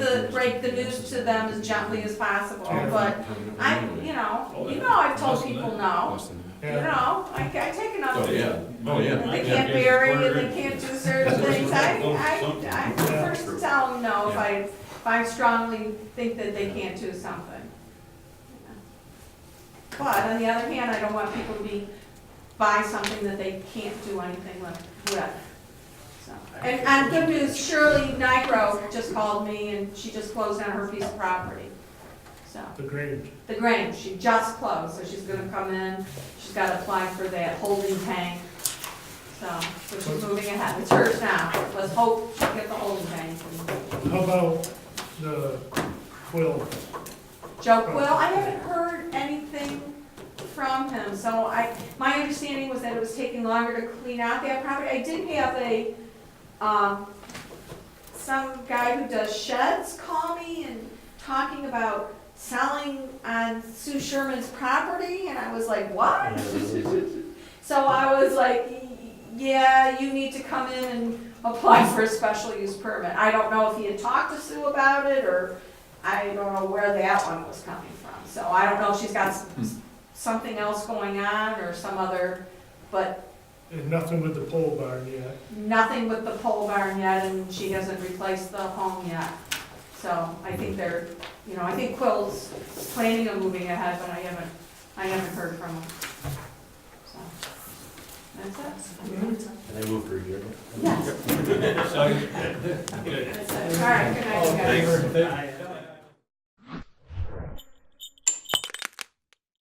the news to them as gently as possible, but I've told people no. You know, I take enough. Oh, yeah, oh, yeah. They can't bury and they can't do certain things. I'm the first to tell them no if I strongly think that they can't do something. But on the other hand, I don't want people to buy something that they can't do anything with. So. And good news, Shirley Nigro just called me and she just closed on her piece of property. So. The Grange. The Grange, she just closed, so she's gonna come in, she's gotta apply for that holding tank. So she's moving ahead, it's hers now, let's hope she gets the holding tank. How about the Quill? Joe Quill, I haven't heard anything understanding was that it was taking longer to clean out that property. I did have a, some guy who does sheds call me and talking about selling on Sue Sherman's property, and I was like, what? So I was like, yeah, you need to come in and apply for a special use permit. I don't know if he had talked to Sue about it, or I don't know where that one was coming from. So I don't know if she's got something else going on or some other, but And nothing with the pole barn yet. nothing with the pole barn yet, and she hasn't replaced the home yet. So I think they're, you know, I think Quill's planning on moving ahead, but I haven't heard from him. So, that's it. And I move for adjournment. Yes. So, That's it. All right, good night, you guys. thanks.